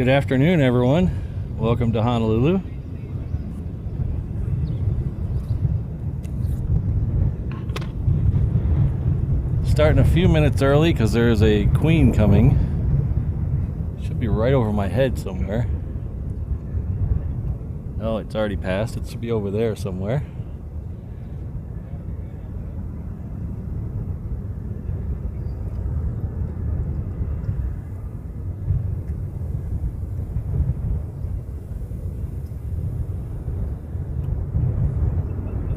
Good afternoon, everyone. Welcome to Honolulu. Starting a few minutes early because there is a queen coming. Should be right over my head somewhere. Oh, it's already passed. It should be over there somewhere.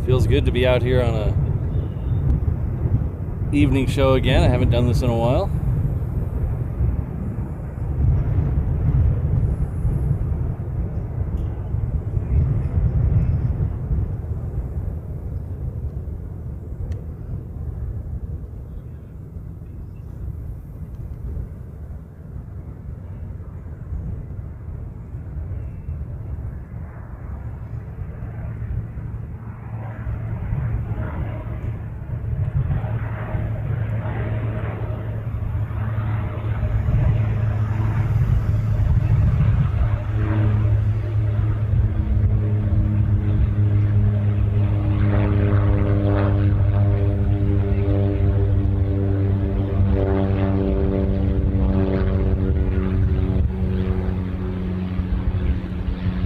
Feels good to be out here on a evening show again. I haven't done this in a while.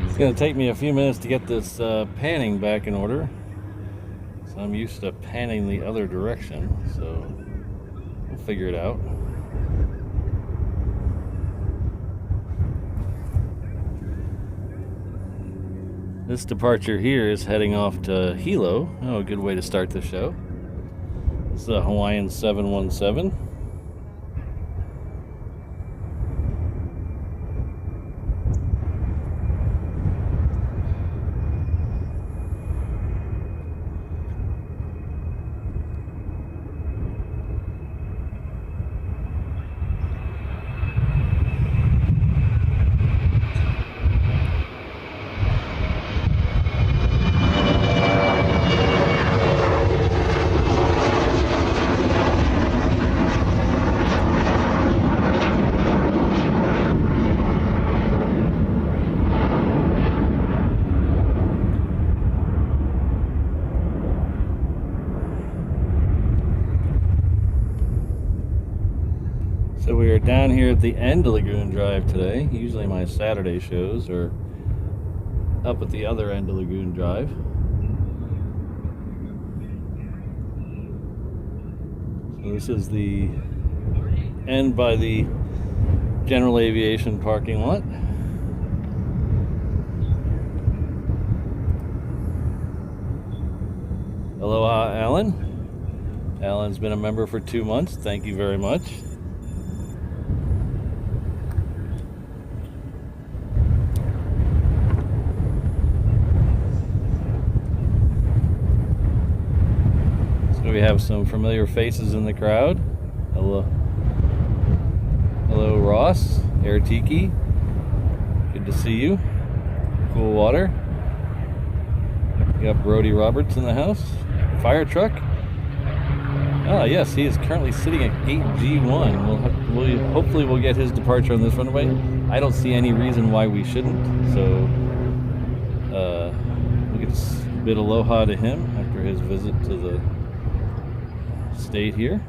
It's going to take me a few minutes to get this panning back in order. So I'm used to panning the other direction, so we'll figure it out. This departure here is heading off to Hilo. Oh, a good way to start the show. This is a Hawaiian 717. So we are down here at the end of Lagoon Drive today. Usually my Saturday shows are up at the other end of Lagoon Drive. So this is the end by the general aviation parking lot. Aloha, Alan. Alan's been a member for 2 months. Thank you very much. We have some familiar faces in the crowd. Hello Ross, Air Tiki. Good to see you. Cool water. We got Brody Roberts in the house. Fire truck. Ah, yes, he is currently sitting at gate G1. Hopefully we'll get his departure on this runway. I don't see any reason why we shouldn't. So we'll get a bit aloha to him after his visit to the state here.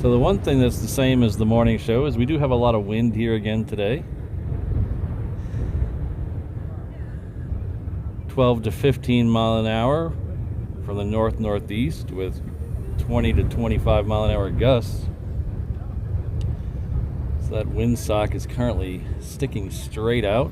So the one thing that's the same as the morning show is we do have a lot of wind here again today. 12 to 15 mile an hour from the north-northeast with 20 to 25 mile an hour gusts. So that windsock is currently sticking straight out.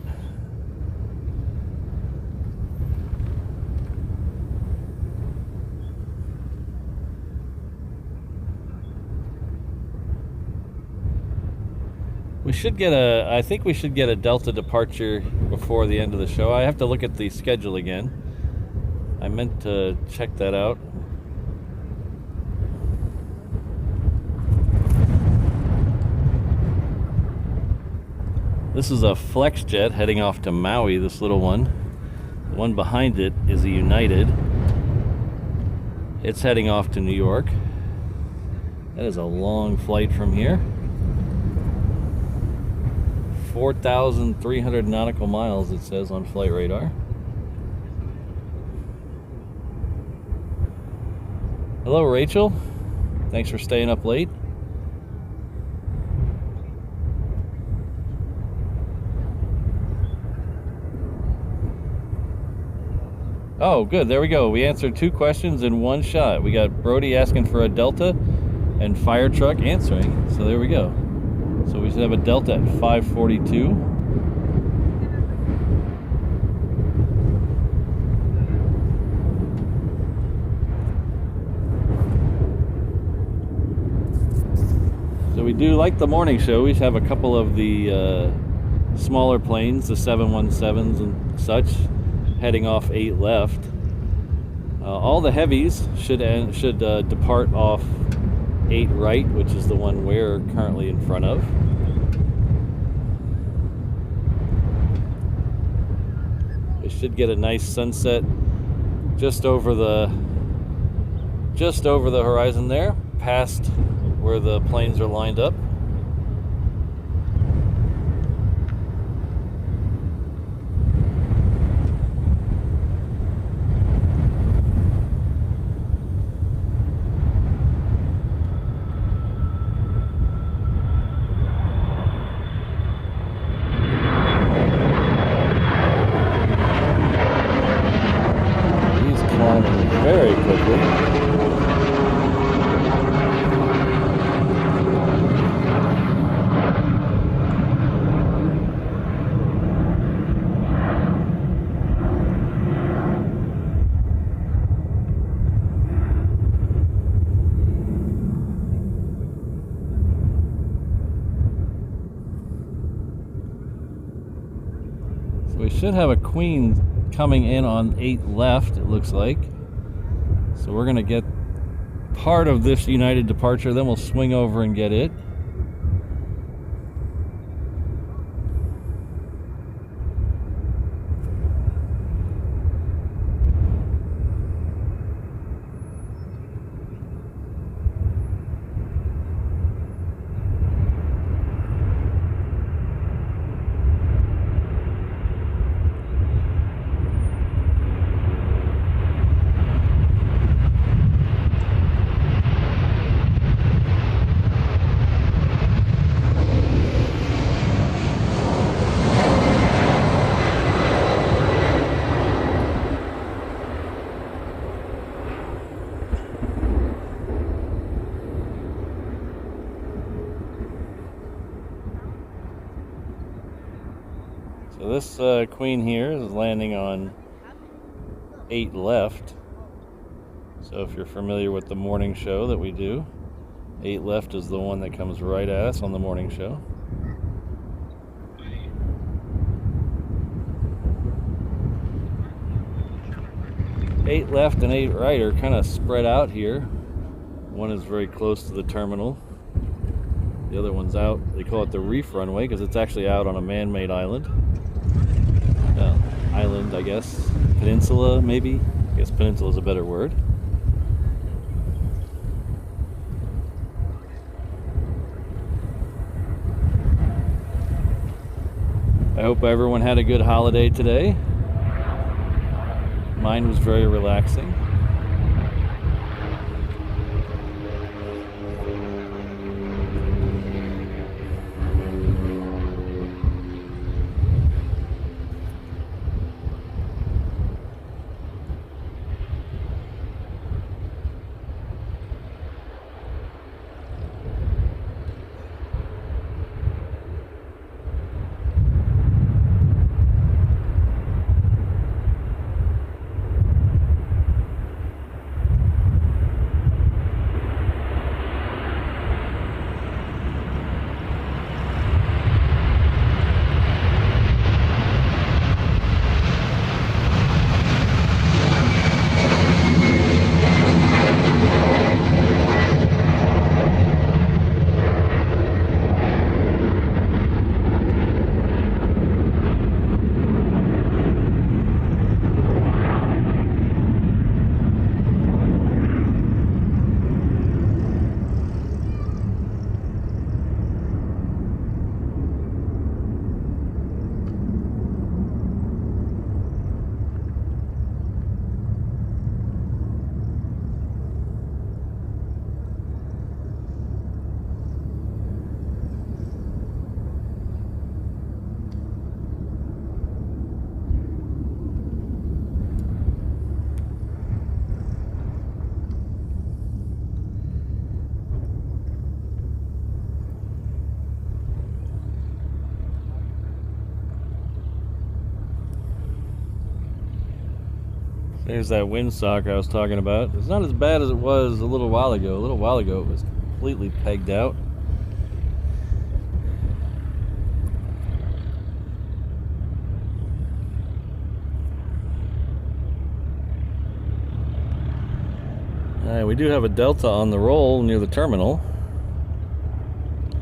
I think we should get a Delta departure before the end of the show. I have to look at the schedule again. I meant to check that out. This is a flex jet heading off to Maui, this little one. The one behind it is a United. It's heading off to New York. That is a long flight from here. 4,300 nautical miles, it says on flight radar. Hello, Rachel. Thanks for staying up late. Oh, good. There we go. We answered 2 questions in one shot. We got Brody asking for a Delta and fire truck answering. So there we go. So we should have a Delta at 542. So we do like the morning show. We have a couple of the smaller planes, the 717s and such, heading off 8 left. All the heavies should depart off 8 right, which is the one we're currently in front of. We should get a nice sunset just over the horizon there, past where the planes are lined up. Very quickly. So we should have a Queen coming in on 8 left, it looks like. So we're going to get part of this United departure, then we'll swing over and get it. So this Queen here is landing on 8 left. So if you're familiar with the morning show that we do, 8 left is the one that comes right at us on the morning show. Eight left and 8 right are kind of spread out here. One is very close to the terminal. The other one's out. They call it the reef runway because it's actually out on a man-made island. Island, I guess. Peninsula, maybe. I guess peninsula is a better word. I hope everyone had a good holiday today. Mine was very relaxing. There's that windsock I was talking about. It's not as bad as it was a little while ago. A little while ago it was completely pegged out. Alright, we do have a Delta on the roll near the terminal.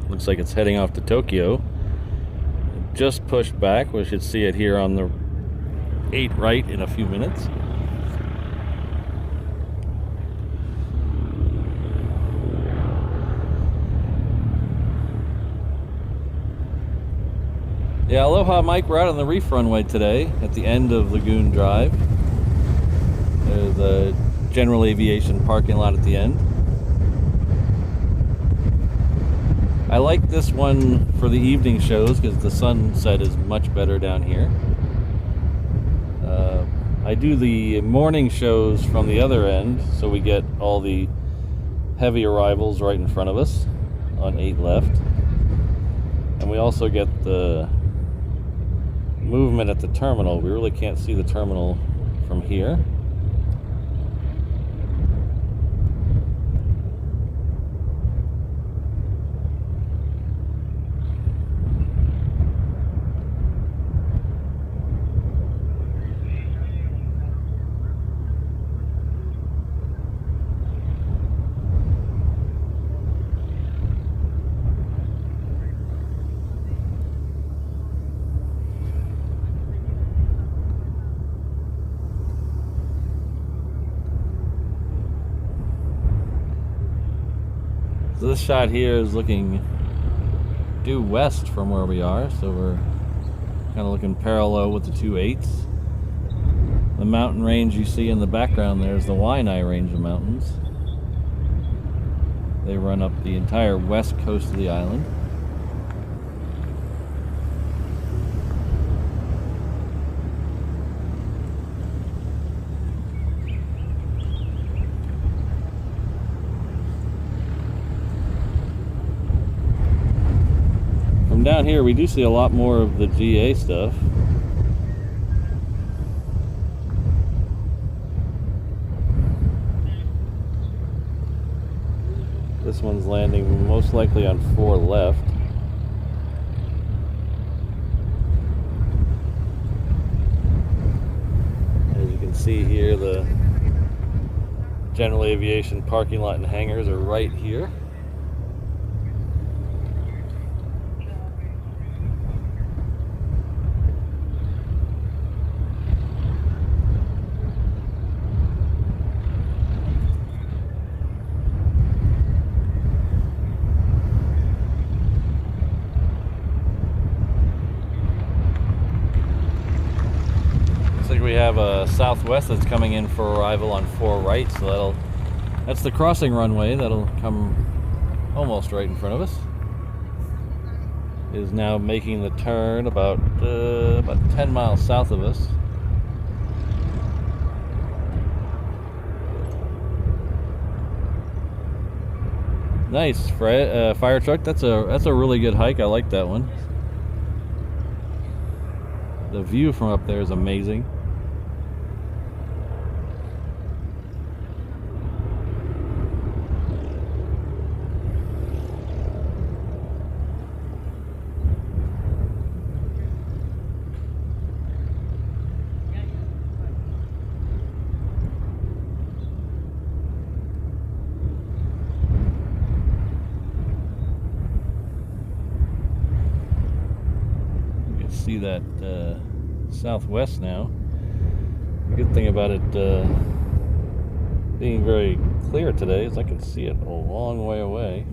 Looks like it's heading off to Tokyo. Just pushed back. We should see it here on the 8 right in a few minutes. Yeah, aloha Mike, we're out on the reef runway today at the end of Lagoon Drive. There's a general aviation parking lot at the end. I like this one for the evening shows because the sunset is much better down here. I do the morning shows from the other end, so we get all the heavy arrivals right in front of us on 8 left. And we also get the movement at the terminal. We really can't see the terminal from here. So this shot here is looking due west from where we are, so we're kind of looking parallel with the 2/8s. The mountain range you see in the background there is the Waianae range of mountains. They run up the entire west coast of the island. From down here we do see a lot more of the GA stuff. This one's landing most likely on 4 left. As you can see here, the general aviation parking lot and hangars are right here. We have a Southwest that's coming in for arrival on 4 right, so that's the crossing runway that'll come almost right in front of us. It is now making the turn about 10 miles south of us. Nice, fire truck. That's a really good hike. I like that one. The view from up there is amazing. See that Southwest now. The good thing about it being very clear today is I can see it a long way away.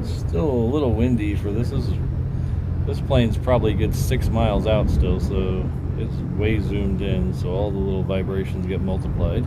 Still a little windy for this. This plane's probably a good 6 miles out still, so it's way zoomed in, so all the little vibrations get multiplied.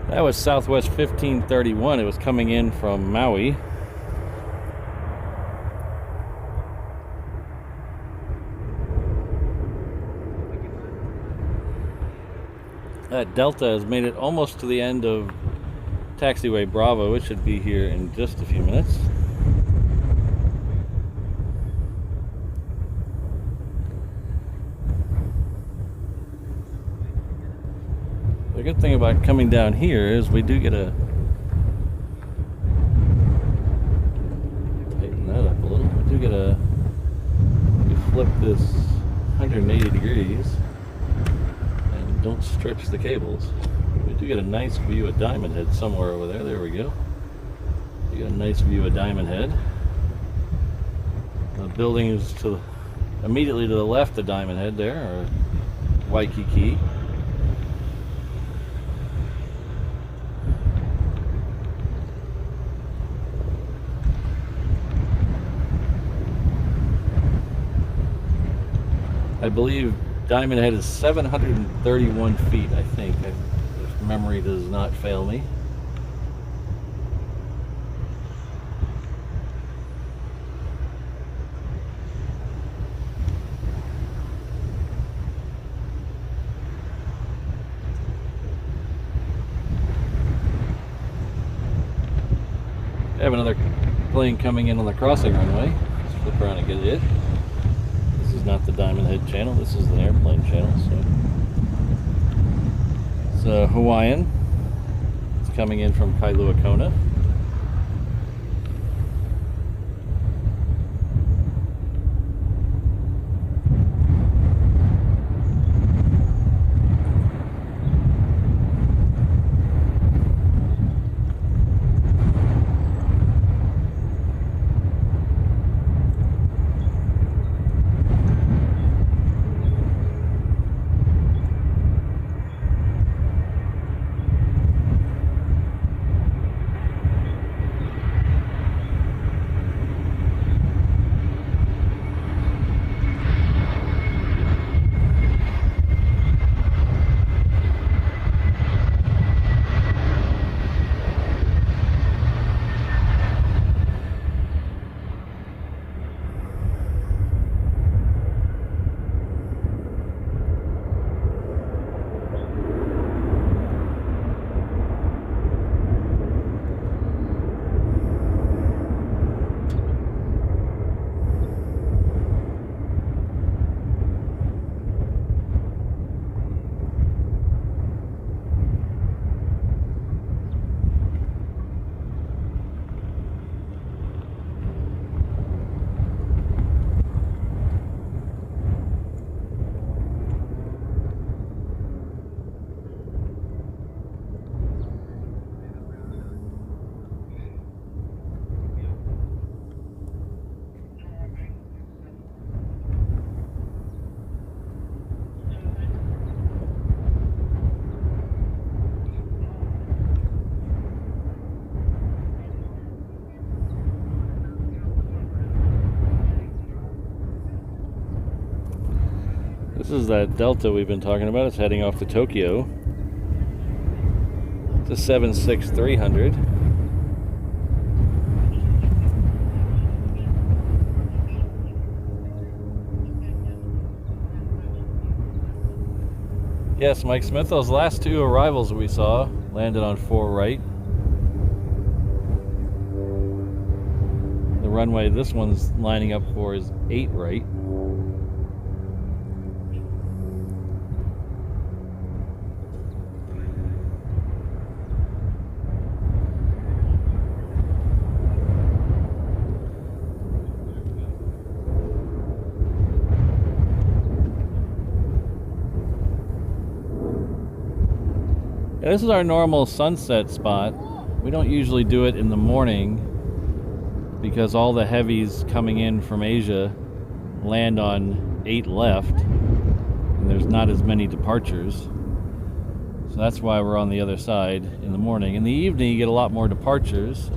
That was Southwest 1531. It was coming in from Maui. That Delta has made it almost to the end of Taxiway Bravo. It should be here in just a few minutes. The good thing about coming down here is we do get a tighten that up a little. We do get a, we flip this 180 degrees and don't stretch the cables. We do get a nice view of Diamond Head somewhere over there. There we go. You get a nice view of Diamond Head. The building is to immediately to the left of Diamond Head there, or Waikiki. I believe Diamond Head is 731 feet, I think, if memory does not fail me. I have another plane coming in on the crossing runway. Let's flip around and get it. This is not the Diamond Head channel, this is the airplane channel. So it's a Hawaiian. It's coming in from Kailua Kona. is that Delta we've been talking about. It's heading off to Tokyo. It's a 76300. Yes, Mike Smith, those last two arrivals we saw landed on 4 right. The runway this one's lining up for is 8 right. This is our normal sunset spot. We don't usually do it in the morning because all the heavies coming in from Asia land on 8 left and there's not as many departures. So that's why we're on the other side in the morning. In the evening you get a lot more departures.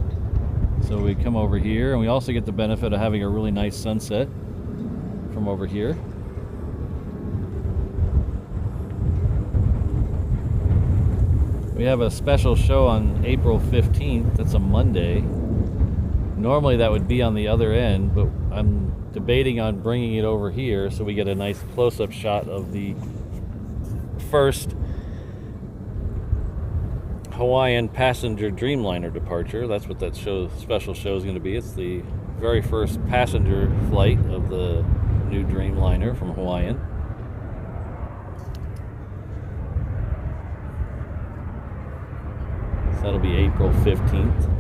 So we come over here and we also get the benefit of having a really nice sunset from over here. We have a special show on April 15th. That's a Monday. Normally that would be on the other end, but I'm debating on bringing it over here so we get a nice close-up shot of the first Hawaiian passenger Dreamliner departure. That's what that special show is going to be. It's the very first passenger flight of the new Dreamliner from Hawaiian. So that'll be April 15th.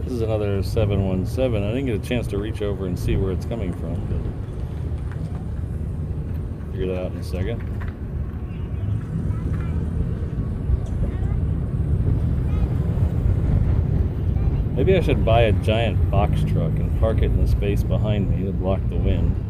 This is another 717. I didn't get a chance to reach over and see where it's coming from, but figure that out in a second. Maybe I should buy a giant box truck and park it in the space behind me to block the wind.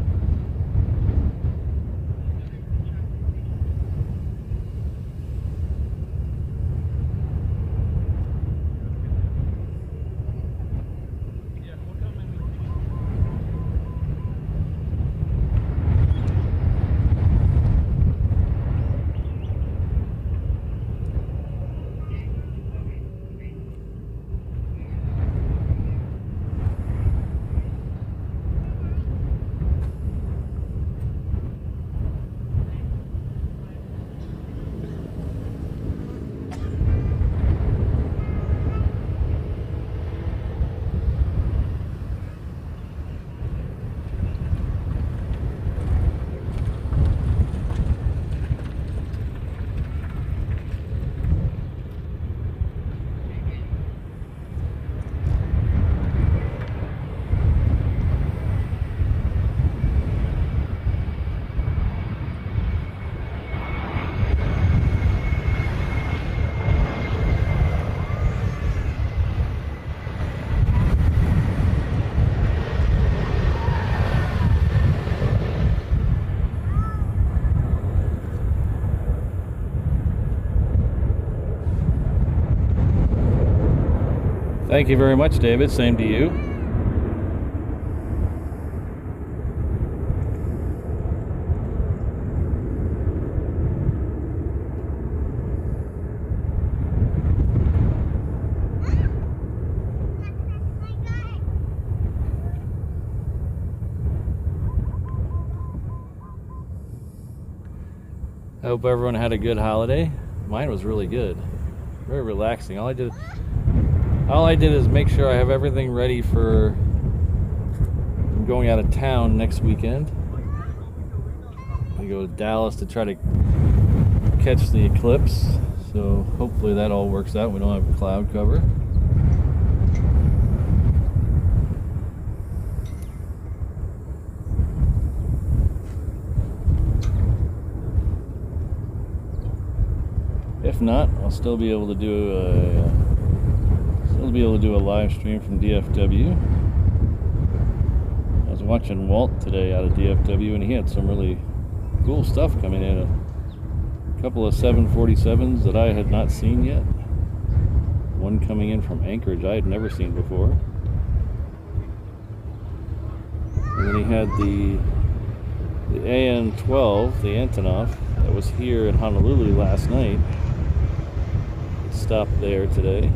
Thank you very much, David. Same to you. I hope everyone had a good holiday. Mine was really good. Very relaxing. All I did is make sure I have everything ready for going out of town next weekend. I go to Dallas to try to catch the eclipse. So hopefully that all works out. We don't have cloud cover. If not, I'll still be able to do a live stream from DFW. I was watching Walt today out of DFW, and he had some really cool stuff coming in. A couple of 747s that I had not seen yet. One coming in from Anchorage I had never seen before. And then he had the AN-12, the Antonov, that was here in Honolulu last night. Stopped there today.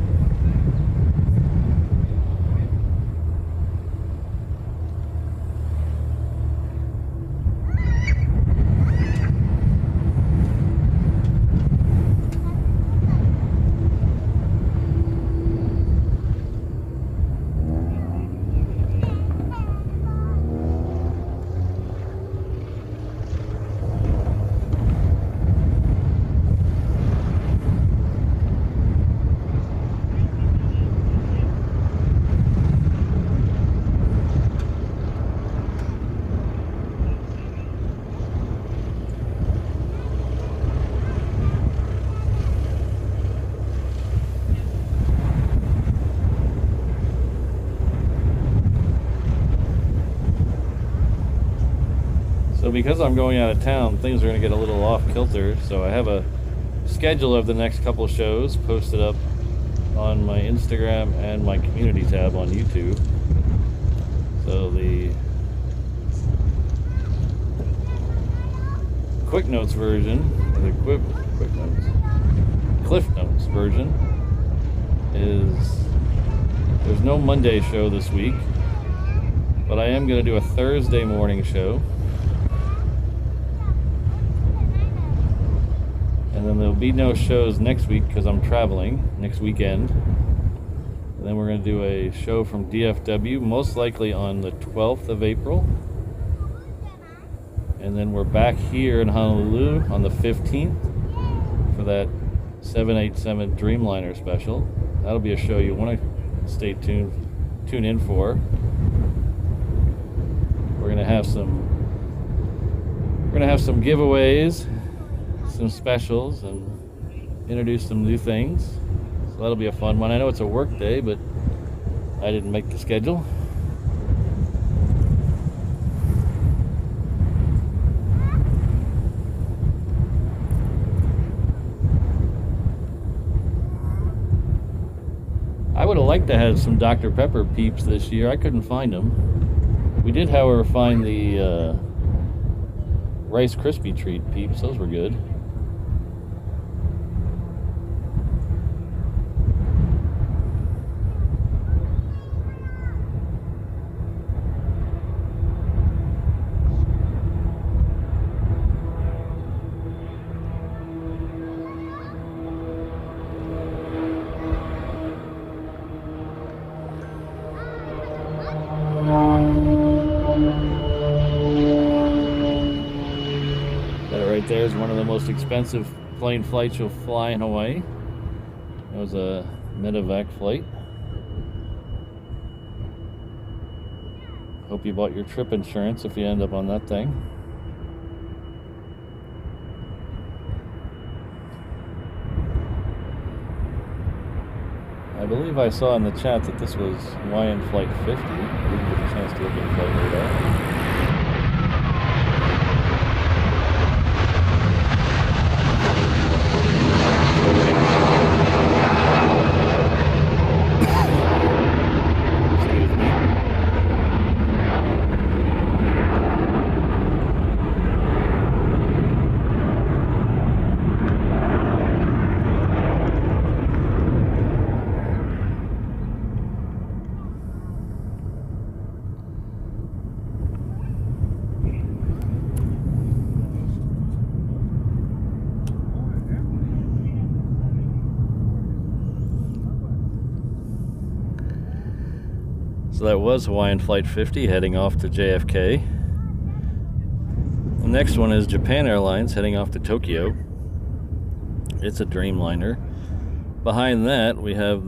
So because I'm going out of town, things are going to get a little off kilter. So I have a schedule of the next couple of shows posted up on my Instagram and my community tab on YouTube. So the Quick Notes version, or the Cliff Notes version is, there's no Monday show this week, but I am going to do a Thursday morning show. And then there'll be no shows next week because I'm traveling next weekend. And then we're going to do a show from DFW, most likely on the 12th of April. And then we're back here in Honolulu on the 15th for that 787 Dreamliner special. That'll be a show you want to tune in for. We're going to have some giveaways, some specials, and introduce some new things. So that'll be a fun one. I know it's a work day, but I didn't make the schedule. I would have liked to have some Dr. Pepper peeps this year. I couldn't find them. We did, however, find the Rice Krispie Treat peeps. Those were good. There's one of the most expensive plane flights you'll fly in Hawaii. That was a medevac flight. Hope you bought your trip insurance if you end up on that thing. I believe I saw in the chat that this was Hawaiian Flight 50. I didn't get a chance to look at Flight Radar. So that was Hawaiian Flight 50 heading off to JFK. The next one is Japan Airlines heading off to Tokyo. It's a Dreamliner. Behind that we have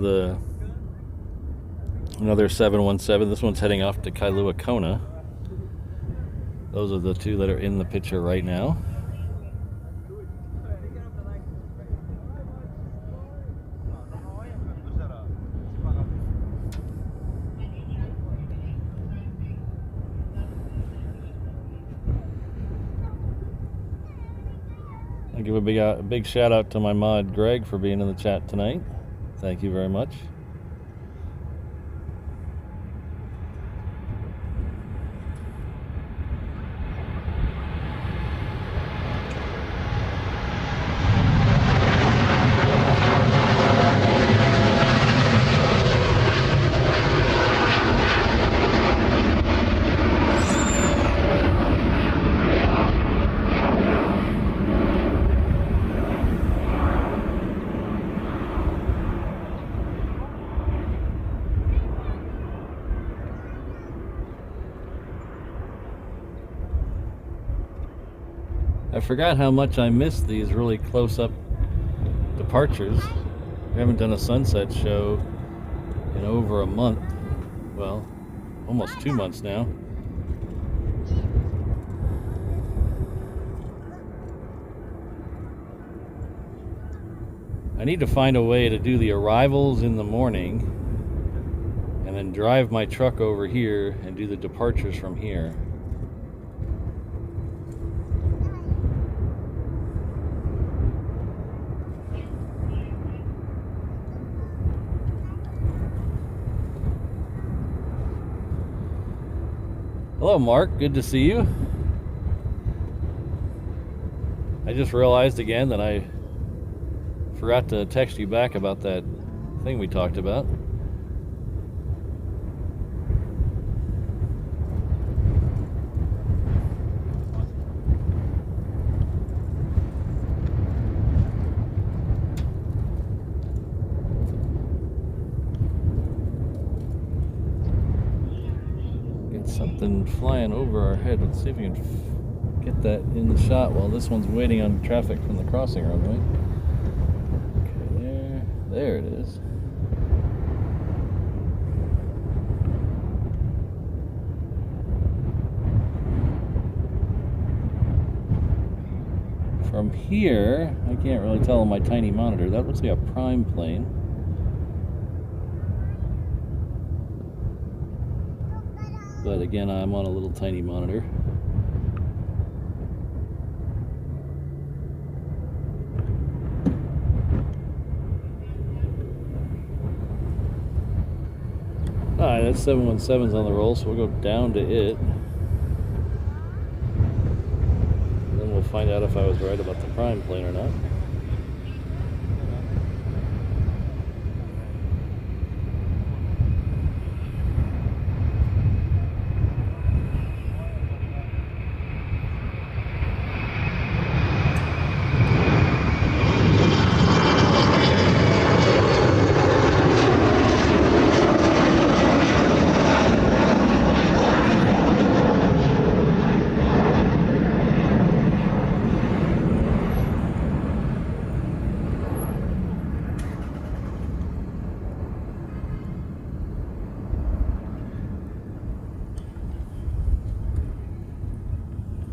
another 717. This one's heading off to Kailua Kona. Those are the two that are in the picture right now. I'll give a big shout out to my mod Greg for being in the chat tonight. Thank you very much. I forgot how much I missed these really close-up departures. We haven't done a sunset show in over a month. Well, almost 2 months now. I need to find a way to do the arrivals in the morning and then drive my truck over here and do the departures from here. Hello Mark, good to see you. I just realized again that I forgot to text you back about that thing we talked about. Something flying over our head. Let's see if we can get that in the shot while this one's waiting on traffic from the crossing runway. Okay, there it is. From here, I can't really tell on my tiny monitor. That looks like a prime plane. But again, I'm on a little tiny monitor. Alright, that 717's on the roll, so we'll go down to it. And then we'll find out if I was right about the prime plane or not.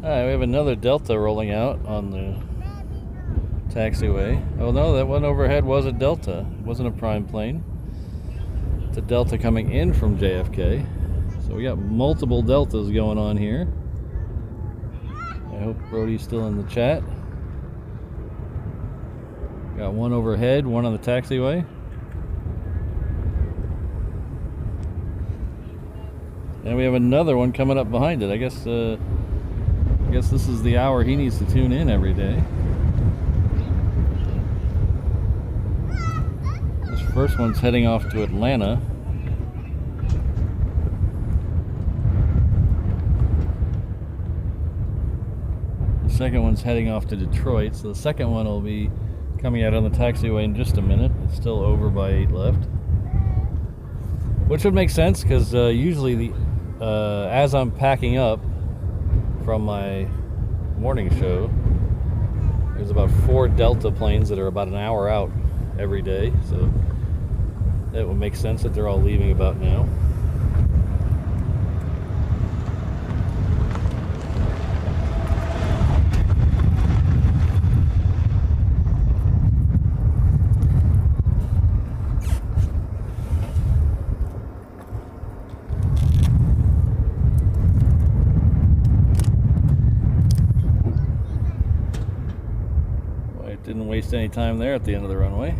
Alright, we have another Delta rolling out on the taxiway. Oh no, that one overhead was a Delta. It wasn't a prime plane. It's a Delta coming in from JFK. So we got multiple Deltas going on here. I hope Brody's still in the chat. Got one overhead, one on the taxiway. And we have another one coming up behind it. I guess this is the hour he needs to tune in every day. This first one's heading off to Atlanta. The second one's heading off to Detroit. So the second one will be coming out on the taxiway in just a minute. It's still over by 8 left. which would make sense because usually as I'm packing up from my morning show, there's about 4 Delta planes that are about an hour out every day, so that would make sense that they're all leaving about now. Didn't waste any time there at the end of the runway.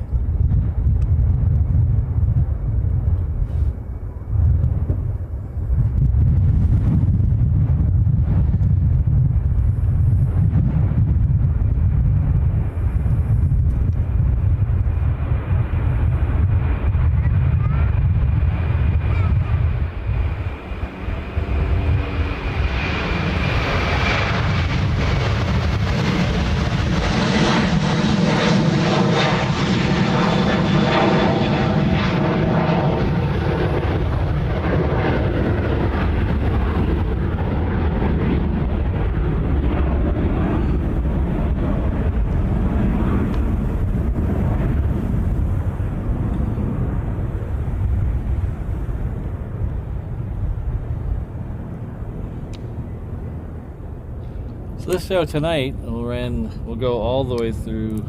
So this show tonight we'll go all the way through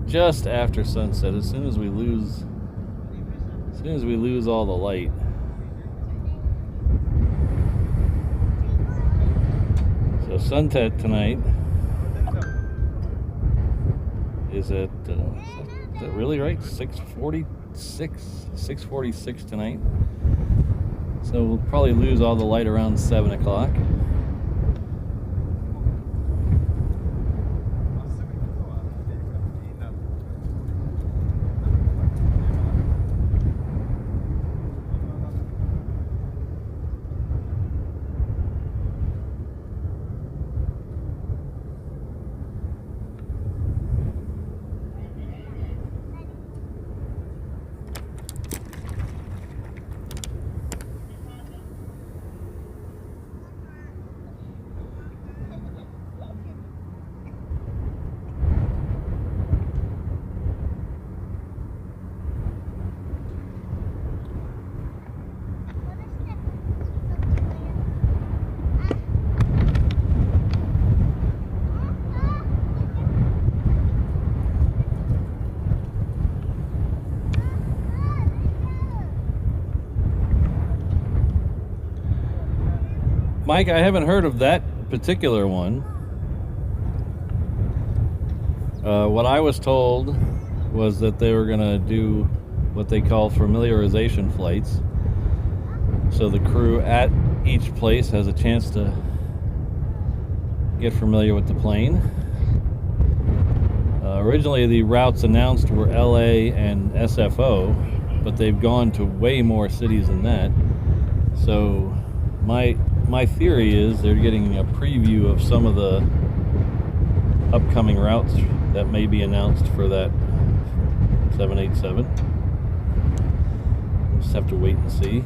just after sunset, as soon as we lose all the light. So sunset tonight is at is that really right? 6:46 tonight. So we'll probably lose all the light around 7 o'clock. Mike, I haven't heard of that particular one. What I was told was that they were going to do what they call familiarization flights. So the crew at each place has a chance to get familiar with the plane. Originally, the routes announced were LA and SFO, but they've gone to way more cities than that. So my theory is they're getting a preview of some of the upcoming routes that may be announced for that 787. We'll just have to wait and see.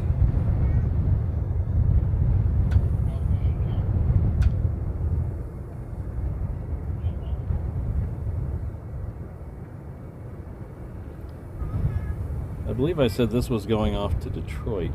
I believe I said this was going off to Detroit.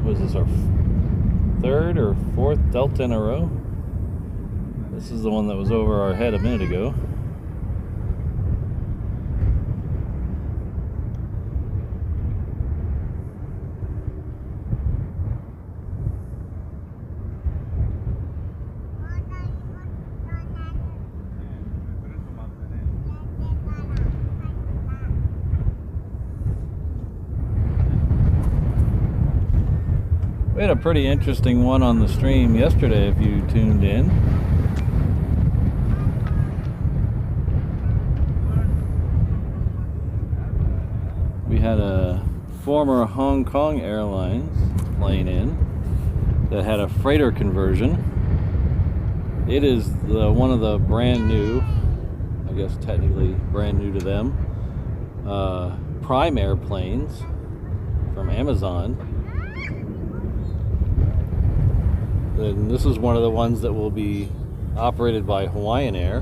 Was this our third or fourth Delta in a row? This is the one that was over our head a minute ago. We had a pretty interesting one on the stream yesterday if you tuned in. We had a former Hong Kong Airlines plane in that had a freighter conversion. It is one of the brand new, I guess technically brand new to them, Prime airplanes from Amazon. And this is one of the ones that will be operated by Hawaiian Air.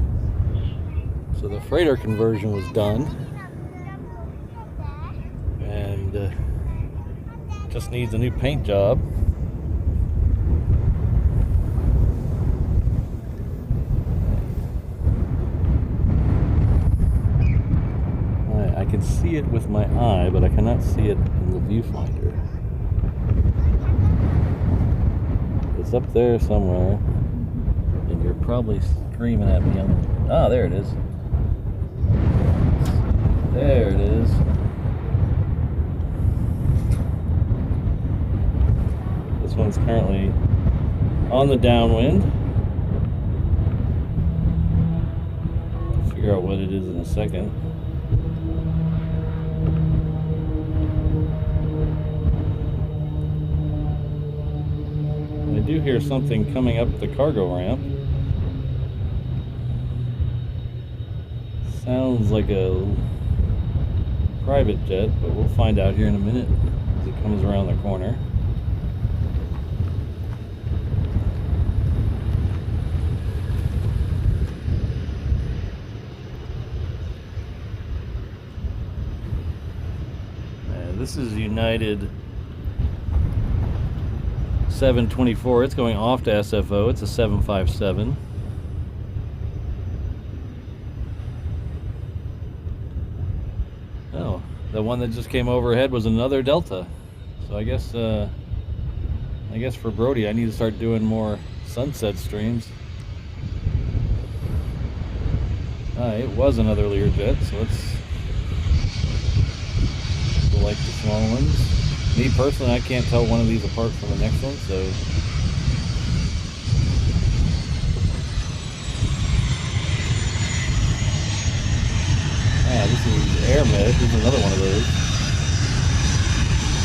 So the freighter conversion was done, and just needs a new paint job. I can see it with my eye, but I cannot see it in the viewfinder. It's up there somewhere, and you're probably screaming at me on the... Ah, there it is. There it is. This one's currently on the downwind. I'll figure out what it is in a second. I do hear something coming up the cargo ramp. Sounds like a private jet, but we'll find out here in a minute as it comes around the corner. This is United 724. It's going off to SFO. It's a 757. Oh, the one that just came overhead was another Delta. So I guess for Brody, I need to start doing more sunset streams. It was another Learjet, so it's like the small ones. Me personally, I can't tell one of these apart from the next one, so this is AirMed. This is another one of those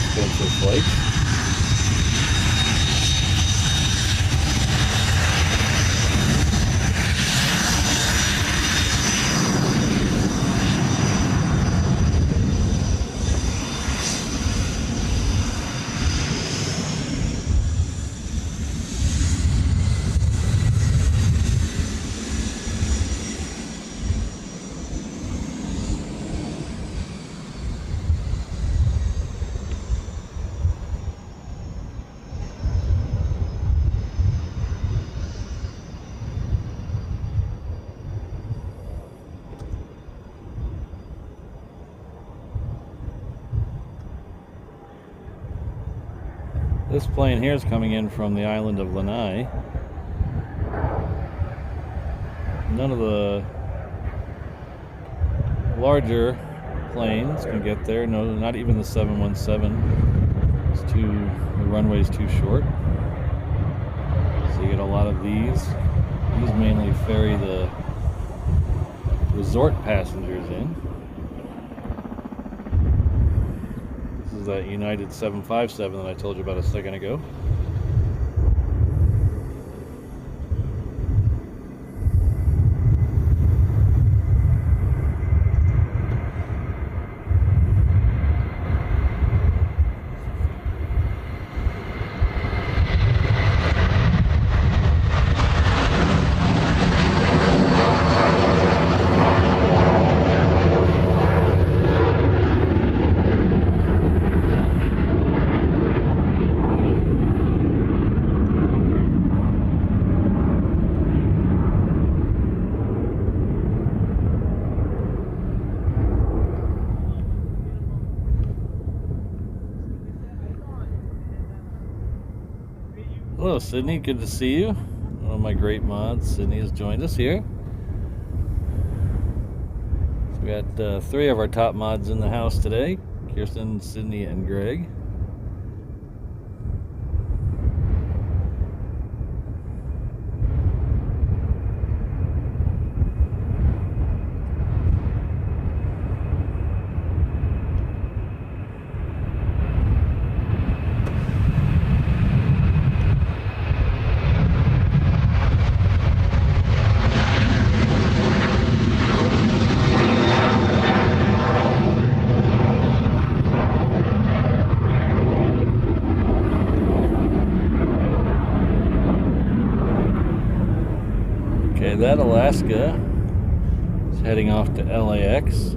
expensive flights. This plane here is coming in from the island of Lanai. None of the larger planes can get there. No, not even the 717. The runway's too short. So you get a lot of these. These mainly ferry the resort passengers in. That United 757 that I told you about a second ago. Hello, Sydney. Good to see you. One of my great mods, Sydney, has joined us here. So we got 3 of our top mods in the house today: Kirsten, Sydney, and Greg. Okay, that Alaska is heading off to LAX.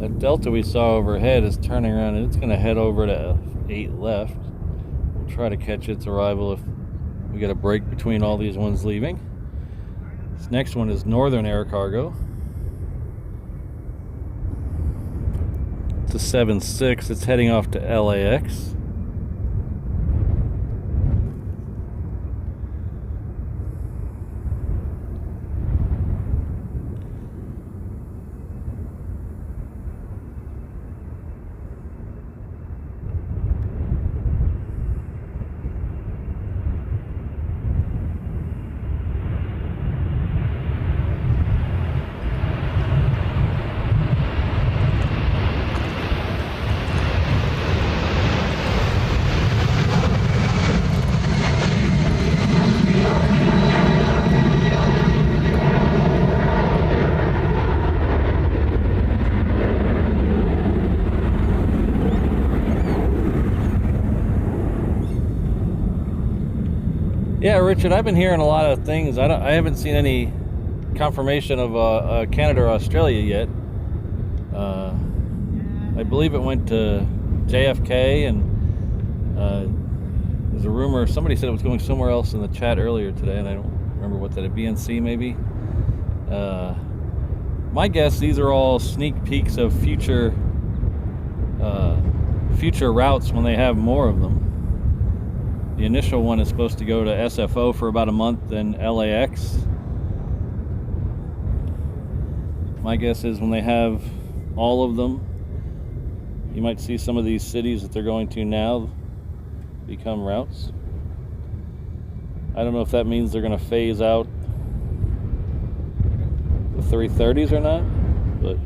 That Delta we saw overhead is turning around and it's going to head over to 8 left. We'll try to catch its arrival if we get a break between all these ones leaving. This next one is Northern Air Cargo. It's a 7-6. It's heading off to LAX. Yeah, Richard, I've been hearing a lot of things. I haven't seen any confirmation of Canada or Australia yet. I believe it went to JFK, and there's a rumor. Somebody said it was going somewhere else in the chat earlier today, and I don't remember what that is. BNC maybe. My guess, these are all sneak peeks of future routes when they have more of them. The initial one is supposed to go to SFO for about a month, then LAX. My guess is when they have all of them, you might see some of these cities that they're going to now become routes. I don't know if that means they're going to phase out the 330s or not, but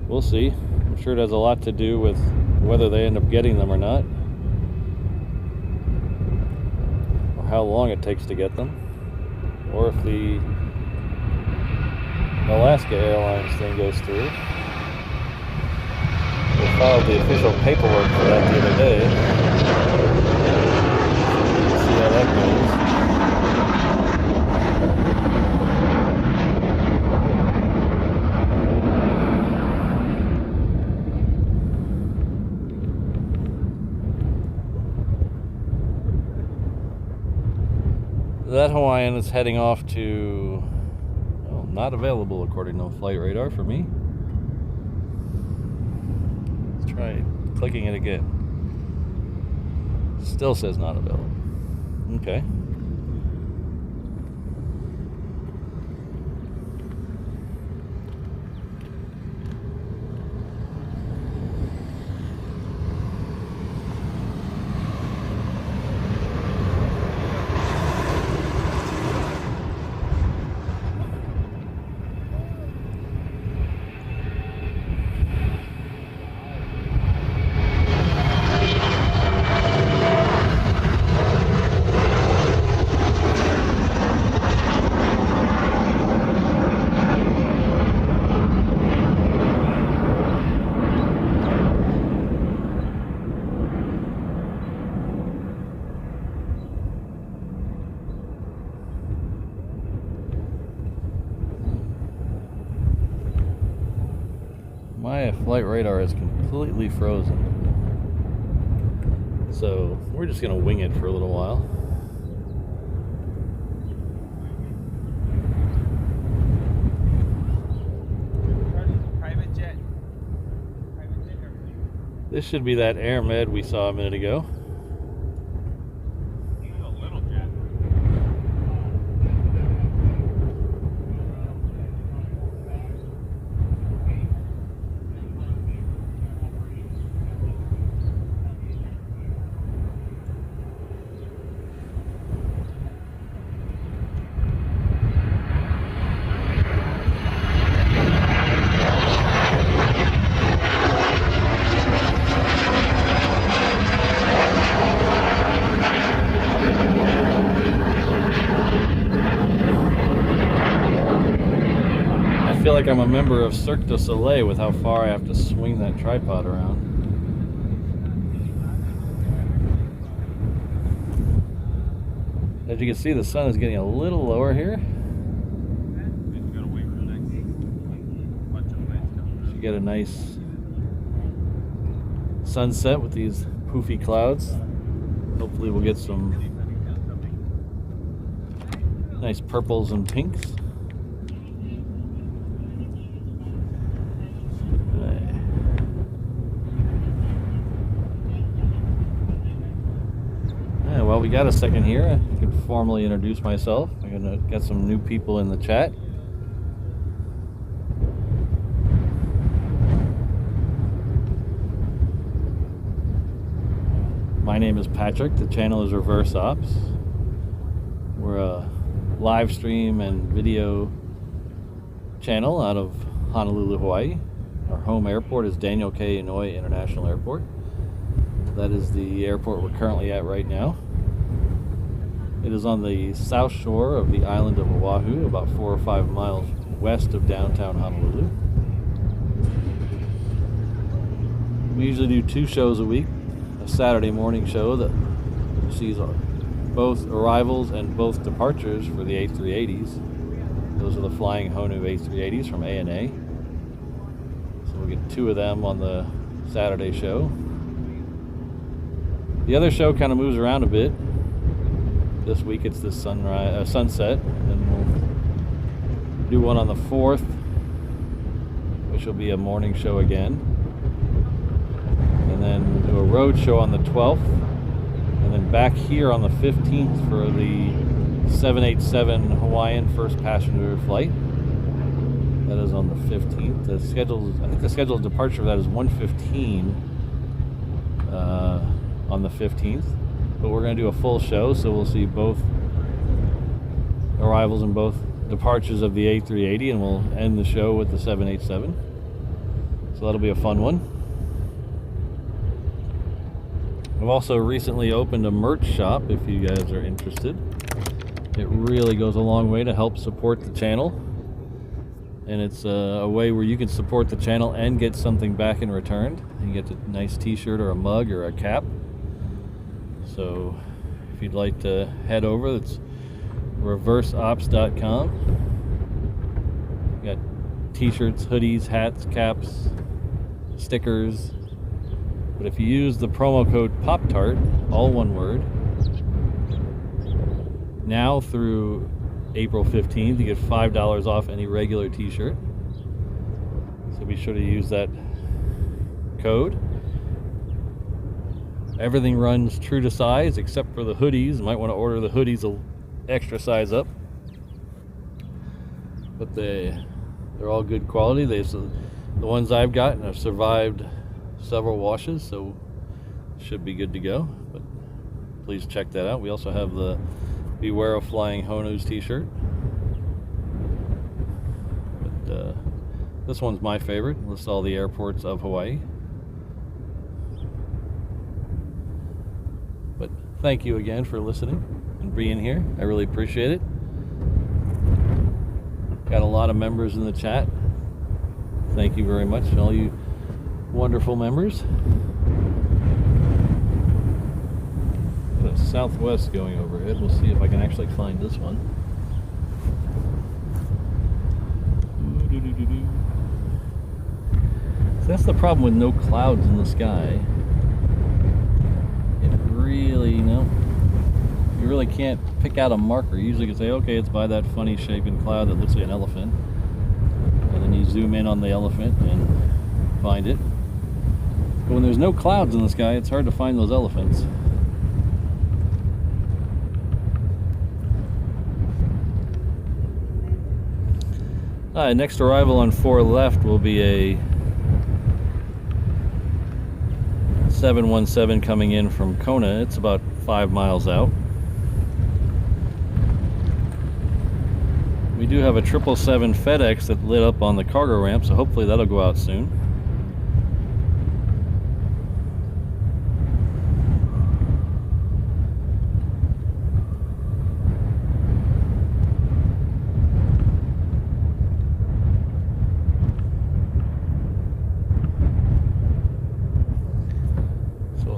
we'll see. I'm sure it has a lot to do with whether they end up getting them or not, or how long it takes to get them, or if the Alaska Airlines thing goes through. We filed the official paperwork for that the other day. We'll see how that goes. That Hawaiian is heading off to, well, not available according to flight radar for me. Let's try clicking it again. Still says not available. Okay. My flight radar is completely frozen, so we're just gonna wing it for a little while. Private jet. This should be that Air Med we saw a minute ago. I feel like I'm a member of Cirque du Soleil with how far I have to swing that tripod around. As you can see, the sun is getting a little lower here. You get a nice sunset with these poofy clouds. Hopefully we'll get some nice purples and pinks. Well, we got a second here. I can formally introduce myself. I'm gonna get some new people in the chat. My name is Patrick. The channel is Reverse Ops. We're a live stream and video channel out of Honolulu, Hawaii. Our home airport is Daniel K. Inouye International Airport. That is the airport we're currently at right now. It is on the south shore of the island of Oahu, about 4 or 5 miles west of downtown Honolulu. We usually do 2 shows a week. A Saturday morning show that sees both arrivals and both departures for the A380s. Those are the flying Honu A380s from ANA. So we'll get 2 of them on the Saturday show. The other show kind of moves around a bit. This week it's the sunset, and we'll do one on the 4th, which will be a morning show again. And then we'll do a road show on the 12th, and then back here on the 15th for the 787 Hawaiian first passenger flight. That is on the 15th. I think the scheduled departure for that is 1:15 on the 15th. But we're going to do a full show, so we'll see both arrivals and both departures of the A380, and we'll end the show with the 787. So that'll be a fun one. I've also recently opened a merch shop if you guys are interested. It really goes a long way to help support the channel, and it's a way where you can support the channel and get something back in return. You get a nice t-shirt or a mug or a cap. So if you'd like to head over, it's reverseops.com. Got t-shirts, hoodies, hats, caps, stickers. But if you use the promo code POPTART, all one word, now through April 15th, you get $5 off any regular t-shirt. So be sure to use that code. Everything runs true to size except for the hoodies. You might want to order the hoodies a extra size up. But they're all good quality. The ones I've gotten have survived several washes, so should be good to go. But please check that out. We also have the Beware of Flying Honus t-shirt. But this one's my favorite. It lists all the airports of Hawaii. But thank you again for listening and being here. I really appreciate it. Got a lot of members in the chat. Thank you very much, all you wonderful members. Got a Southwest going overhead. We'll see if I can actually find this one. So that's the problem with no clouds in the sky. Really, you really can't pick out a marker. Usually you can say, okay, it's by that funny shapen cloud that looks like an elephant, and then you zoom in on the elephant and find it. But when there's no clouds in the sky, it's hard to find those elephants. Next arrival on 4 left will be a 717 coming in from Kona. It's about 5 miles out. We do have a 777 FedEx that lit up on the cargo ramp, so hopefully that'll go out soon.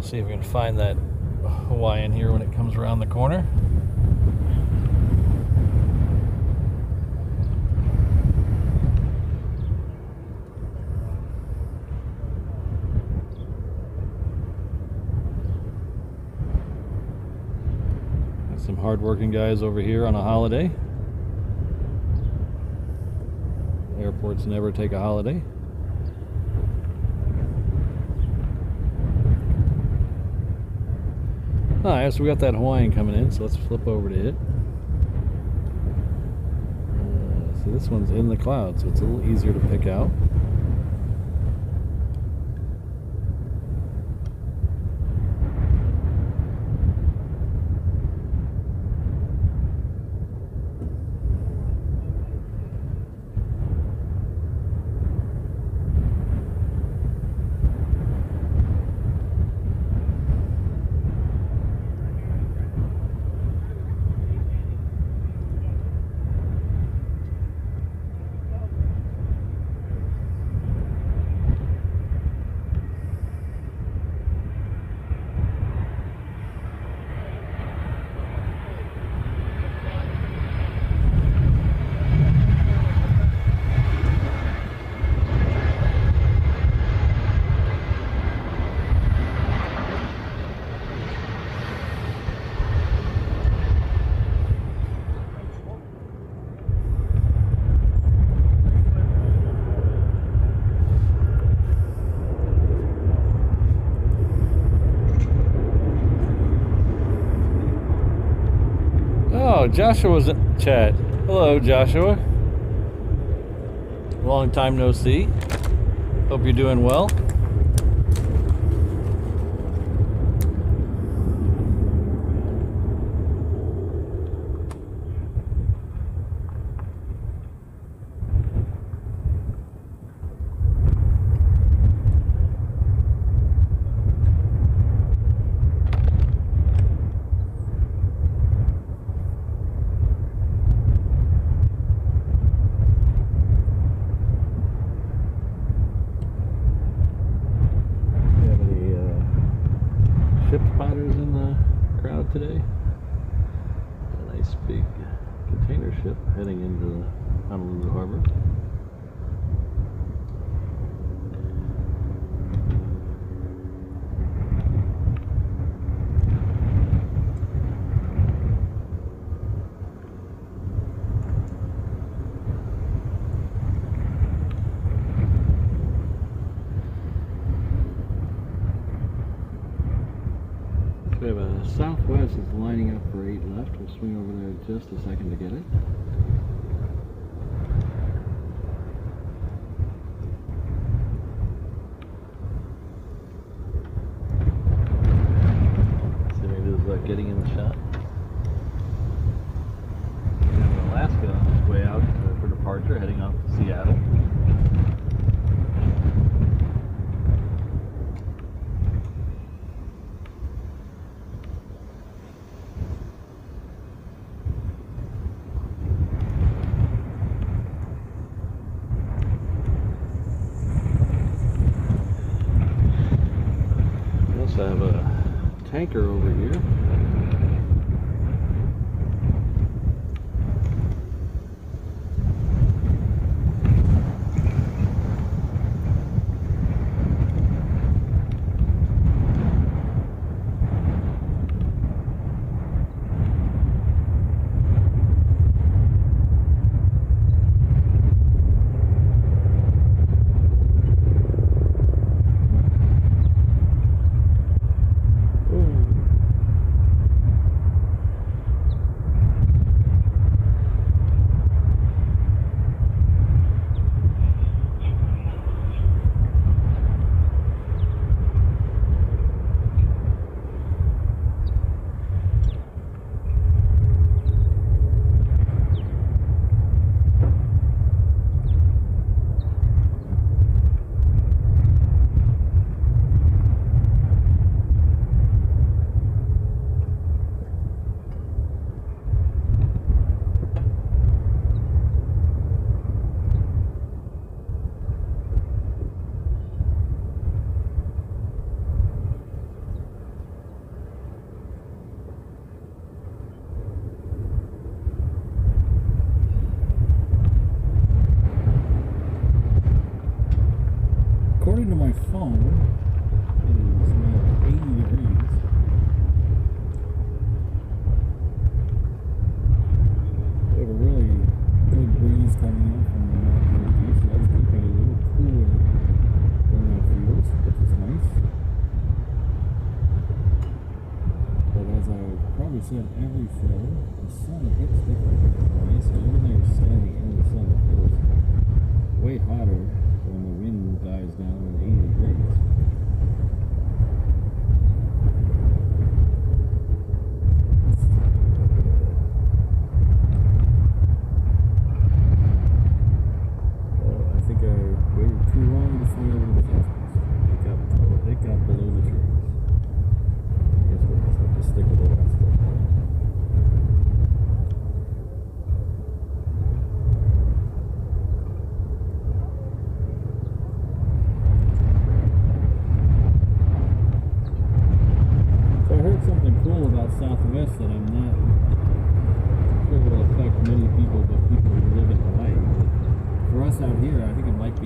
See if we can find that Hawaiian here when it comes around the corner. hardworking guys over here on a holiday. Airports never take a holiday. Alright, so we got that Hawaiian coming in, so let's flip over to it. See, this one's in the cloud, so it's a little easier to pick out. Oh, Joshua's in chat. Hello, Joshua. Long time no see. Hope you're doing well. Ship spotters in the crowd today. A nice big container ship heading into Honolulu Harbor. We have a Southwest that's lining up for 8 left. We'll swing over there in just a second to get it. See, maybe this is about getting in the shot. We have an Alaska on its way out for departure, heading off to Seattle. I have a tanker over here.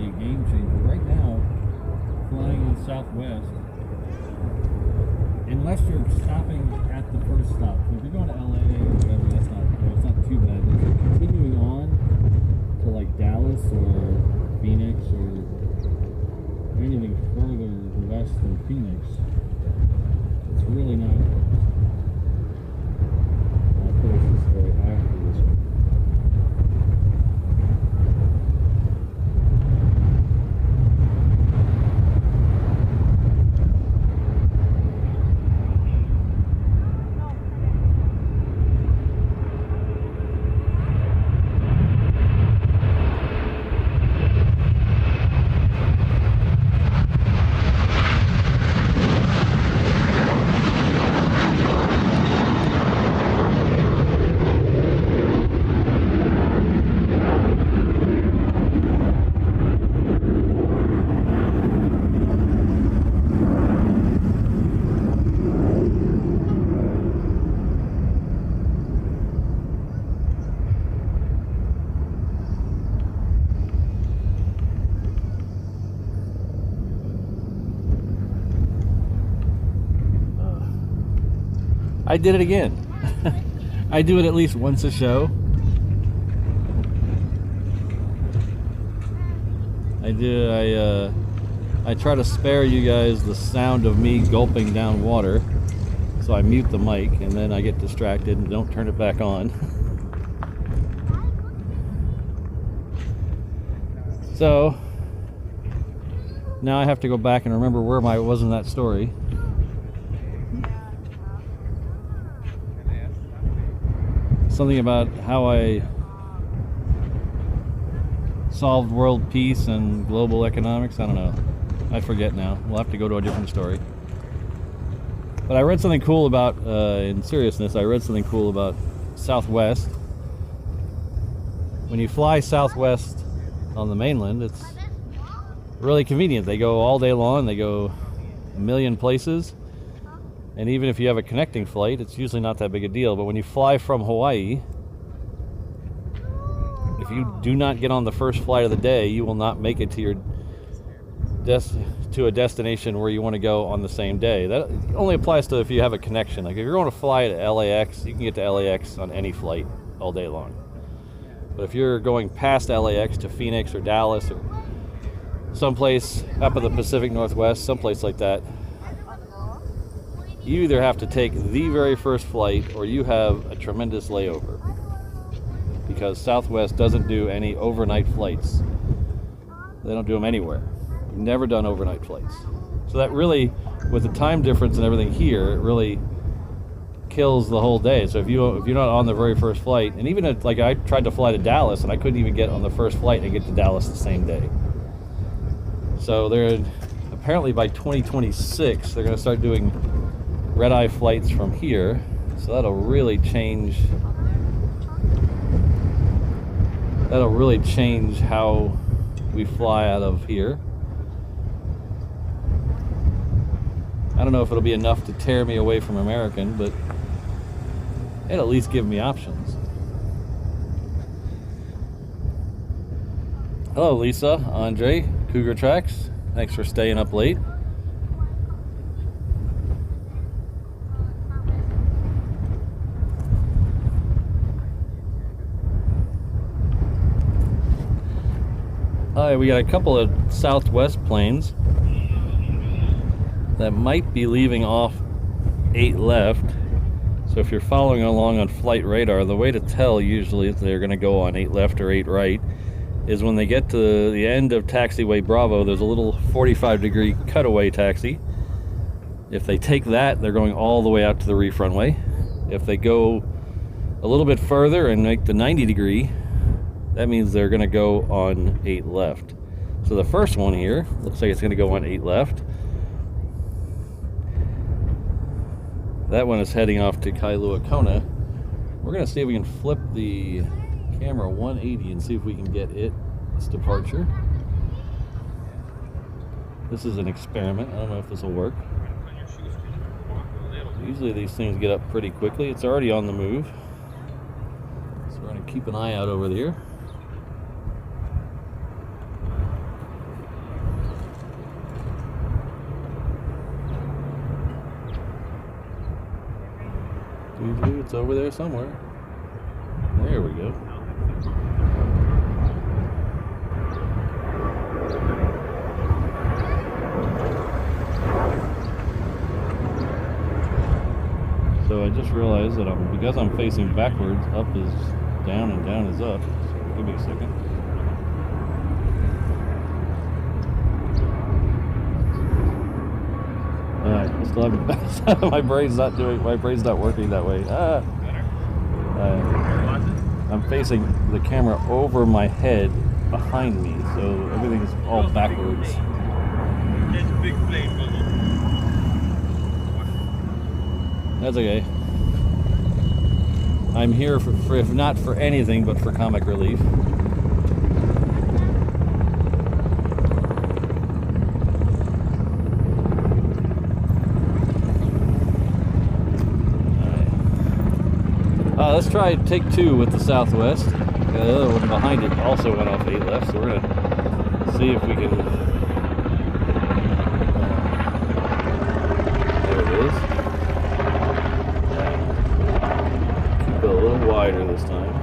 a game changer. Right now, flying in Southwest, unless you're stopping at the first stop. So if you're going to LA or whatever, that's not, it's not too bad. But if you're continuing on to like Dallas or Phoenix or anything further west than Phoenix, it's really not. I'll finish the story after this one. I did it again. I do it at least once a show. I try to spare you guys the sound of me gulping down water. So I mute the mic and then I get distracted and don't turn it back on. So now I have to go back and remember where I was in that story. Something about how I solved world peace and global economics. I don't know. I forget now. We'll have to go to a different story. But I read something cool about, in seriousness, I read something cool about Southwest. When you fly Southwest on the mainland, it's really convenient. They go all day long. They go a million places. And even if you have a connecting flight, it's usually not that big a deal. But when you fly from Hawaii, if you do not get on the first flight of the day, you will not make it to your to a destination where you want to go on the same day. That only applies to if you have a connection. Like if you're going to fly to LAX, you can get to LAX on any flight all day long. But if you're going past LAX to Phoenix or Dallas or someplace up in the Pacific Northwest, someplace like that, you either have to take the very first flight or you have a tremendous layover, because Southwest doesn't do any overnight flights. They don't do them anywhere. We've never done overnight flights. So that really, with the time difference and everything here, it really kills the whole day. So if you're not on the very first flight, and even if, like I tried to fly to Dallas and I couldn't even get on the first flight and get to Dallas the same day. So they're apparently by 2026 they're going to start doing red-eye flights from here, so that'll really change how we fly out of here. I don't know if it'll be enough to tear me away from American, but it'll at least give me options. Hello Lisa, Andre, Cougar Tracks, thanks for staying up late. Hi, we got a couple of Southwest planes that might be leaving off 8 left. So if you're following along on flight radar, the way to tell usually if they're going to go on 8 left or 8 right is when they get to the end of taxiway Bravo, there's a little 45-degree cutaway taxi. If they take that, they're going all the way out to the reef runway. If they go a little bit further and make the 90-degree, that means they're going to go on 8 left. So the first one here looks like it's going to go on 8 left. That one is heading off to Kailua Kona. We're going to see if we can flip the camera 180 and see if we can get its departure. This is an experiment. I don't know if this will work. Usually these things get up pretty quickly. It's already on the move. So we're going to keep an eye out over there. It's over there somewhere. There we go. So I just realized that because I'm facing backwards, up is down and down is up. So give me a second. Alright, I still have my brain's not working that way. I'm facing the camera over my head behind me, so everything is all backwards. That's okay. I'm here for if not for anything but for comic relief. Let's try take 2 with the Southwest. The other one behind it also went off 8 left, so we're gonna see if we can. There it is. Keep it a little wider this time.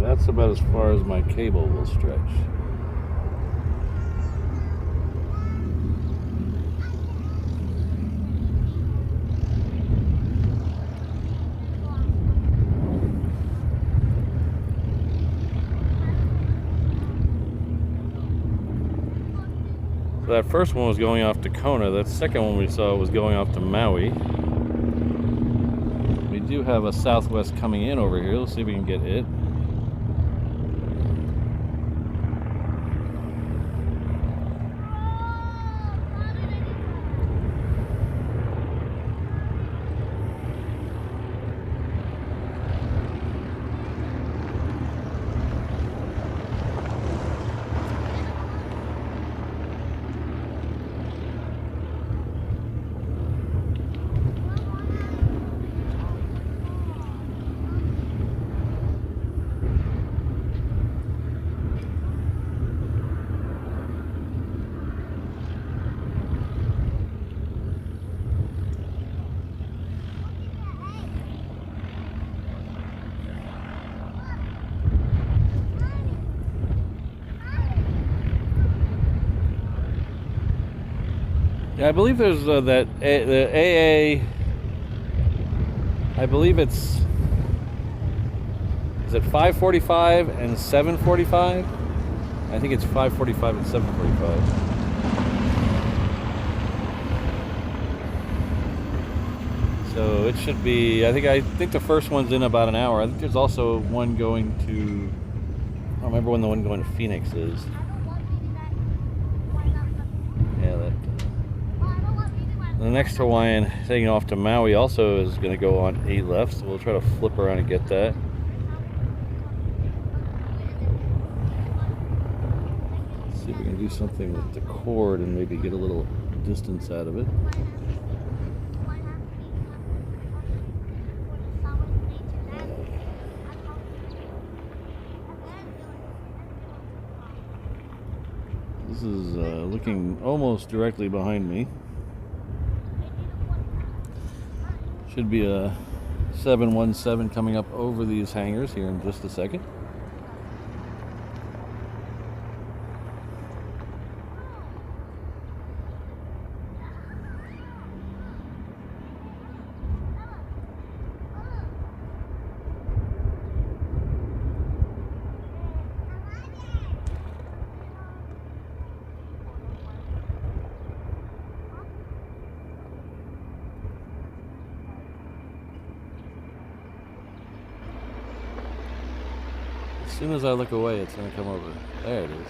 That's about as far as my cable will stretch. So that first one was going off to Kona. That second one we saw was going off to Maui. We do have a Southwest coming in over here. Let's see if we can get it. Yeah, I believe there's the AA. I believe is it 5:45 and 7:45? I think it's 5:45 and 7:45. So it should be. I think the first one's in about an hour. I think there's also one going to. I don't remember when the one going to Phoenix is. Yeah, that. The next Hawaiian heading off to Maui also is going to go on 8 left, so we'll try to flip around and get that. Let's see if we can do something with the cord and maybe get a little distance out of it. This is looking almost directly behind me. Should be a 717 coming up over these hangars here in just a second. As soon as I look away, it's going to come over. There it is.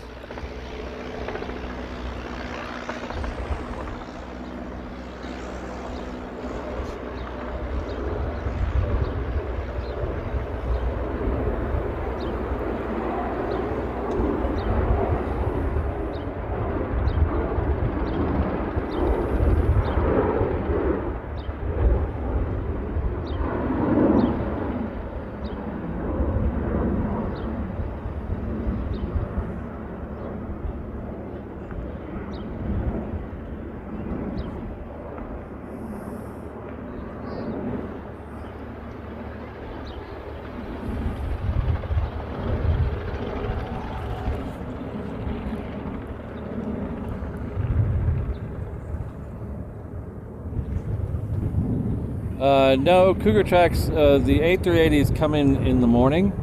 No, Cougar Tracks, the A380s come in the morning.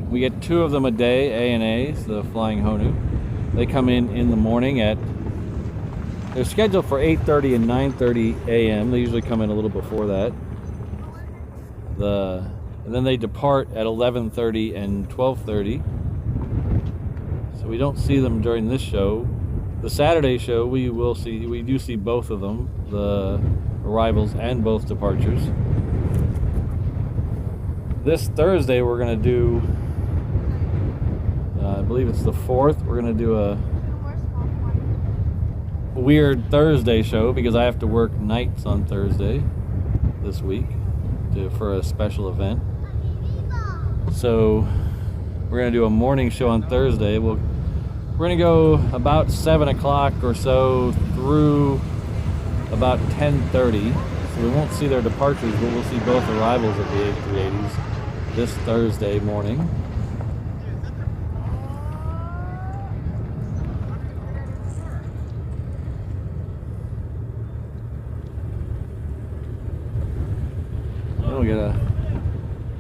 We get 2 of them a day, ANAs, the Flying Honu. They come in the morning they're scheduled for 8:30 and 9:30 a.m. They usually come in a little before that. And then they depart at 11:30 and 12:30. So we don't see them during this show. The Saturday show, we do see both of them, the arrivals and both departures. This Thursday we're going to do, I believe it's the 4th, we're going to do a weird Thursday show because I have to work nights on Thursday this week for a special event. So we're going to do a morning show on Thursday. We're going to go about 7 o'clock or so through about 10:30. So we won't see their departures, but we'll see both arrivals of the A380s this Thursday morning. We got a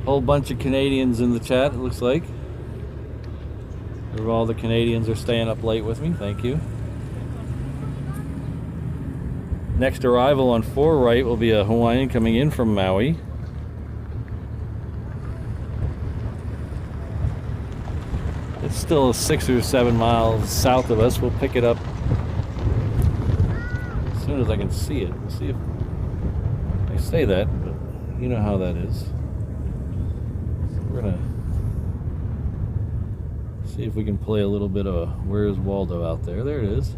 whole bunch of Canadians in the chat, it looks like. All the Canadians are staying up late with me, thank you. Next arrival on 4 right will be a Hawaiian coming in from Maui. It's still 6 or 7 miles south of us. We'll pick it up as soon as I can see it. We'll see if I say that, but you know how that is. We're gonna see if we can play a little bit of Where's Waldo out there. There it is.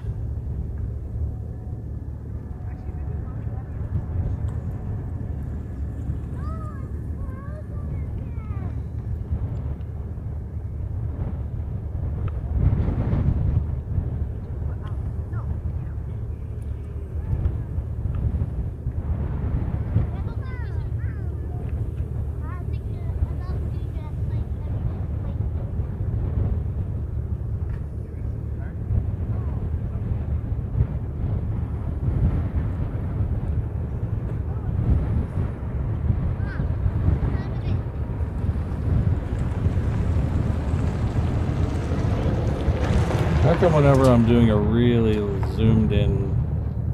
How come whenever I'm doing a really zoomed in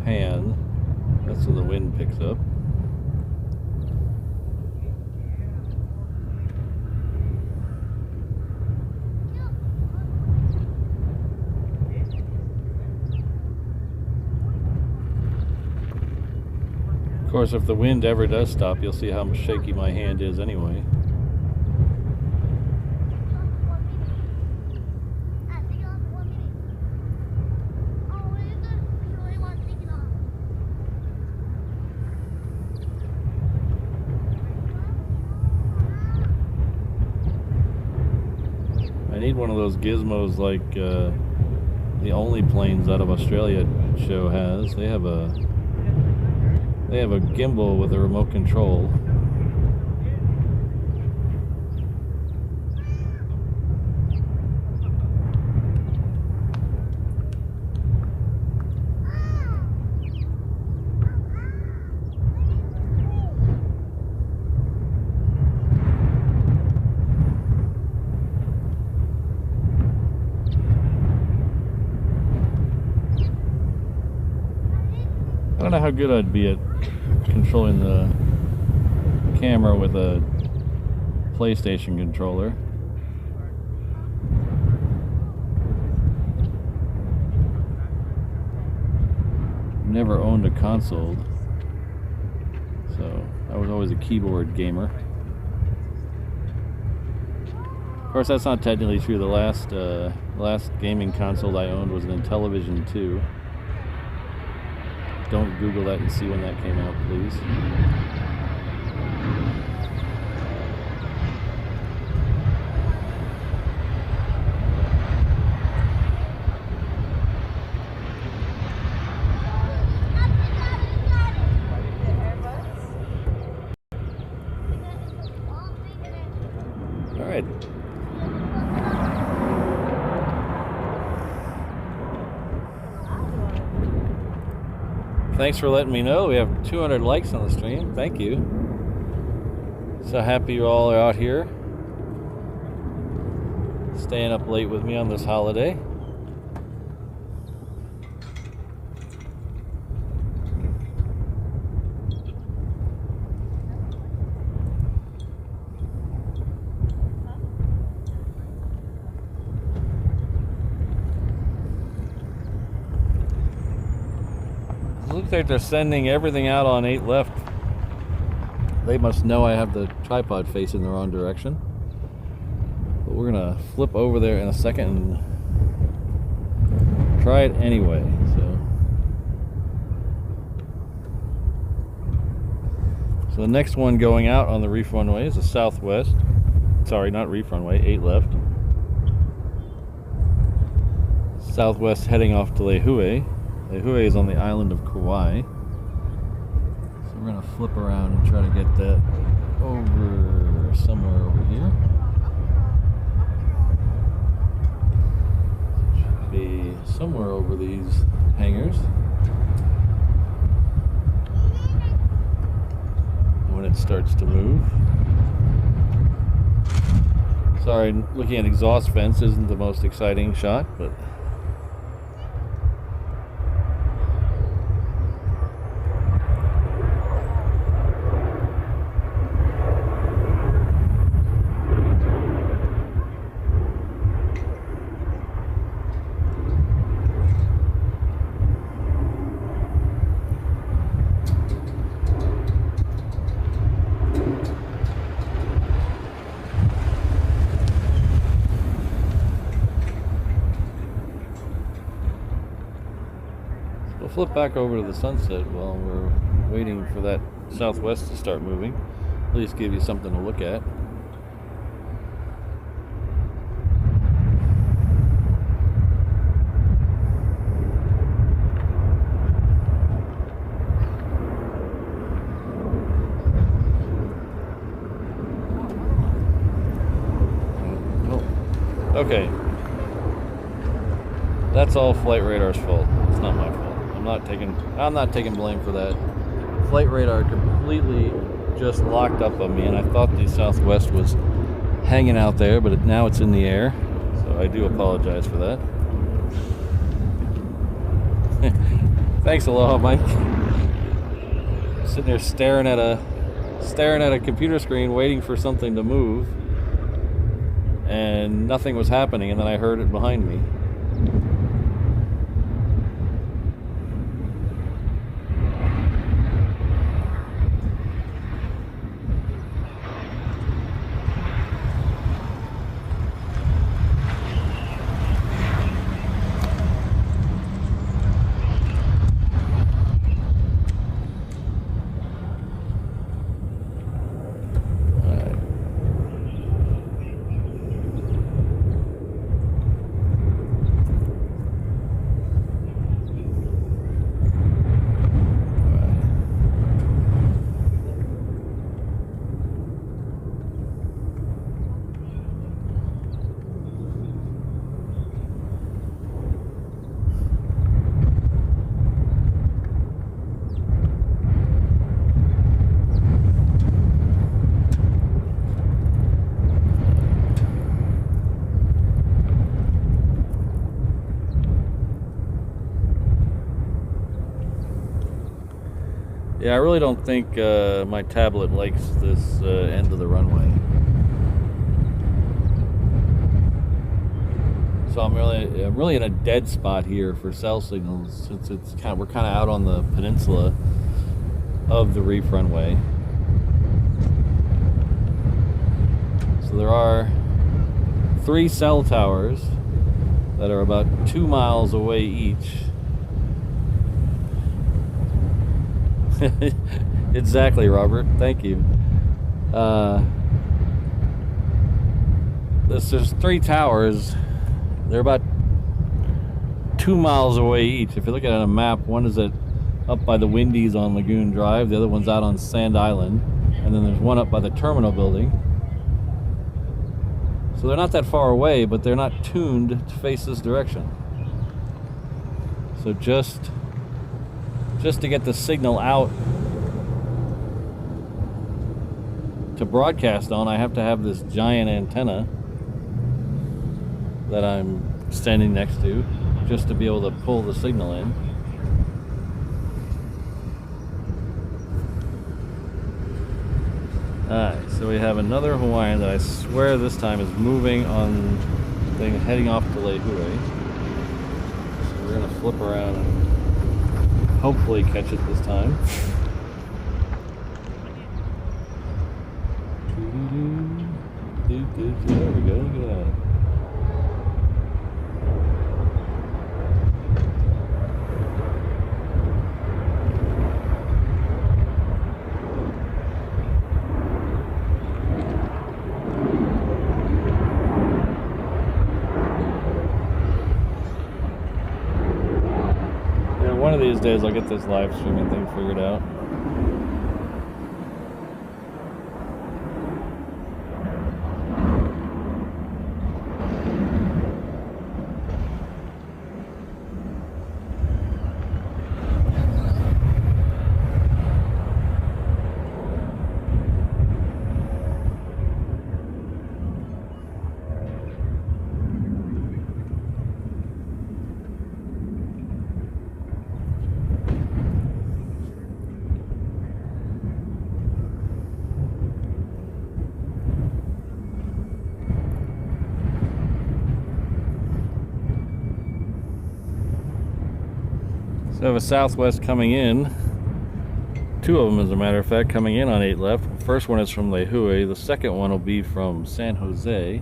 pan, that's when the wind picks up? Of course, if the wind ever does stop, you'll see how shaky my hand is anyway. I need one of those gizmos like the only planes out of Australia show has. They have a gimbal with a remote control. I don't know how good I'd be at controlling the camera with a PlayStation controller. Never owned a console, so I was always a keyboard gamer. Of course, that's not technically true. The last gaming console I owned was an Intellivision 2. Don't Google that and see when that came out, please. All right. Thanks for letting me know. We have 200 likes on the stream. Thank you. So happy you all are out here, staying up late with me on this holiday. It looks like they're sending everything out on 8 left. They must know I have the tripod facing the wrong direction. But we're gonna flip over there in a second and try it anyway. So the next one going out on the reef runway is the southwest. Sorry, not reef runway, 8 left. Southwest heading off to Lehue. Lehue is on the island of Kauai. So we're gonna flip around and try to get that over somewhere over here. Should be somewhere over these hangars. When it starts to move. Sorry, looking at exhaust vents isn't the most exciting shot, but flip back over to the sunset while we're waiting for that southwest to start moving. At least give you something to look at. Oh, okay. That's all flight radar's fault. It's not my fault. I'm not taking blame for that. Flight radar completely just locked up on me, and I thought the southwest was hanging out there, but now it's in the air. So I do apologize for that. Thanks, Aloha, Mike. Sitting there staring at a computer screen, waiting for something to move, and nothing was happening, and then I heard it behind me. Yeah, I really don't think my tablet likes this end of the runway. So I'm really in a dead spot here for cell signals, since we're kind of out on the peninsula of the reef runway. So there are 3 cell towers that are about 2 miles away each. Exactly, Robert. Thank you. There's 3 towers. They're about 2 miles away each. If you look at it on a map, one is up by the Windies on Lagoon Drive. The other one's out on Sand Island. And then there's one up by the terminal building. So they're not that far away, but they're not tuned to face this direction. So just just to get the signal out to broadcast on, I have to have this giant antenna that I'm standing next to just to be able to pull the signal in. Alright, so we have another Hawaiian that I swear this time is moving on thing heading off to Lehue. So we're gonna flip around and hopefully catch it this time. There we go, look at that. One of these days I'll get this live streaming thing figured out. So I have a Southwest coming in. Two of them, as a matter of fact, coming in on 8 left. The first one is from Lehue. The second one will be from San Jose.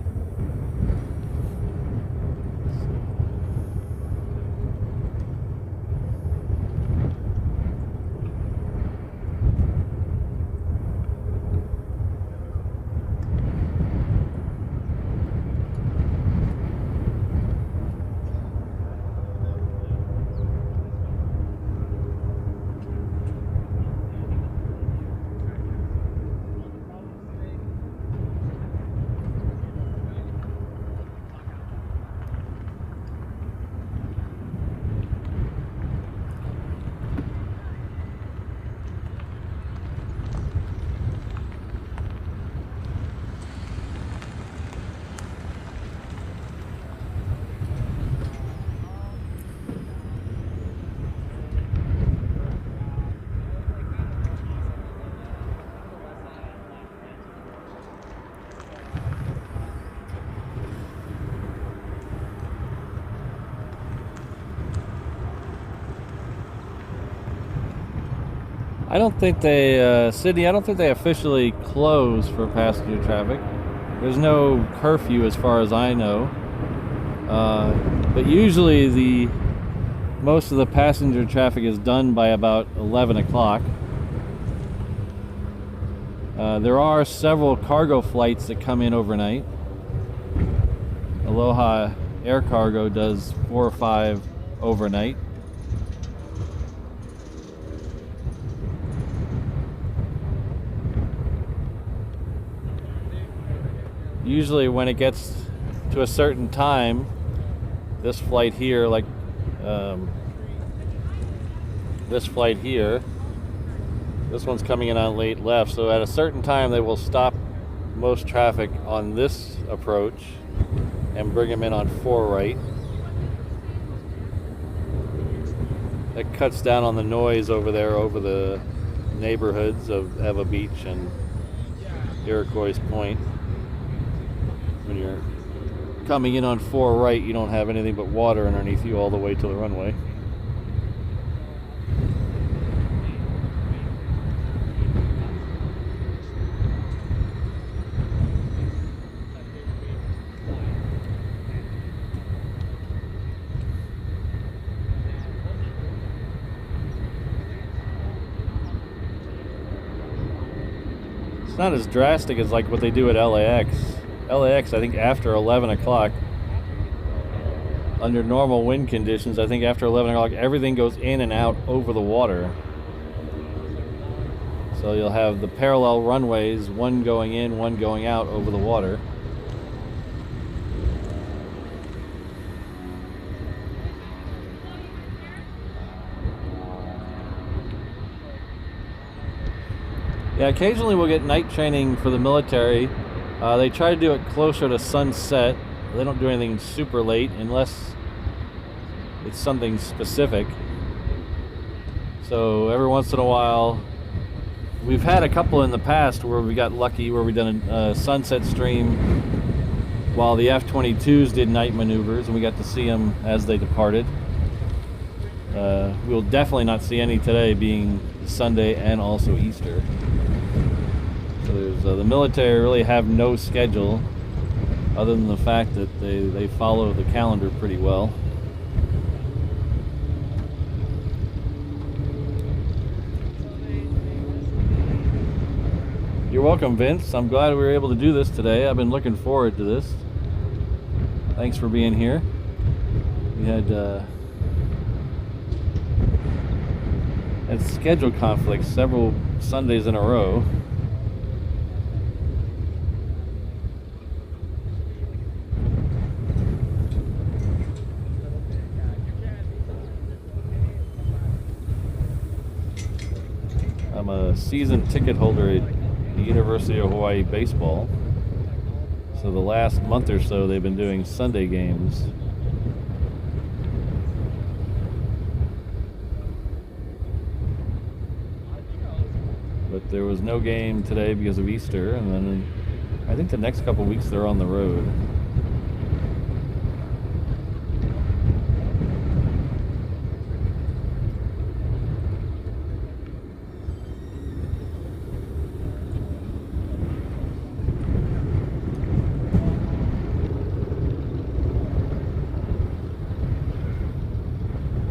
I don't think they, Sydney, I don't think they officially close for passenger traffic. There's no curfew as far as I know. But usually most of the passenger traffic is done by about 11 o'clock. There are several cargo flights that come in overnight. Aloha Air Cargo does 4 or 5 overnight. Usually when it gets to a certain time, this flight here, like this flight here, this one's coming in on late left, so at a certain time they will stop most traffic on this approach and bring them in on 4 right. That cuts down on the noise over there, over the neighborhoods of Eva Beach and Iroquois Point. When you're coming in on 4 right, you don't have anything but water underneath you all the way to the runway. It's not as drastic as like what they do at LAX. LAX, I think after 11 o'clock, under normal wind conditions, I think after 11 o'clock, everything goes in and out over the water. So you'll have the parallel runways, one going in, one going out over the water. Yeah, occasionally we'll get night training for the military. They try to do it closer to sunset. They don't do anything super late unless it's something specific. So every once in a while, we've had a couple in the past where we got lucky, where we done a sunset stream while the F-22s did night maneuvers, and we got to see them as they departed. We'll definitely not see any today, being Sunday and also Easter. So there's, the military really have no schedule other than the fact that they follow the calendar pretty well. You're welcome, Vince. I'm glad we were able to do this today. I've been looking forward to this. Thanks for being here. We had schedule conflicts several Sundays in a row. I'm a season ticket holder at the University of Hawaii baseball. So the last month or so they've been doing Sunday games. But there was no game today because of Easter, and then I think the next couple weeks they're on the road.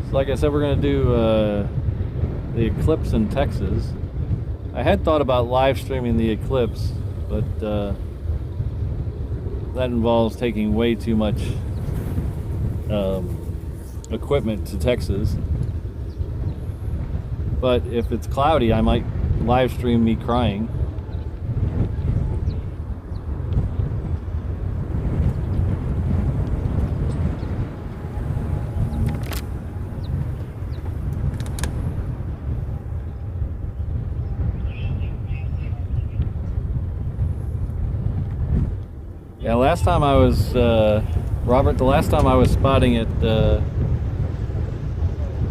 So like I said, we're going to do the eclipse in Texas. I had thought about live streaming the eclipse, but that involves taking way too much equipment to Texas. But if it's cloudy, I might live stream me crying. Yeah, last time I was, Robert, the last time I was spotting at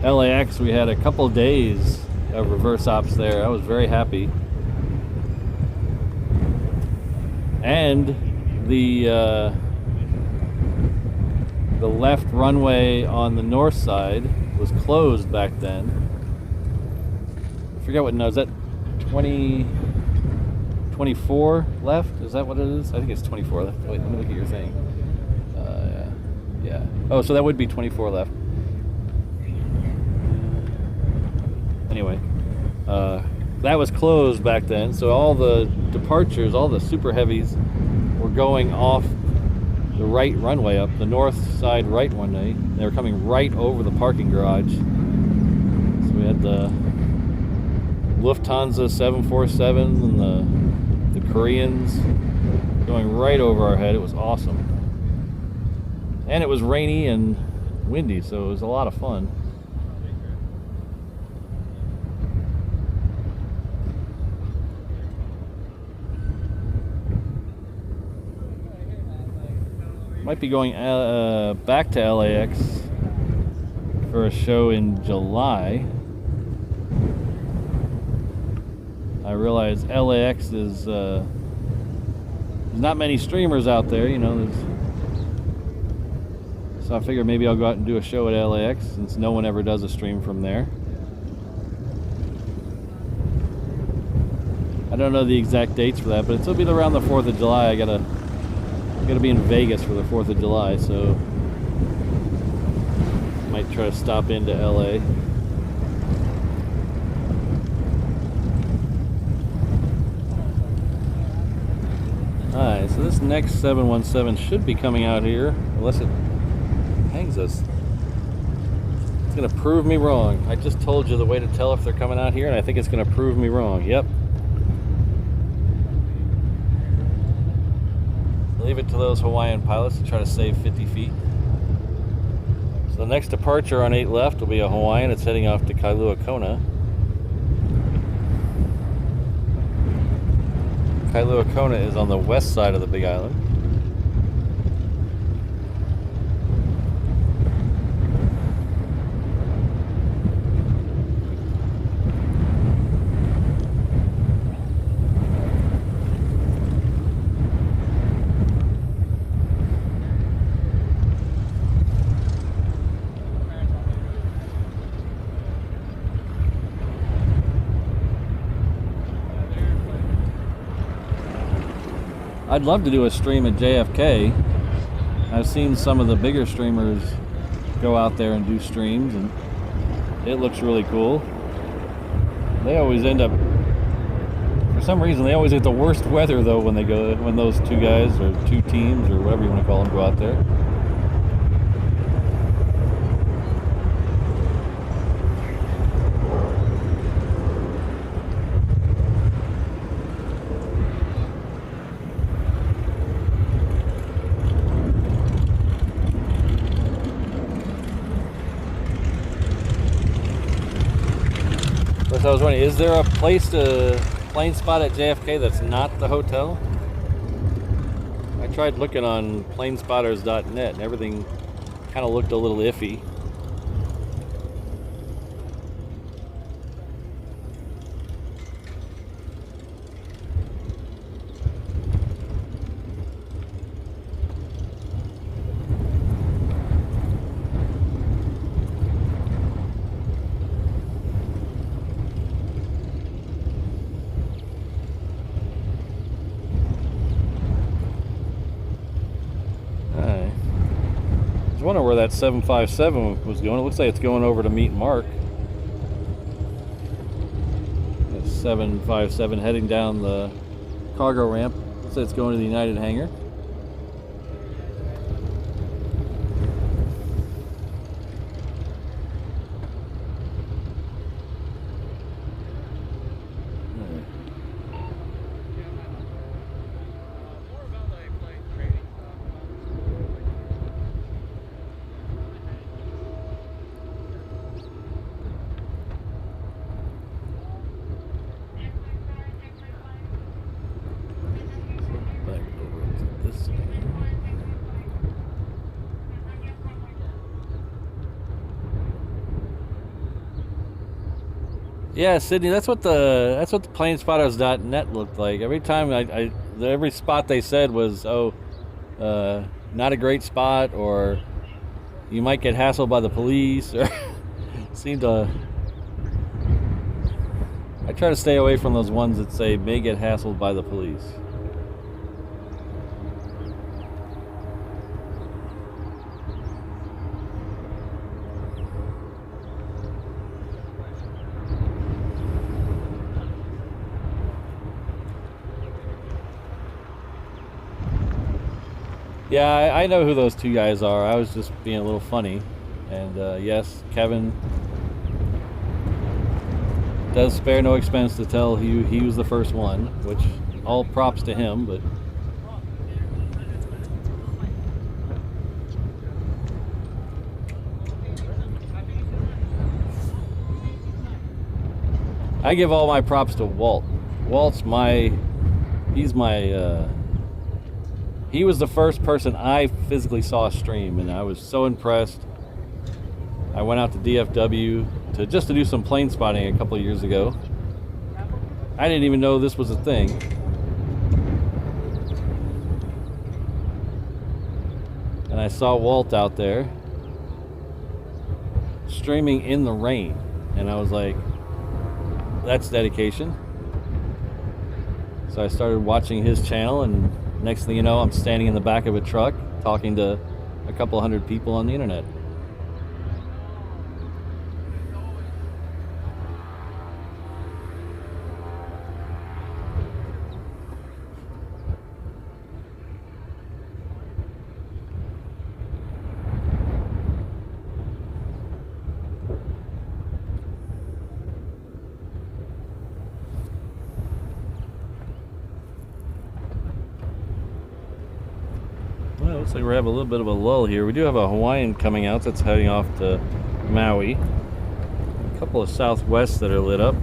LAX, we had a couple days of reverse ops there. I was very happy. And the left runway on the north side was closed back then. I forget what, no, is that 24 left? Is that what it is? I think it's 24 left. Wait, let me look at your thing. Yeah. Oh, so that would be 24 left. Anyway, that was closed back then, so all the departures, all the super heavies were going off the right runway, up the north side right runway. They were coming right over the parking garage. So we had the Lufthansa 747 and the Koreans going right over our head. It was awesome. And it was rainy and windy, so it was a lot of fun. Might be going back to LAX for a show in July. I realize LAX is there's not many streamers out there, you know. So I figured maybe I'll go out and do a show at LAX since no one ever does a stream from there. I don't know the exact dates for that, but it'll be around the 4th of July. I gotta be in Vegas for the 4th of July, so might try to stop into LA. Alright, so this next 717 should be coming out here, unless it hangs us. It's gonna prove me wrong. I just told you the way to tell if they're coming out here, and I think it's gonna prove me wrong. Yep. Leave it to those Hawaiian pilots to try to save 50 feet. So the next departure on 8 left will be a Hawaiian. It's heading off to Kailua Kona. Kailua Kona is on the west side of the Big Island. I'd love to do a stream at JFK. I've seen some of the bigger streamers go out there and do streams, and it looks really cool. They always end up, for some reason, they always get the worst weather though when they go, when those two guys or two teams or whatever you want to call them go out there. I was wondering, is there a place to plane spot at JFK that's not the hotel? I tried looking on planespotters.net and everything kind of looked a little iffy. I wonder where that 757 was going. It looks like it's going over to meet Mark. That 757 heading down the cargo ramp. Looks like it's going to the United hangar. Yeah, Sydney, that's what the planespotters.net looked like. Every time every spot they said was, not a great spot, or you might get hassled by the police, or seemed to. I try to stay away from those ones that say may get hassled by the police. Yeah, I know who those two guys are. I was just being a little funny. And yes, Kevin does spare no expense to tell he was the first one, which all props to him, but I give all my props to Walt. He was the first person I physically saw stream, and I was so impressed. I went out to DFW just to do some plane spotting a couple of years ago. I didn't even know this was a thing. And I saw Walt out there streaming in the rain, and I was like, that's dedication. So I started watching his channel, and next thing you know, I'm standing in the back of a truck talking to a couple hundred people on the internet. Well, looks like we're having a little bit of a lull here. We do have a Hawaiian coming out that's heading off to Maui. A couple of Southwests that are lit up,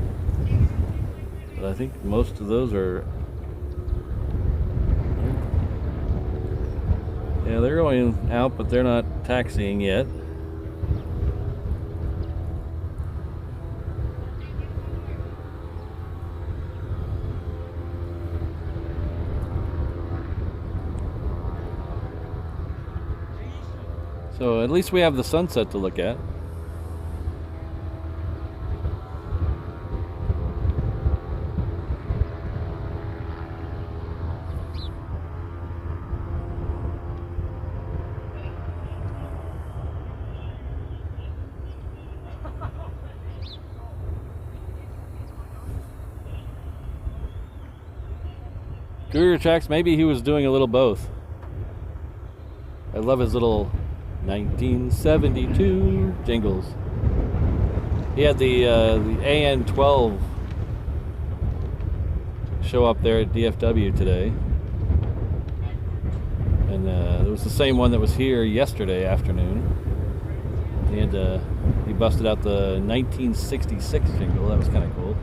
but I think most of those are Yeah, they're going out, but they're not taxiing yet. So at least we have the sunset to look at. Cougar Tracks, maybe he was doing a little both. I love his little 1972 jingles. He had the AN12 show up there at DFW today. And it was the same one that was here yesterday afternoon. He busted out the 1966 jingle. That was kind of cool.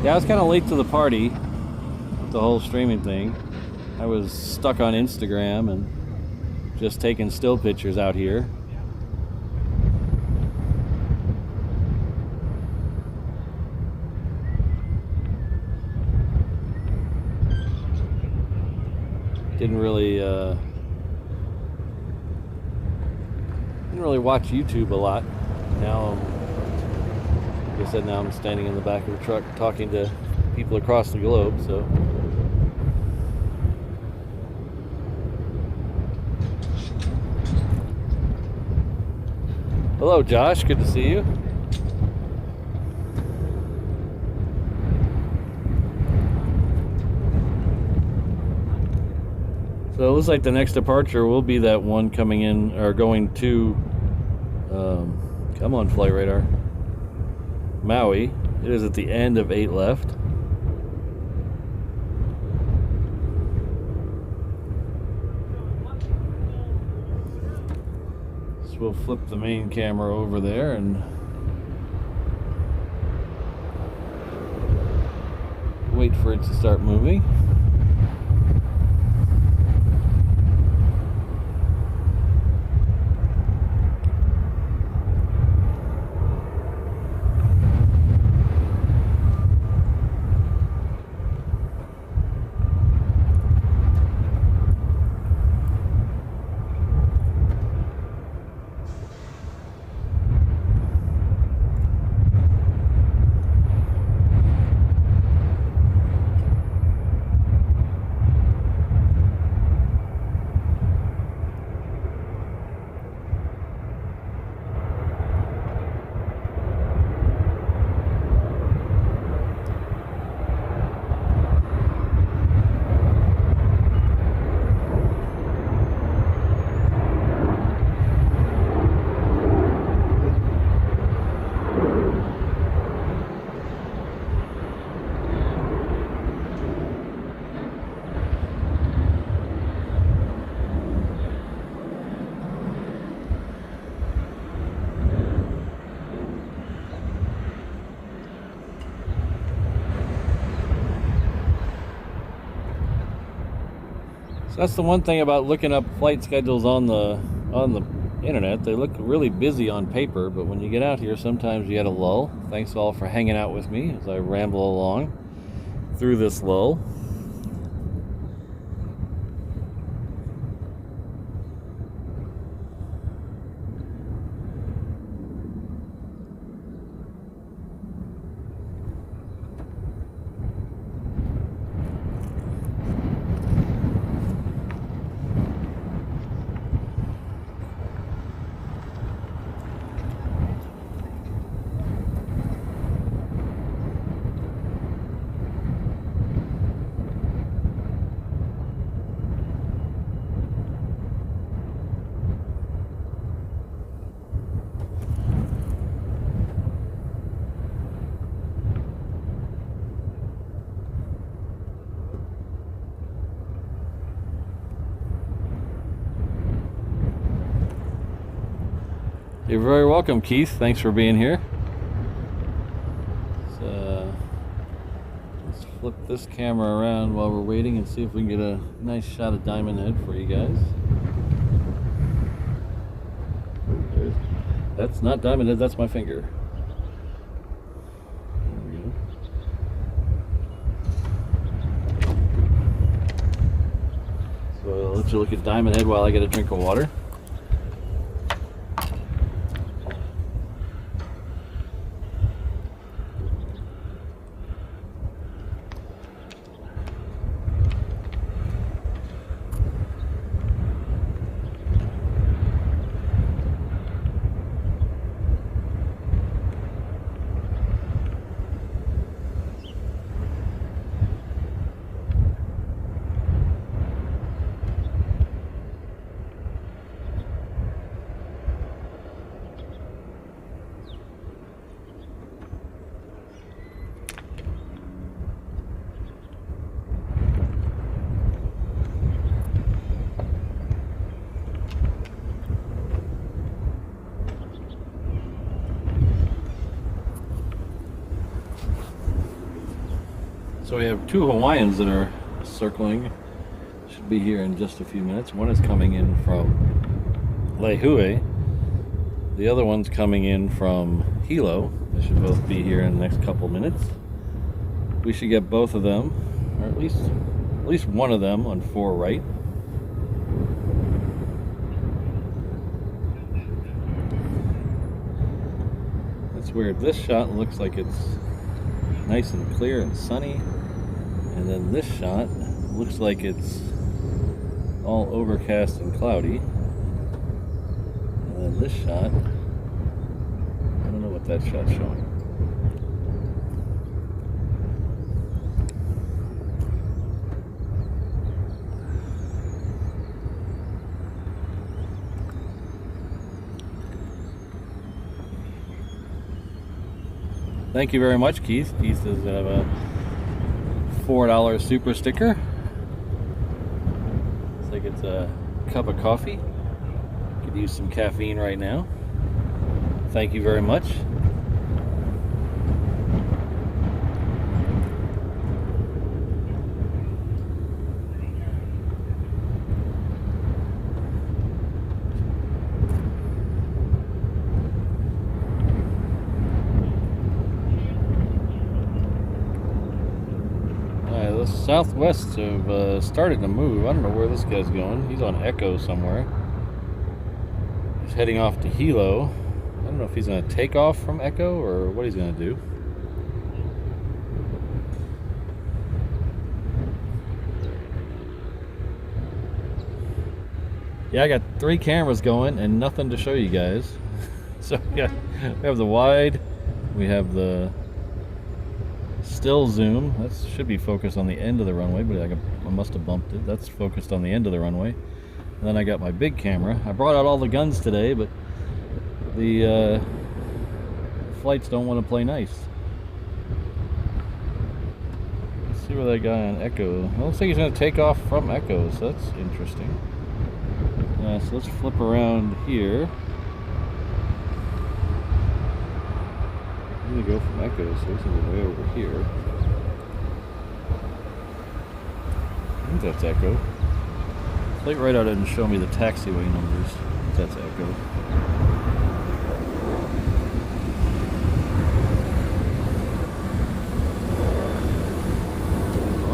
Yeah, I was kind of late to the party with the whole streaming thing. I was stuck on Instagram and just taking still pictures out here. Didn't really watch YouTube a lot. Now, like I said, now I'm standing in the back of the truck talking to people across the globe, so. Hello, Josh. Good to see you. So it looks like the next departure will be that one coming in, or going to, come on, flight radar, Maui. It is at the end of 8 left. So we'll flip the main camera over there and wait for it to start moving. So that's the one thing about looking up flight schedules on the internet. They look really busy on paper, but when you get out here, sometimes you get a lull. Thanks all for hanging out with me as I ramble along through this lull. You're very welcome, Keith. Thanks for being here. Let's flip this camera around while we're waiting and see if we can get a nice shot of Diamond Head for you guys. That's not Diamond Head, that's my finger. There we go. So I'll let you look at Diamond Head while I get a drink of water. So we have two Hawaiians that are circling. Should be here in just a few minutes. One is coming in from Lehue. The other one's coming in from Hilo. They should both be here in the next couple minutes. We should get both of them, or at least one of them on 4 right. That's weird. This shot looks like it's nice and clear and sunny. And then this shot looks like it's all overcast and cloudy. And then this shot, I don't know what that shot's showing. Thank you very much, Keith. Keith does have a $4 super sticker. Looks like it's a cup of coffee. Could use some caffeine right now. Thank you very much. The Southwest have started to move. I don't know where this guy's going. He's on Echo somewhere. He's heading off to Hilo. I don't know if he's going to take off from Echo or what he's going to do. Yeah, I got 3 cameras going and nothing to show you guys. So yeah, we have the wide, we have the still zoom. That should be focused on the end of the runway, but I must have bumped it. That's focused on the end of the runway. And then I got my big camera. I brought out all the guns today, but the flights don't want to play nice. Let's see where that guy on Echo. It looks like he's going to take off from Echo, so that's interesting. So let's flip around here. I'm gonna go from Echo, so he's gonna be way over here. I think that's Echo. Flight radar didn't show me the taxiway numbers. That's Echo.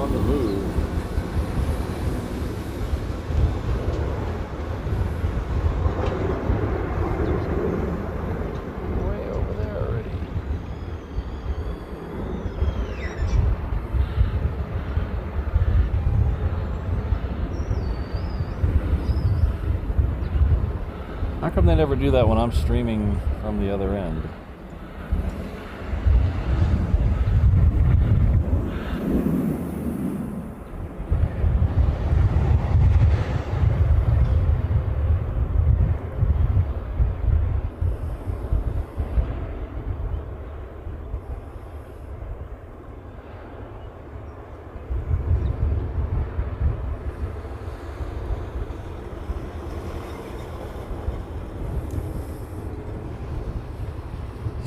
On the move. How come they never do that when I'm streaming from the other end?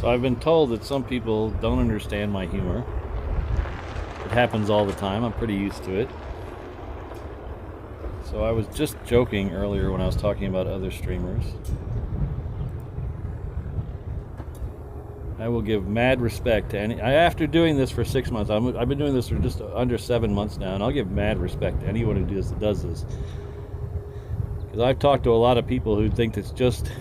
So I've been told that some people don't understand my humor. It happens all the time. I'm pretty used to it. So I was just joking earlier when I was talking about other streamers. I will give mad respect to any. After doing this for 6 months, I've been doing this for just under 7 months now, and I'll give mad respect to anyone who does this. Because I've talked to a lot of people who think it's just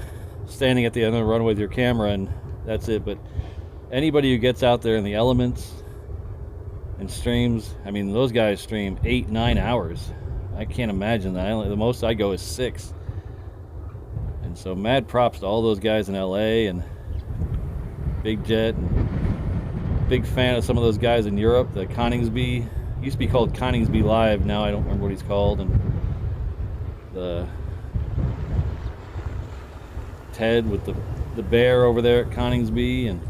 standing at the end of the runway with your camera and that's it. But anybody who gets out there in the elements and streams, I mean, those guys stream 8-9 hours. I can't imagine that. The most I go is 6. And so mad props to all those guys in LA and Big Jet, and big fan of some of those guys in Europe. The Coningsby, used to be called Coningsby Live, now I don't remember what he's called, and the Ted with the bear over there at Coningsby, and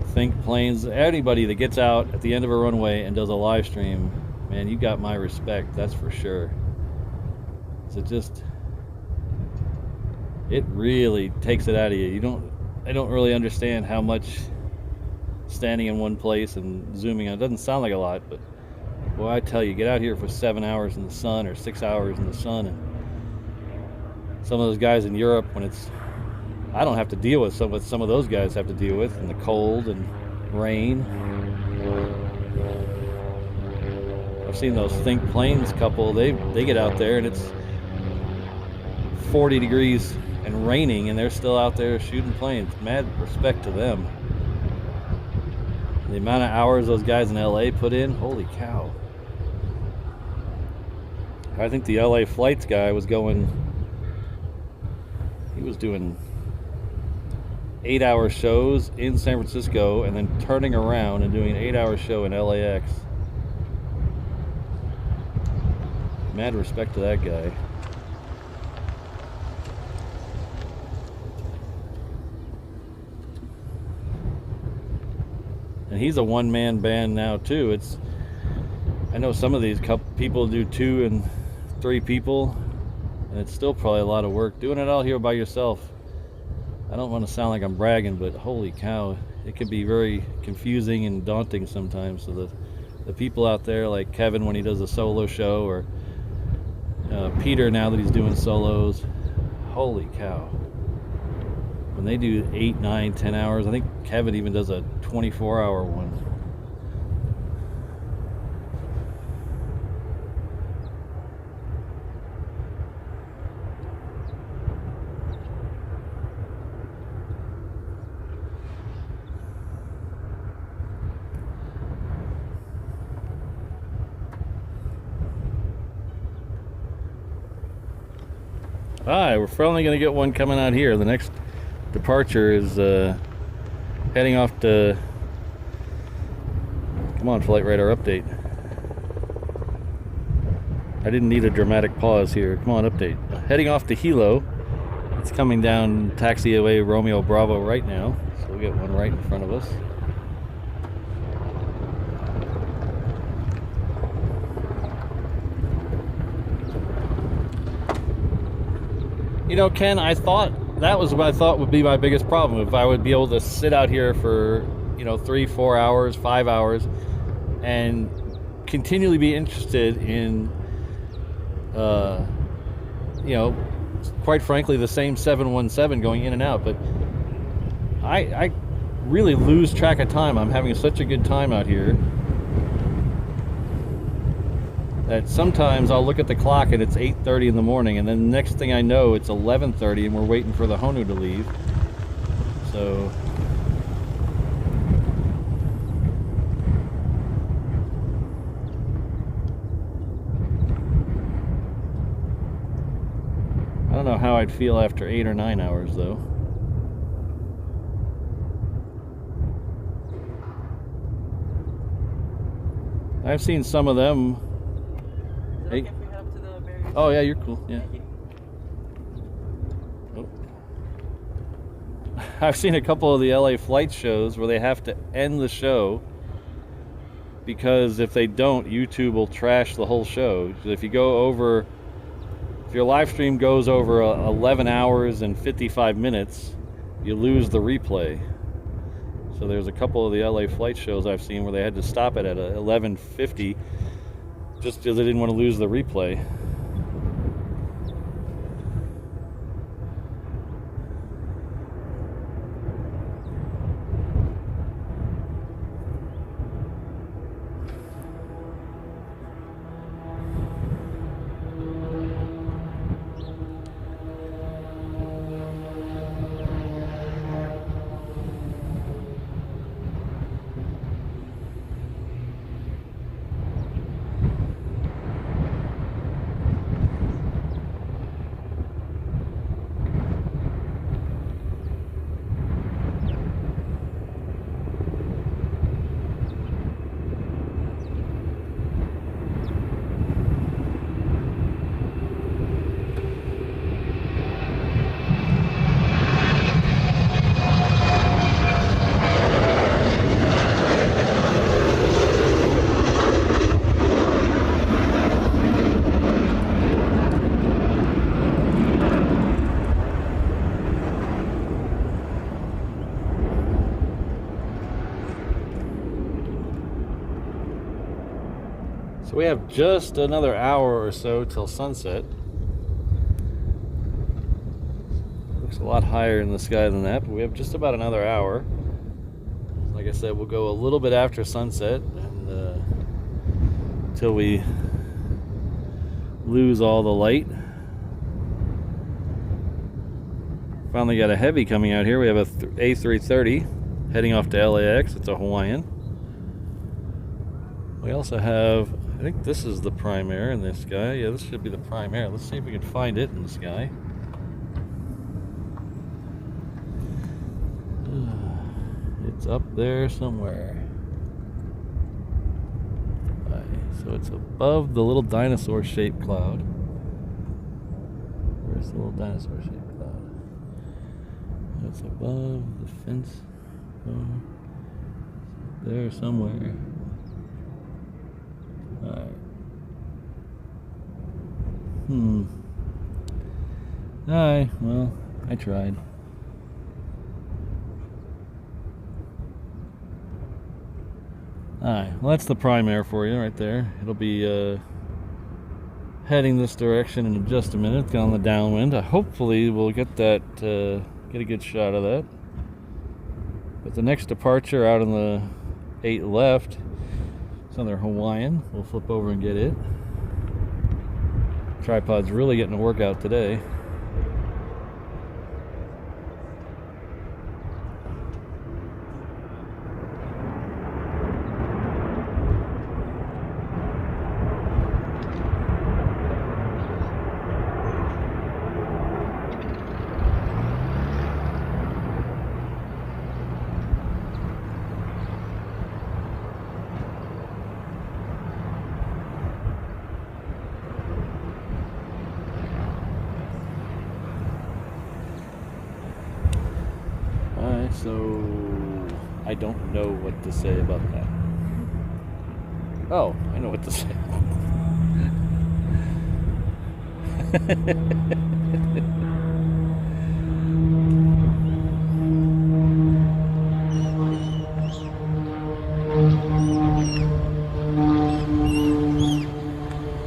Think Planes. Anybody that gets out at the end of a runway and does a live stream, man, you got my respect, that's for sure. So it really takes it out of you. I don't really understand how much standing in one place and zooming on. It doesn't sound like a lot, but boy, I tell you, get out here for 7 hours in the sun or 6 hours in the sun, and some of those guys in Europe, when I don't have to deal with what some of those guys have to deal with, and the cold and rain. I've seen those Think Planes couple, they get out there and it's 40 degrees and raining, and they're still out there shooting planes. Mad respect to them. The amount of hours those guys in LA put in, holy cow. I think the LA flights guy was doing 8-hour shows in San Francisco and then turning around and doing an 8-hour show in LAX. Mad respect to that guy. And he's a one-man band now too. I know some of these people do 2 and 3 people, and it's still probably a lot of work doing it all here by yourself. I don't want to sound like I'm bragging, but holy cow, it can be very confusing and daunting sometimes. So the people out there, like Kevin when he does a solo show, or Peter now that he's doing solos, holy cow. When they do 8, 9, 10 hours, I think Kevin even does a 24-hour one. Alright, we're finally going to get one coming out here. The next departure is heading off to, come on, flight radar update. I didn't need a dramatic pause here. Come on, update. Heading off to Hilo. It's coming down taxiway Romeo Bravo right now, so we'll get one right in front of us. You know, Ken, that was what I thought would be my biggest problem. If I would be able to sit out here for, 3, 4 hours, 5 hours, and continually be interested in, quite frankly, the same 717 going in and out. But I really lose track of time. I'm having such a good time out here that sometimes I'll look at the clock and it's 8:30 in the morning, and then the next thing I know it's 11:30 and we're waiting for the Honu to leave. So I don't know how I'd feel after 8 or 9 hours though. I've seen some of them. Hey. Oh yeah, you're cool. Yeah. Oh. I've seen a couple of the LA flight shows where they have to end the show because if they don't, YouTube will trash the whole show. If your live stream goes over 11 hours and 55 minutes, you lose the replay. So there's a couple of the LA flight shows I've seen where they had to stop it at 11:50 just because they didn't want to lose the replay. So we have just another hour or so till sunset. Looks a lot higher in the sky than that, but we have just about another hour. Like I said, we'll go a little bit after sunset and until we lose all the light. Finally got a heavy coming out here. We have a A330 heading off to LAX. It's a Hawaiian. We also have, I think this is the prime air in the sky. Yeah, this should be the prime air. Let's see if we can find it in the sky. It's up there somewhere. Right, so it's above the little dinosaur-shaped cloud. Where's the little dinosaur-shaped cloud? It's above the fence. There somewhere. Alright. Alright, well, I tried. Alright, well that's the prime air for you right there. It'll be heading this direction in just a minute. It's got on the downwind. Hopefully we'll get that, get a good shot of that. But the next departure out on the 8 left, it's another Hawaiian. We'll flip over and get it. Tripod's really getting a workout today. So I don't know what to say about that. Oh, I know what to say.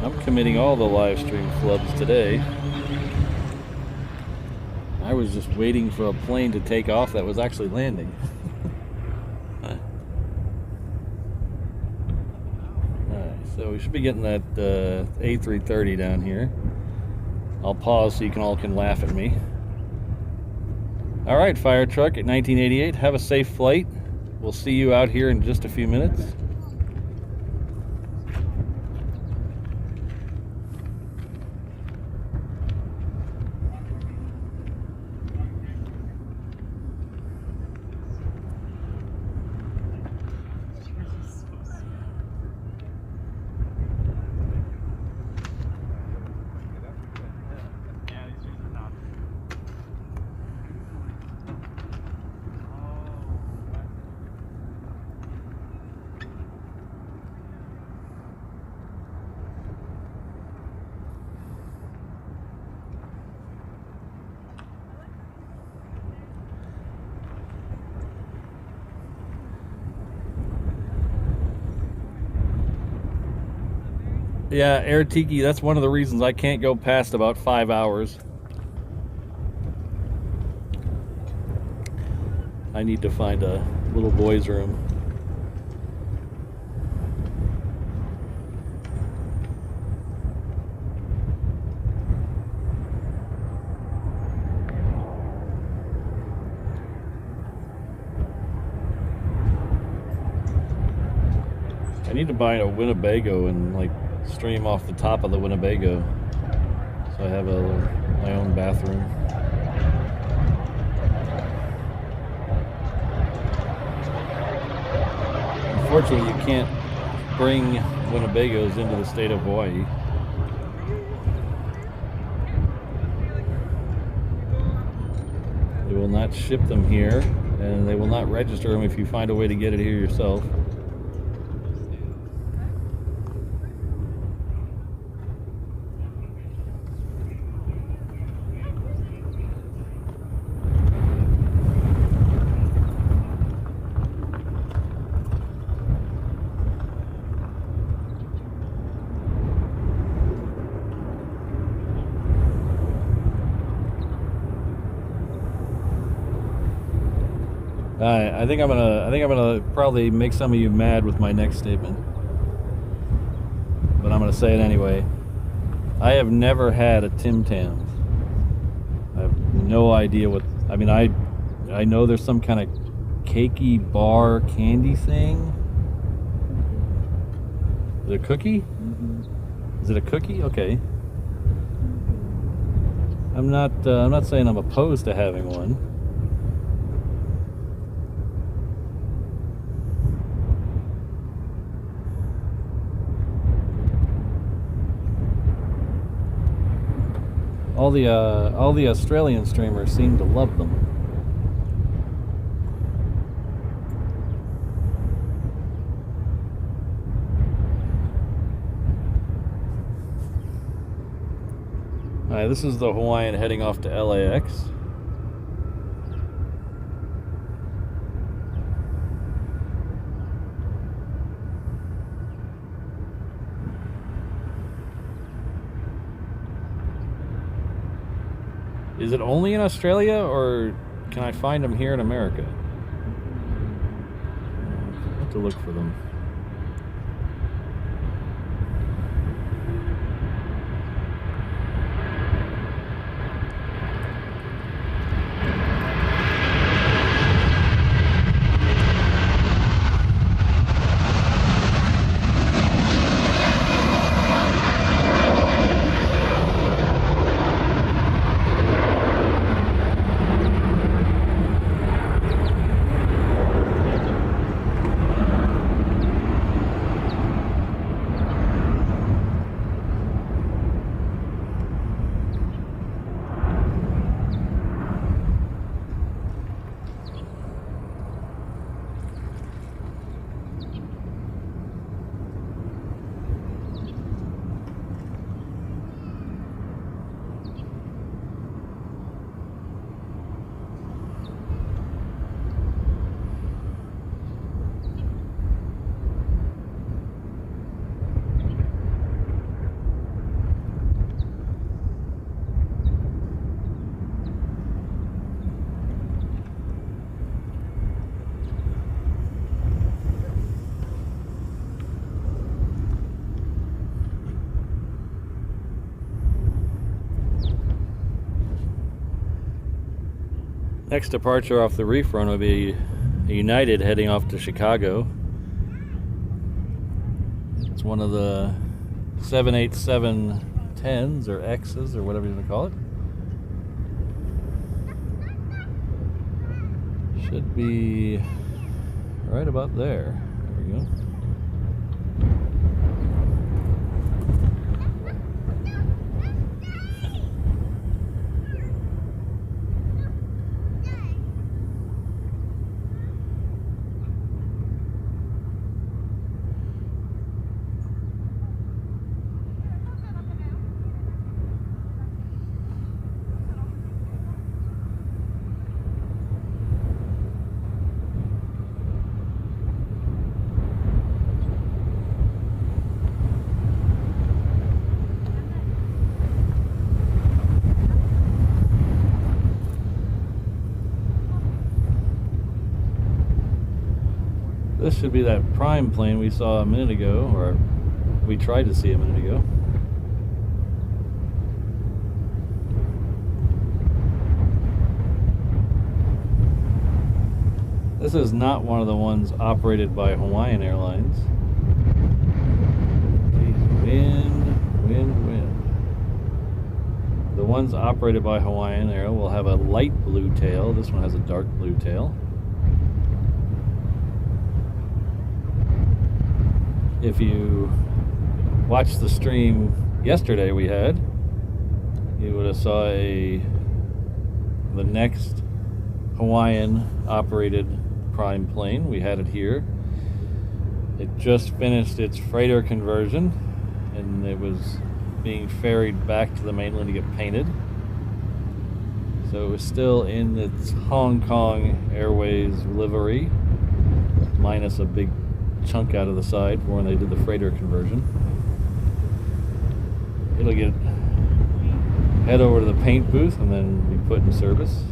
I'm committing all the live stream flubs today. I was just waiting for a plane to take off that was actually landing. Alright, so we should be getting that A330 down here. I'll pause so you all can laugh at me. Alright, fire truck at 1988. Have a safe flight. We'll see you out here in just a few minutes. Yeah, Air Tiki, that's one of the reasons I can't go past about 5 hours. I need to find a little boy's room. I need to buy a Winnebago and like stream off the top of the Winnebago, so I have my own bathroom. Unfortunately, you can't bring Winnebagos into the state of Hawaii. They will not ship them here, and they will not register them if you find a way to get it here yourself. I think I'm gonna probably make some of you mad with my next statement, but I'm gonna say it anyway. I have never had a Tim Tam. I have no idea what. I mean, I know there's some kind of cakey bar candy thing. Is it a cookie? Mm-hmm. Is it a cookie? Okay. I'm not saying I'm opposed to having one. All the Australian streamers seem to love them. Alright, this is the Hawaiian heading off to LAX. Is it only in Australia, or can I find them here in America? I have to look for them. Next departure off the reef run will be a United heading off to Chicago. It's one of the 787-10s or X's or whatever you want to call it. Should be right about there. There we go. This should be that prime plane we saw a minute ago, or we tried to see a minute ago. This is not one of the ones operated by Hawaiian Airlines. Jeez, wind. The ones operated by Hawaiian Air will have a light blue tail. This one has a dark blue tail. If you watched the stream yesterday we had, you would have saw the next Hawaiian operated prime plane. We had it here. It just finished its freighter conversion and it was being ferried back to the mainland to get painted. So it was still in its Hong Kong Airways livery, minus a big chunk out of the side for when they did the freighter conversion. It'll head over to the paint booth and then be put in service.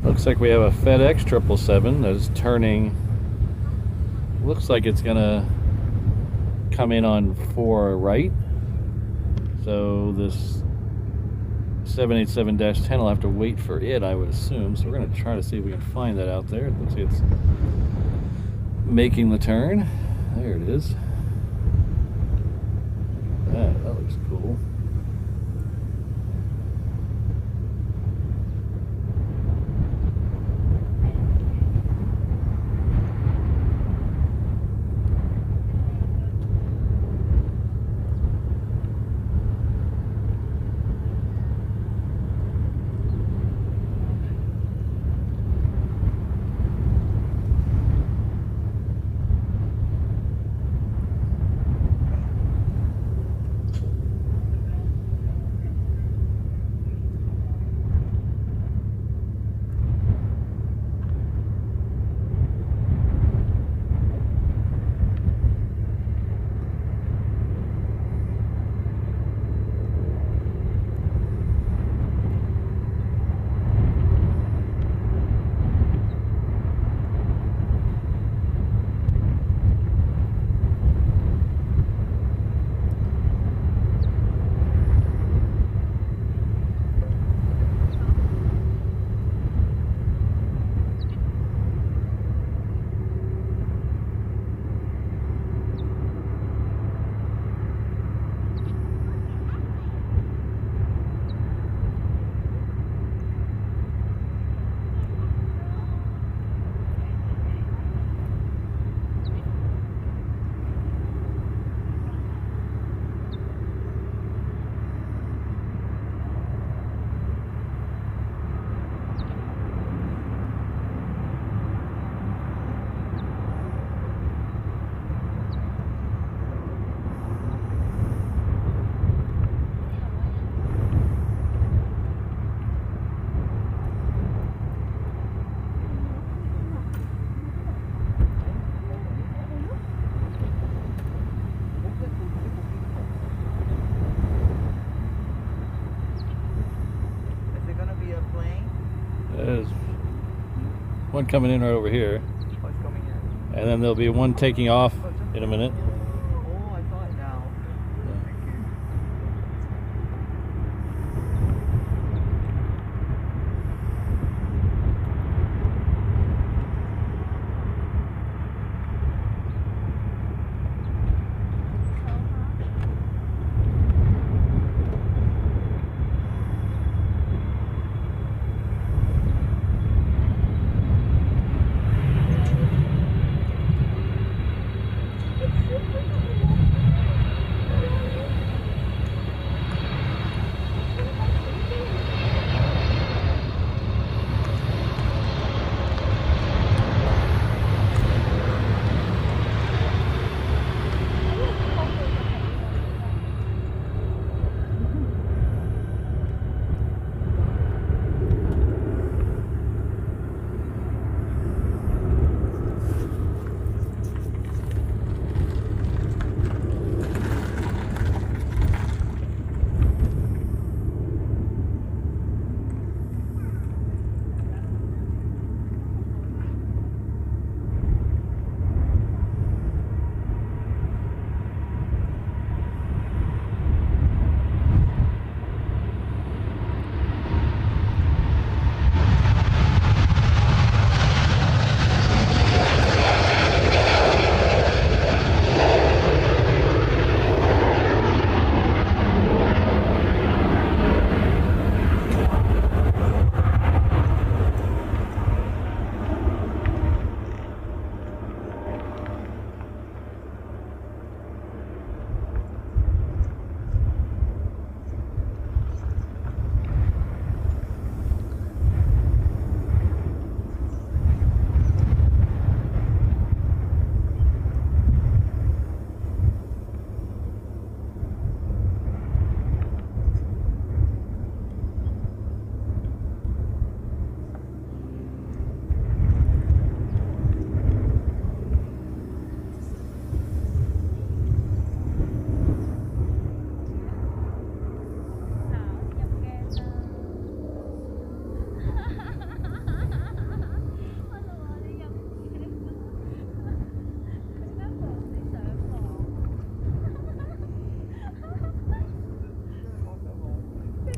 Looks like we have a FedEx 777 that is turning. Looks like it's gonna come in on 4 right. So this 787-10 will have to wait for it, I would assume. So we're gonna try to see if we can find that out there. It looks like it's making the turn. There it is. That looks cool. There's one coming in right over here. What's coming in? And then there'll be one taking off in a minute. Oh, I saw it now.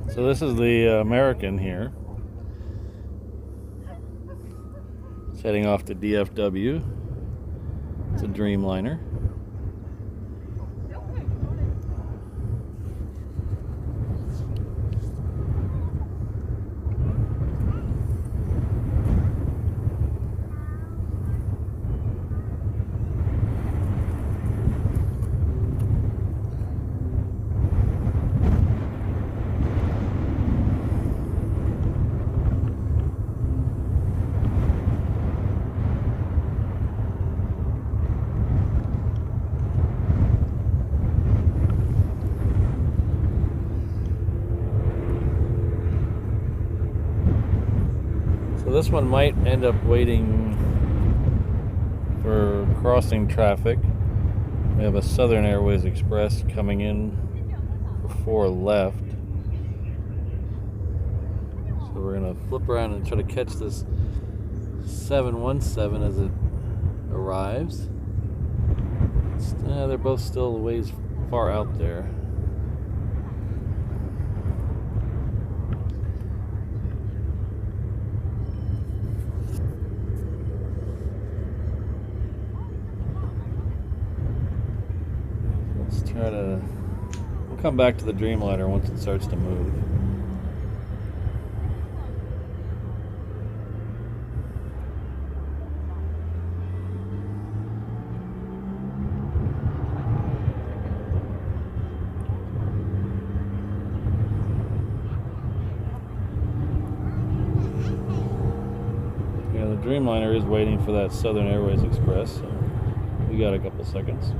So this is the American here. It's heading off to DFW. It's a Dreamliner. So this one might end up waiting for crossing traffic. We have a Southern Airways Express coming in before left. So we're gonna flip around and try to catch this 717 as it arrives. They're both still a ways far out there. We'll come back to the Dreamliner once it starts to move. Yeah, the Dreamliner is waiting for that Southern Airways Express, so we got a couple seconds.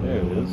There it is.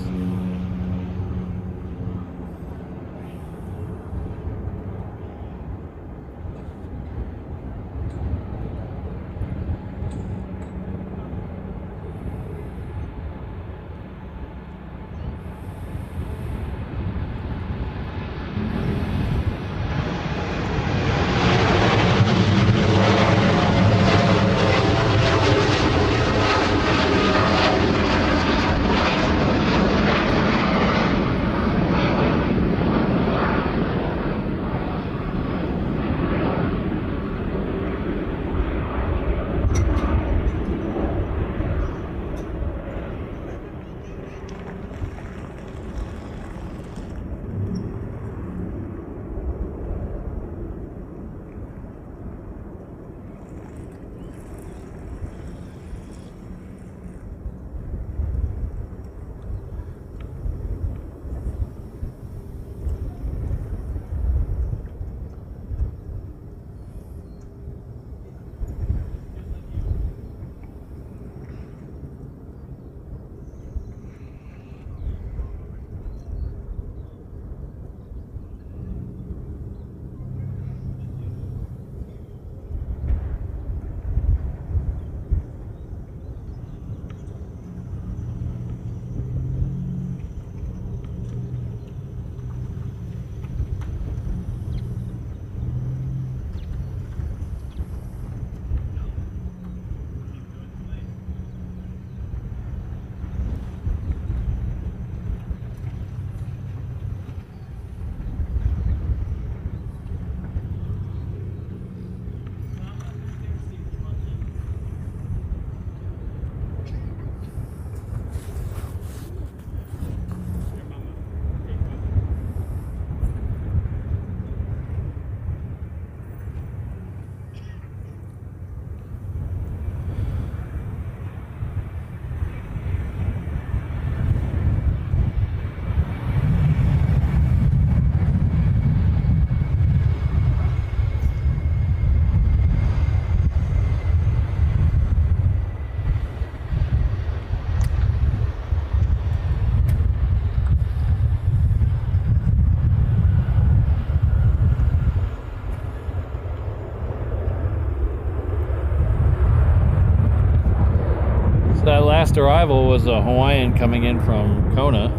last arrival was a Hawaiian coming in from Kona.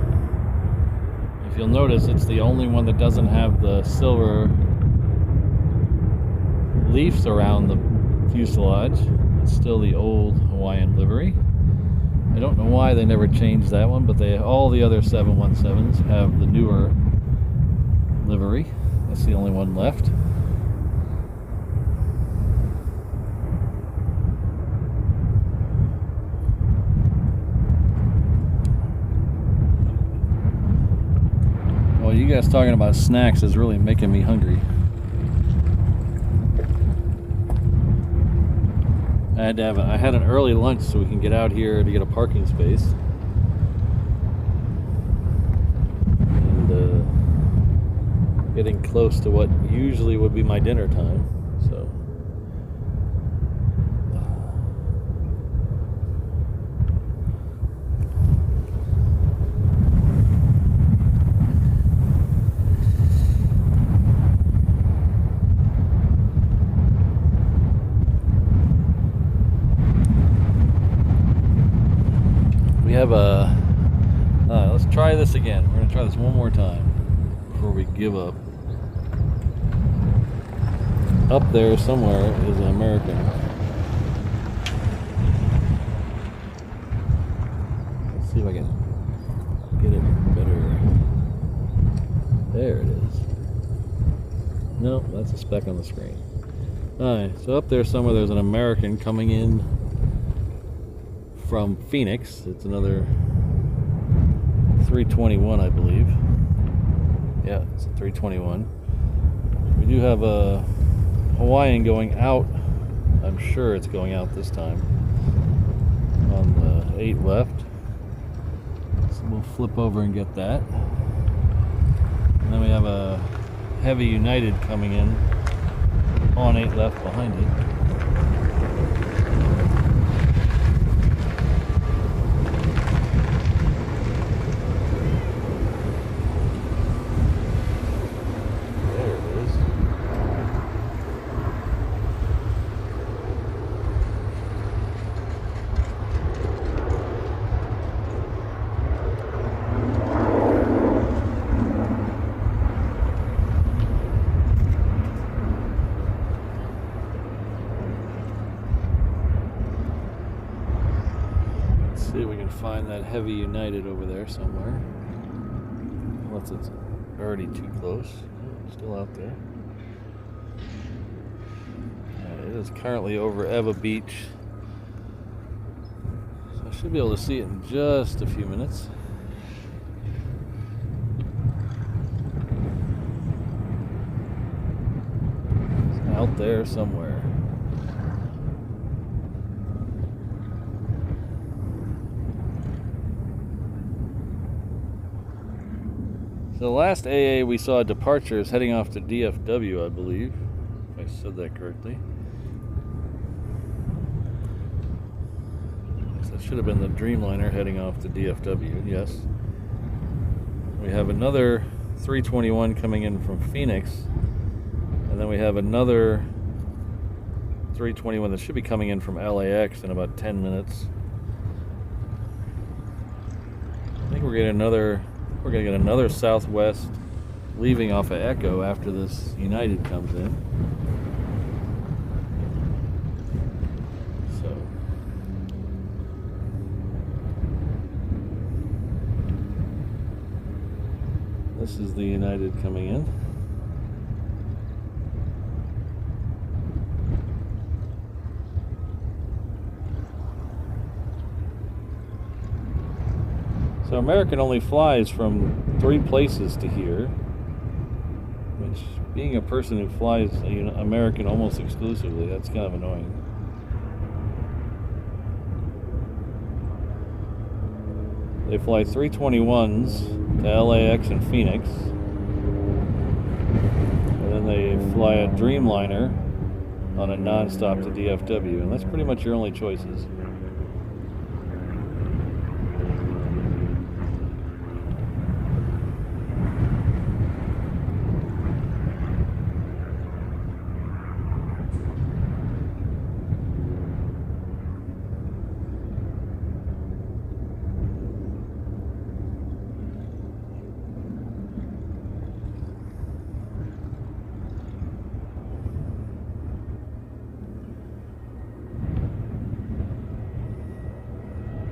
If you'll notice, it's the only one that doesn't have the silver leaves around the fuselage. It's still the old Hawaiian livery. I don't know why they never changed that one, but all the other 717s have the newer livery. That's the only one left. Well, you guys talking about snacks is really making me hungry. I had an early lunch so we can get out here to get a parking space. And getting close to what usually would be my dinner time. So we have a let's try this again. We're gonna try this one more time before we give up. Up there somewhere is an American. Let's see if I can get it better. There it is. Nope, that's a speck on the screen. Alright, so up there somewhere there's an American coming in from Phoenix. It's another 321, I believe. Yeah, it's a 321. We do have a Hawaiian going out. I'm sure it's going out this time on the 8 left. So we'll flip over and get that. And then we have a Heavy United coming in on 8 left behind it. See if we can find that Heavy United over there somewhere. Unless it's already too close. Still out there. It is currently over Eva Beach. So I should be able to see it in just a few minutes. It's out there somewhere. So the last AA we saw departure is heading off to DFW, I believe, if I said that correctly. So that should have been the Dreamliner heading off to DFW, yes. We have another 321 coming in from Phoenix, and then we have another 321 that should be coming in from LAX in about 10 minutes. I think we're going to get another Southwest leaving off of Echo after this United comes in. So this is the United coming in. So American only flies from 3 places to here, which, being a person who flies American almost exclusively, that's kind of annoying. They fly 321s to LAX and Phoenix, and then they fly a Dreamliner on a non-stop to DFW, and that's pretty much your only choices.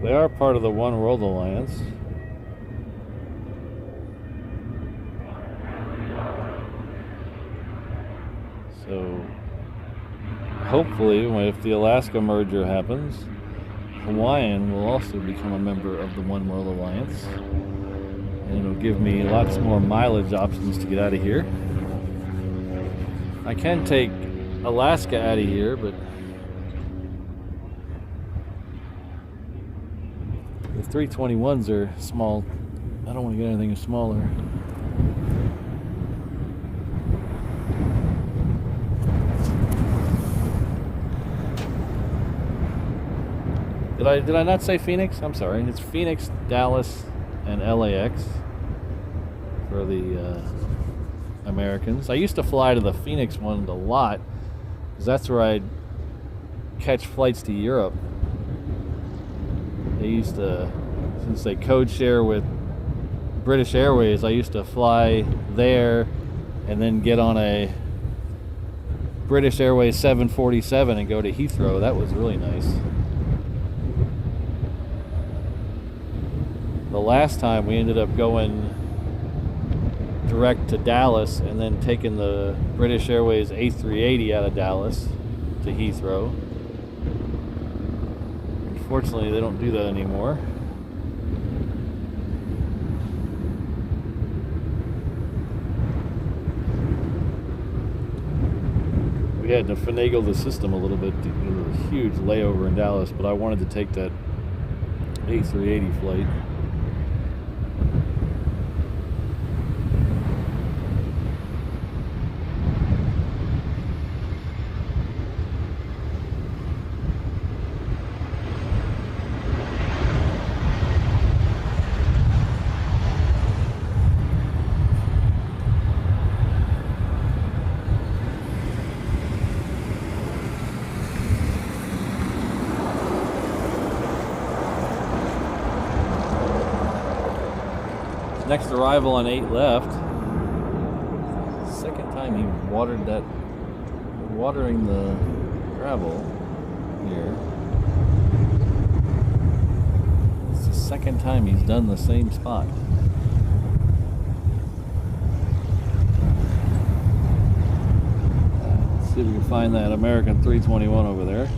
They are part of the One World Alliance. So hopefully, if the Alaska merger happens, Hawaiian will also become a member of the One World Alliance. And it'll give me lots more mileage options to get out of here. I can take Alaska out of here, but the 321s are small. I don't want to get anything smaller. Did I not say Phoenix? I'm sorry. It's Phoenix, Dallas, and LAX for the Americans. I used to fly to the Phoenix one a lot because that's where I'd catch flights to Europe. They used to, since they code share with British Airways, I used to fly there and then get on a British Airways 747 and go to Heathrow. That was really nice. The last time we ended up going direct to Dallas and then taking the British Airways A380 out of Dallas to Heathrow. Unfortunately, they don't do that anymore. We had to finagle the system a little bit. It was a huge layover in Dallas, but I wanted to take that A380 flight. Next arrival on 8 left. Second time he watered that, watering the gravel here. It's the second time he's done the same spot. Let's see if we can find that American 321 over there.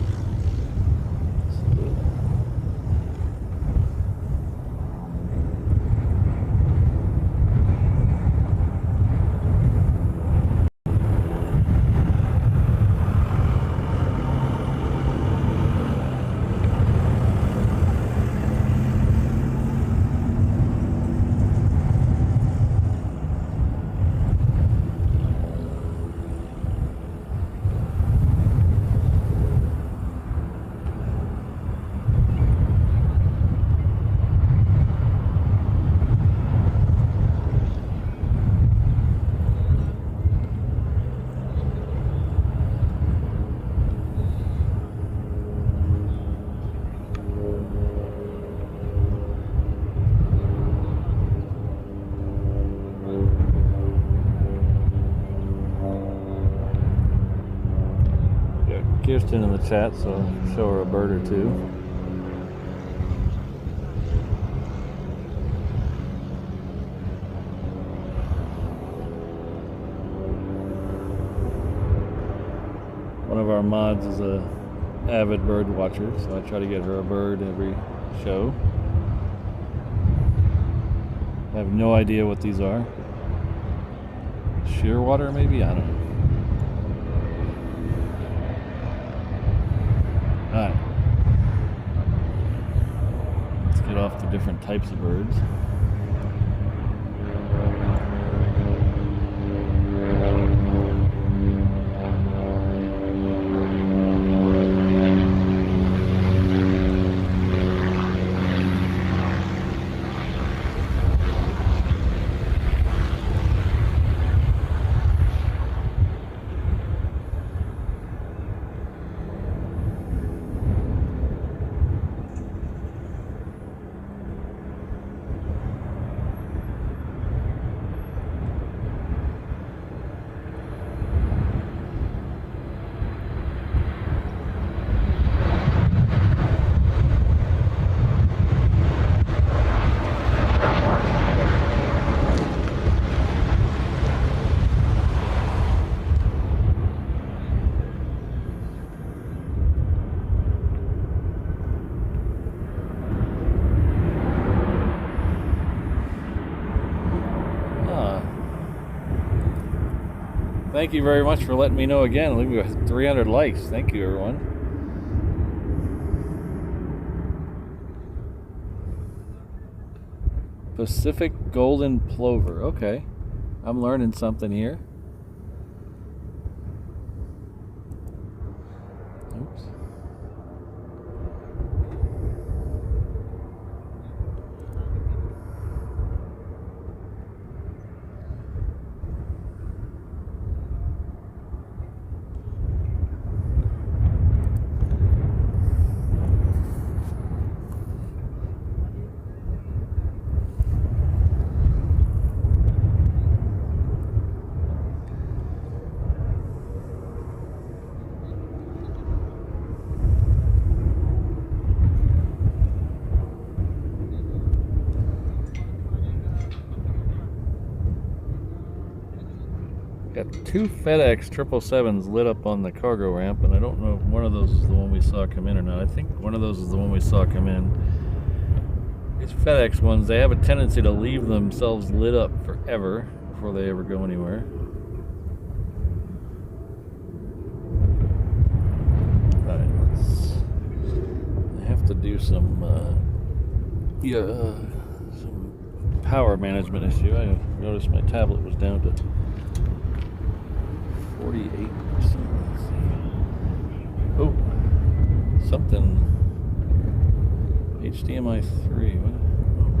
Kirsten in the chat, so I'll show her a bird or two. One of our mods is a avid bird watcher, so I try to get her a bird every show. I have no idea what these are. Shearwater maybe? I don't know. Alright, let's get off the different types of birds. thank you very much for letting me know again. Look, we got 300 likes. Thank you, everyone. Pacific golden plover. Okay, I'm learning something here. Oops. Got two FedEx 777s lit up on the cargo ramp, and I don't know if one of those is the one we saw come in or not. I think one of those is the one we saw come in. These FedEx ones, they have a tendency to leave themselves lit up forever before they ever go anywhere. Alright, I have to do some power management issue. I noticed my tablet was down to 48%. Oh, something. HDMI 3. What? Oh.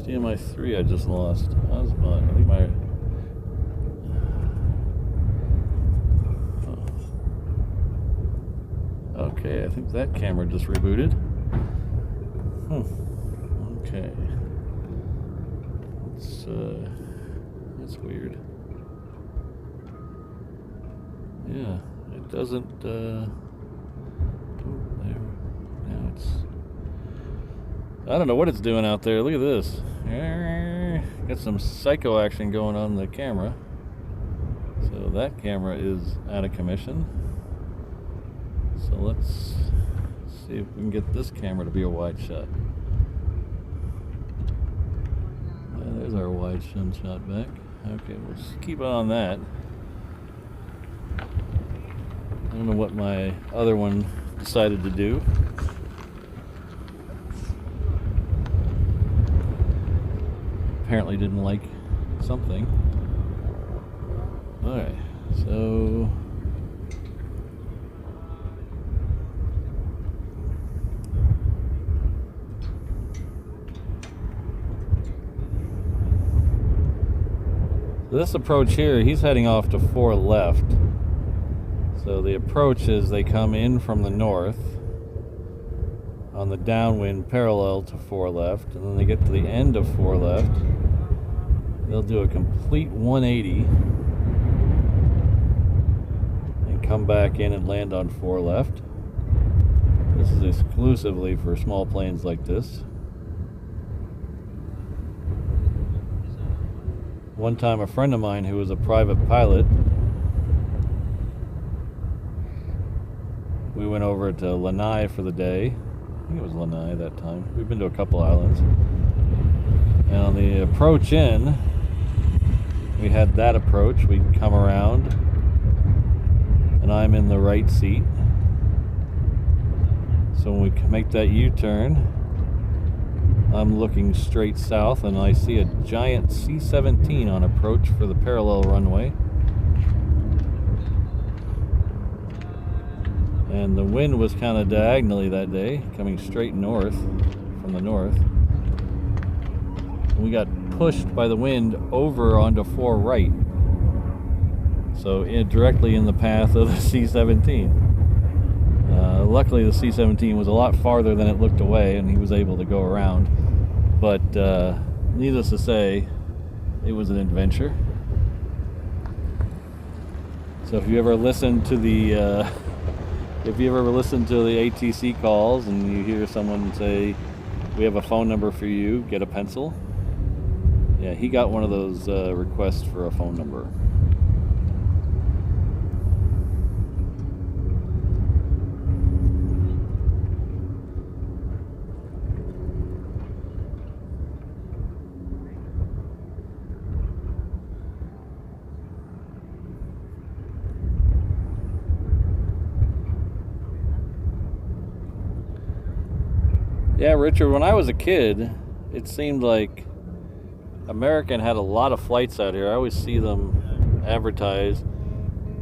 HDMI 3 I just lost. I think my. Oh. Okay, I think that camera just rebooted. Okay. That's weird. Yeah, it doesn't, there, now it's, I don't know what it's doing out there. Look at this. Got some psycho action going on in the camera. So that camera is out of commission. So let's see if we can get this camera to be a wide shot. There's our wide shot back. Okay, we'll just keep on that. I don't know what my other one decided to do. Apparently didn't like something. Alright, so this approach here, he's heading off to 4 left. So the approach is they come in from the north on the downwind parallel to 4 left, and then they get to the end of 4 left. They'll do a complete 180 and come back in and land on 4 left. This is exclusively for small planes like this. One time a friend of mine who was a private pilot, we went over to Lanai for the day. I think it was Lanai that time. We've been to a couple islands. And on the approach in, we had that approach. We'd come around, and I'm in the right seat. So when we make that U-turn, I'm looking straight south, and I see a giant C-17 on approach for the parallel runway. And the wind was kind of diagonally that day, coming straight north from the north. And we got pushed by the wind over onto 4 right. So directly in the path of the C-17. Luckily the C-17 was a lot farther than it looked away, and he was able to go around. But needless to say, it was an adventure. So if you ever listen to the ATC calls and you hear someone say, "We have a phone number for you, get a pencil." Yeah, he got one of those requests for a phone number. Yeah, Richard, when I was a kid, it seemed like American had a lot of flights out here. I always see them advertised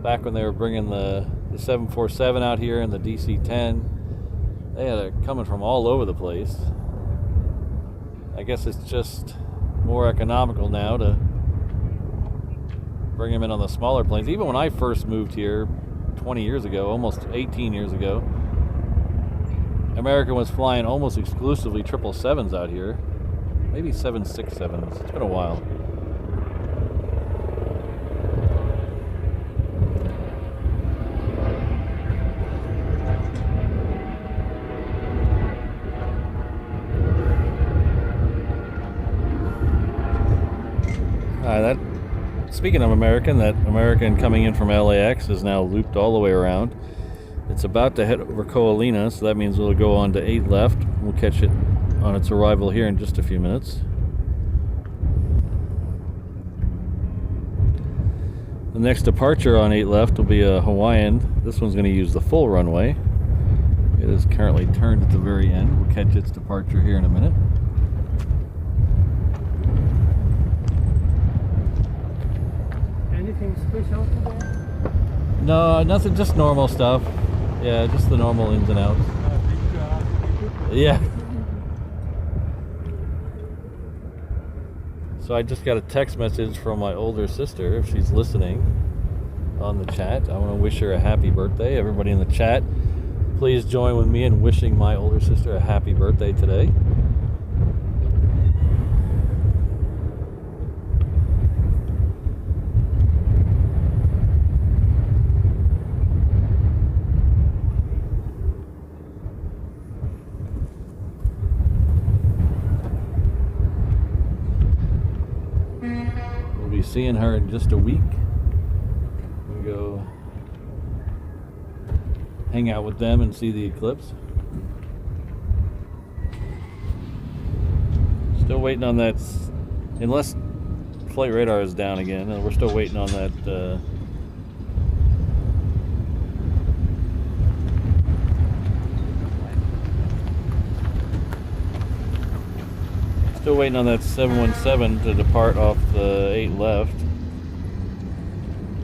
back when they were bringing the 747 out here and the DC-10. They had it coming from all over the place. I guess it's just more economical now to bring them in on the smaller planes. Even when I first moved here 20 years ago, almost 18 years ago, American was flying almost exclusively 777s out here. Maybe 767s. It's been a while. Speaking of American, that American coming in from LAX is now looped all the way around. It's about to head over Ko'olina, so that means we'll go on to 8 left. We'll catch it on its arrival here in just a few minutes. The next departure on 8 left will be a Hawaiian. This one's going to use the full runway. It is currently turned at the very end. We'll catch its departure here in a minute. Anything special today? No, nothing, just normal stuff. Yeah, just the normal ins and outs. Yeah. So I just got a text message from my older sister, if she's listening on the chat. I want to wish her a happy birthday. Everybody in the chat, please join with me in wishing my older sister a happy birthday today. Seeing her in just a week. We'll go hang out with them and see the eclipse. Still waiting on that, unless flight radar is down again, and we're still waiting on that still waiting on that 717 to depart off the 8 left.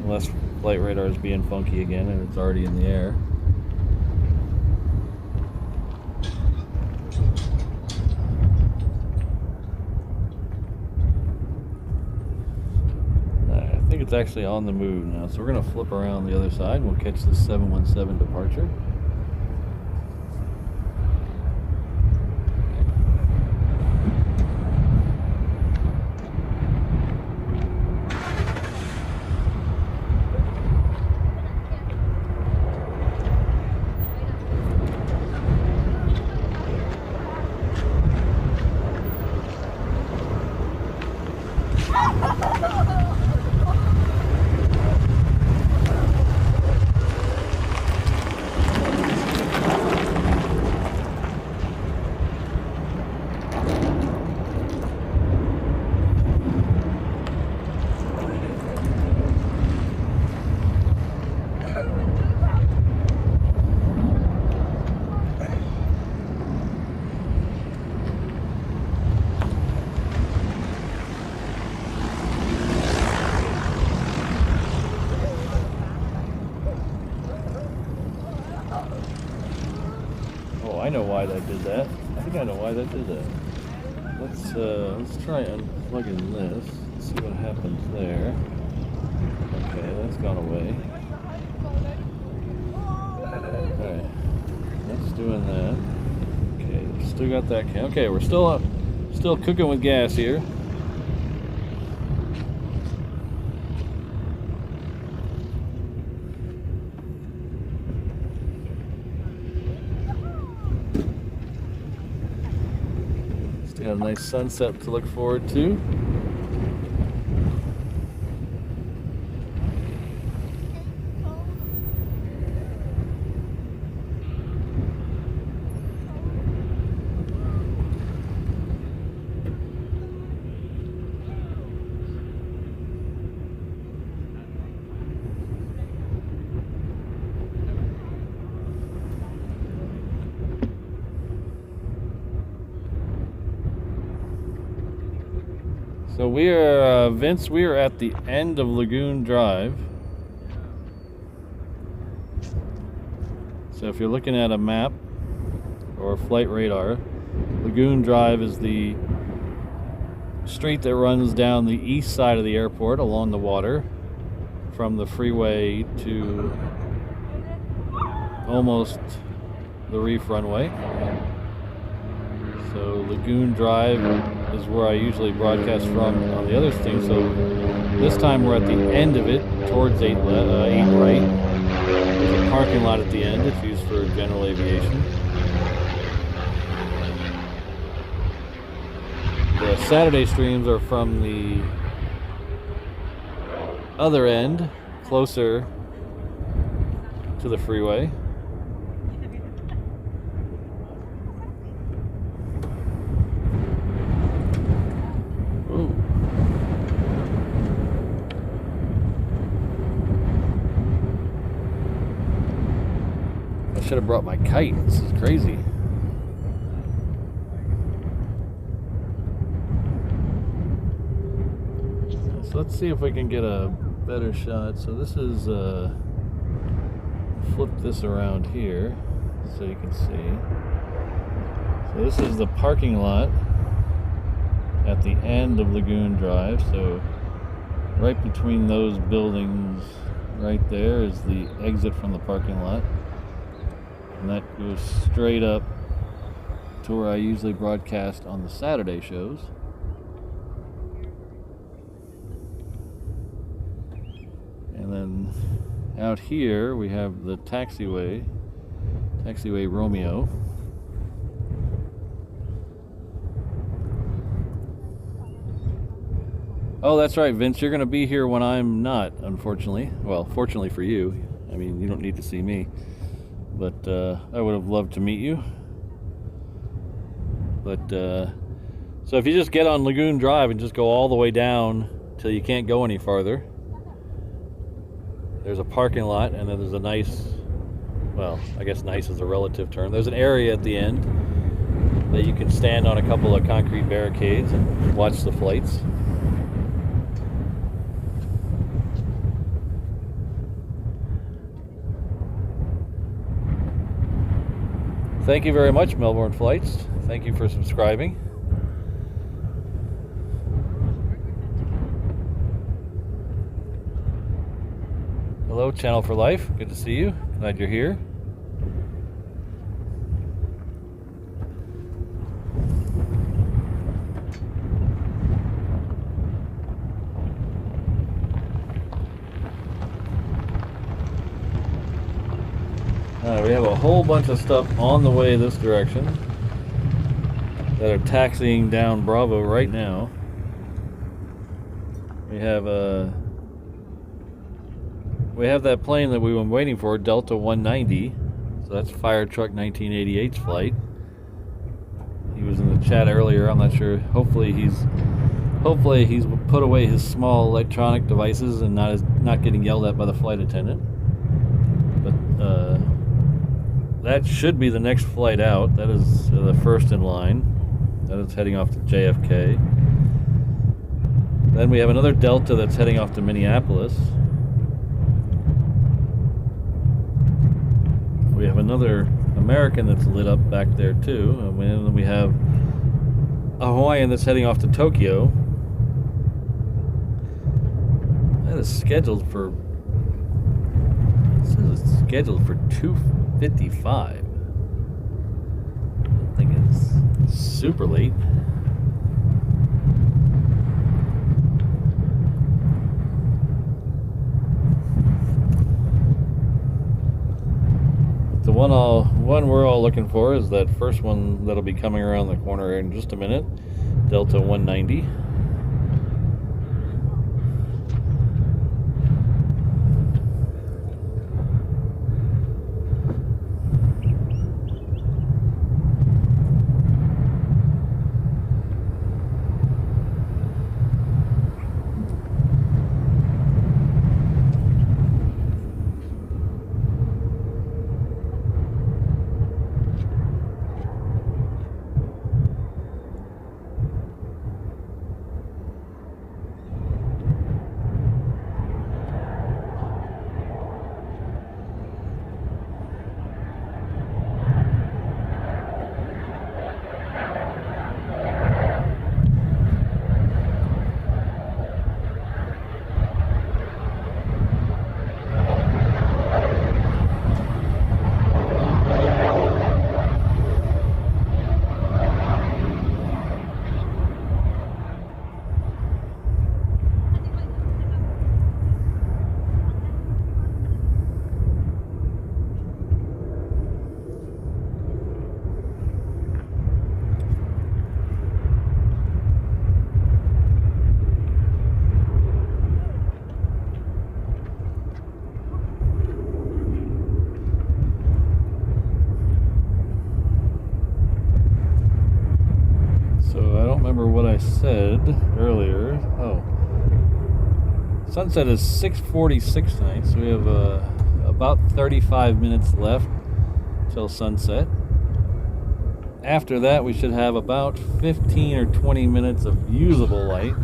Unless flight radar is being funky again and it's already in the air. I think it's actually on the move now, so we're going to flip around the other side and we'll catch the 717 departure. I know why that did that. I think I know why that did that. Let's try unplugging this. See what happens there. Okay, that's gone away. Okay, that's doing that. Okay, still got that. Okay, we're still up, still cooking with gas here. Got a nice sunset to look forward to. So we are, Vince, we are at the end of Lagoon Drive. So if you're looking at a map or flight radar, Lagoon Drive is the street that runs down the east side of the airport along the water from the freeway to almost the reef runway. So Lagoon Drive is where I usually broadcast from on the other thing. So this time we're at the end of it, towards 8 right. There's a parking lot at the end. It's used for general aviation. The Saturday streams are from the other end, closer to the freeway. Ooh. I should have brought my kite. This is crazy. So let's see if we can get a better shot. So this is, flip this around here so you can see. So this is the parking lot at the end of Lagoon Drive. So right between those buildings right there is the exit from the parking lot. And that goes straight up to where I usually broadcast on the Saturday shows. And then out here we have the taxiway Romeo. Oh, that's right, Vince, you're going to be here when I'm not, unfortunately. Well, fortunately for you. I mean, you don't need to see me. But I would have loved to meet you. But so if you just get on Lagoon Drive and just go all the way down till you can't go any farther, there's a parking lot, and then there's a nice, well, I guess nice is a relative term. There's an area at the end that you can stand on a couple of concrete barricades and watch the flights. Thank you very much, Melbourne Flights. Thank you for subscribing. Hello, Channel for Life. Good to see you. Glad you're here. We have a whole bunch of stuff on the way this direction that are taxiing down Bravo right now. We have that plane that we've been waiting for, Delta 190. So that's Fire Truck 1988's flight. He was in the chat earlier. I'm not sure. Hopefully he's put away his small electronic devices and not getting yelled at by the flight attendant. But that should be the next flight out. That is the first in line. That is heading off to JFK. Then we have another Delta that's heading off to Minneapolis. We have another American that's lit up back there too. And then we have a Hawaiian that's heading off to Tokyo. That is scheduled for 2:55. I think it's super late. The one we're all looking for is that first one that'll be coming around the corner in just a minute, Delta 190. I said earlier, sunset is 6:46 tonight, so we have about 35 minutes left till sunset. After that, we should have about 15 or 20 minutes of usable light.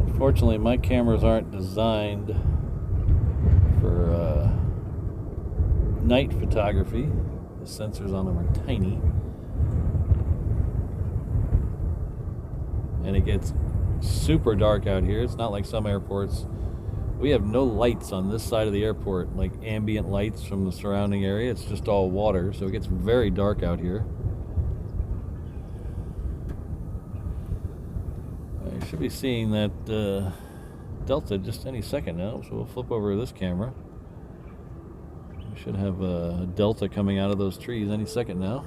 Unfortunately, my cameras aren't designed for night photography. The sensors on them are tiny. And it gets super dark out here. It's not like some airports. We have no lights on this side of the airport, like ambient lights from the surrounding area. It's just all water, so it gets very dark out here. I should be seeing that Delta just any second now, so we'll flip over to this camera. We should have a Delta coming out of those trees any second now.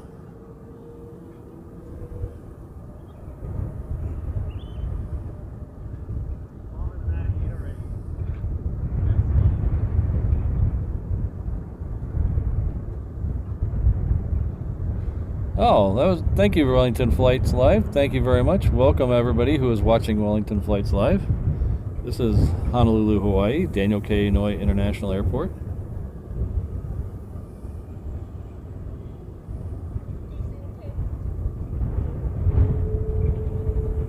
Thank you, Wellington Flights Live. Thank you very much. Welcome everybody who is watching Wellington Flights Live. This is Honolulu, Hawaii, Daniel K. Inouye International Airport.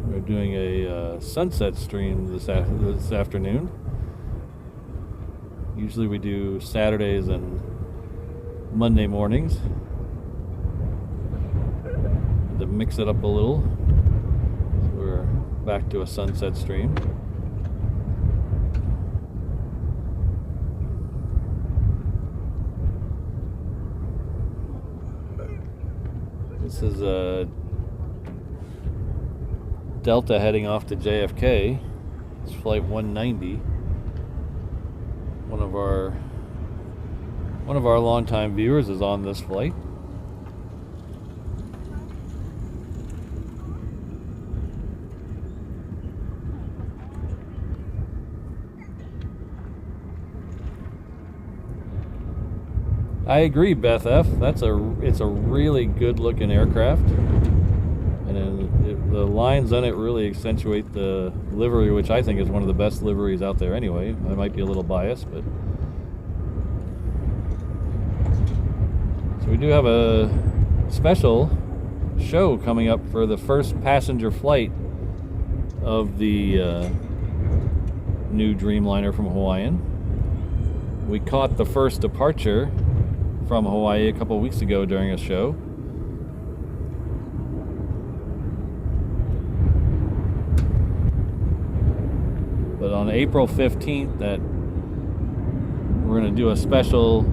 We're doing a sunset stream this afternoon. Usually we do Saturdays and Monday mornings. To mix it up a little, so we're back to a sunset stream. This is a Delta heading off to JFK. It's flight 190. One of our longtime viewers is on this flight. I agree, Beth F. It's a really good looking aircraft, and the lines on it really accentuate the livery, which I think is one of the best liveries out there anyway. I might be a little biased, but so we do have a special show coming up for the first passenger flight of the new Dreamliner from Hawaiian. We caught the first departure from Hawaii a couple weeks ago during a show. But on April 15th, we're going to do a special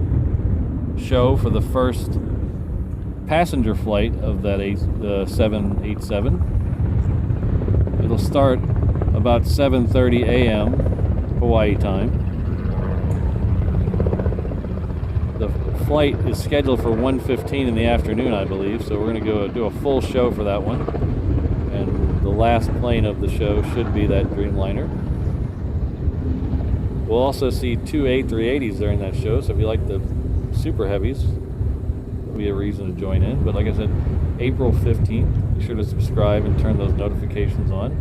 show for the first passenger flight of the 787. It'll start about 7:30 a.m. Hawaii time. The flight is scheduled for 1:15 in the afternoon, I believe, so we're going to go do a full show for that one. And the last plane of the show should be that Dreamliner. We'll also see two A380s during that show, so if you like the super heavies, there'll be a reason to join in. But like I said, April 15th, be sure to subscribe and turn those notifications on.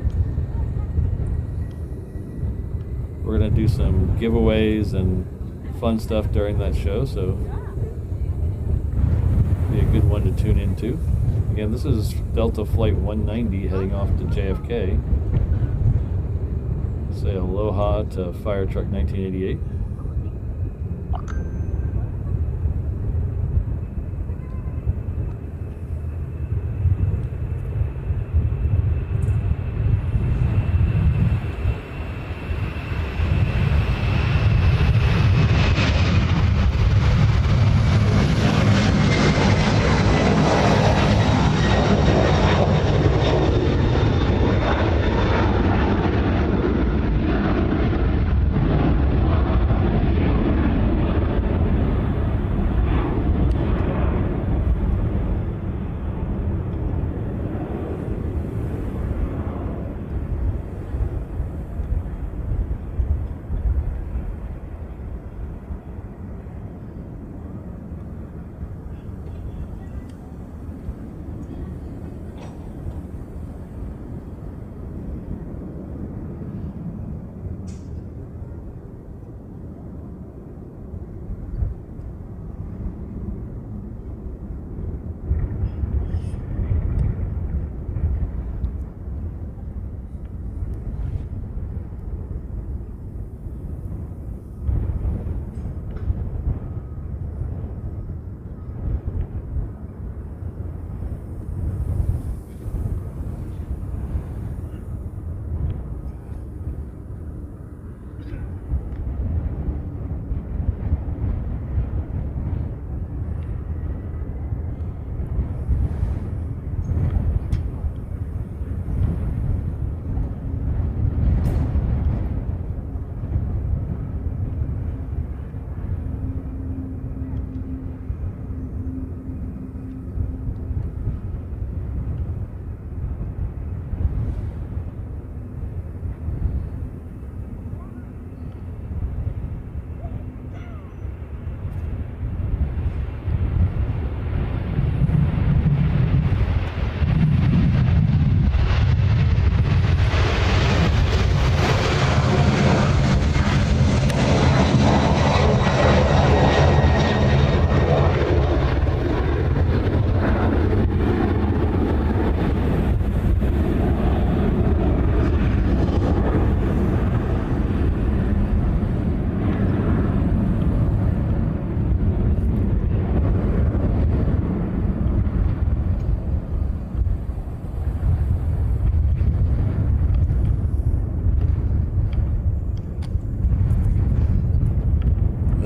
We're going to do some giveaways and fun stuff during that show, so be a good one to tune into. Again, this is Delta Flight 190 heading off to JFK. Say aloha to Fire Truck 1988.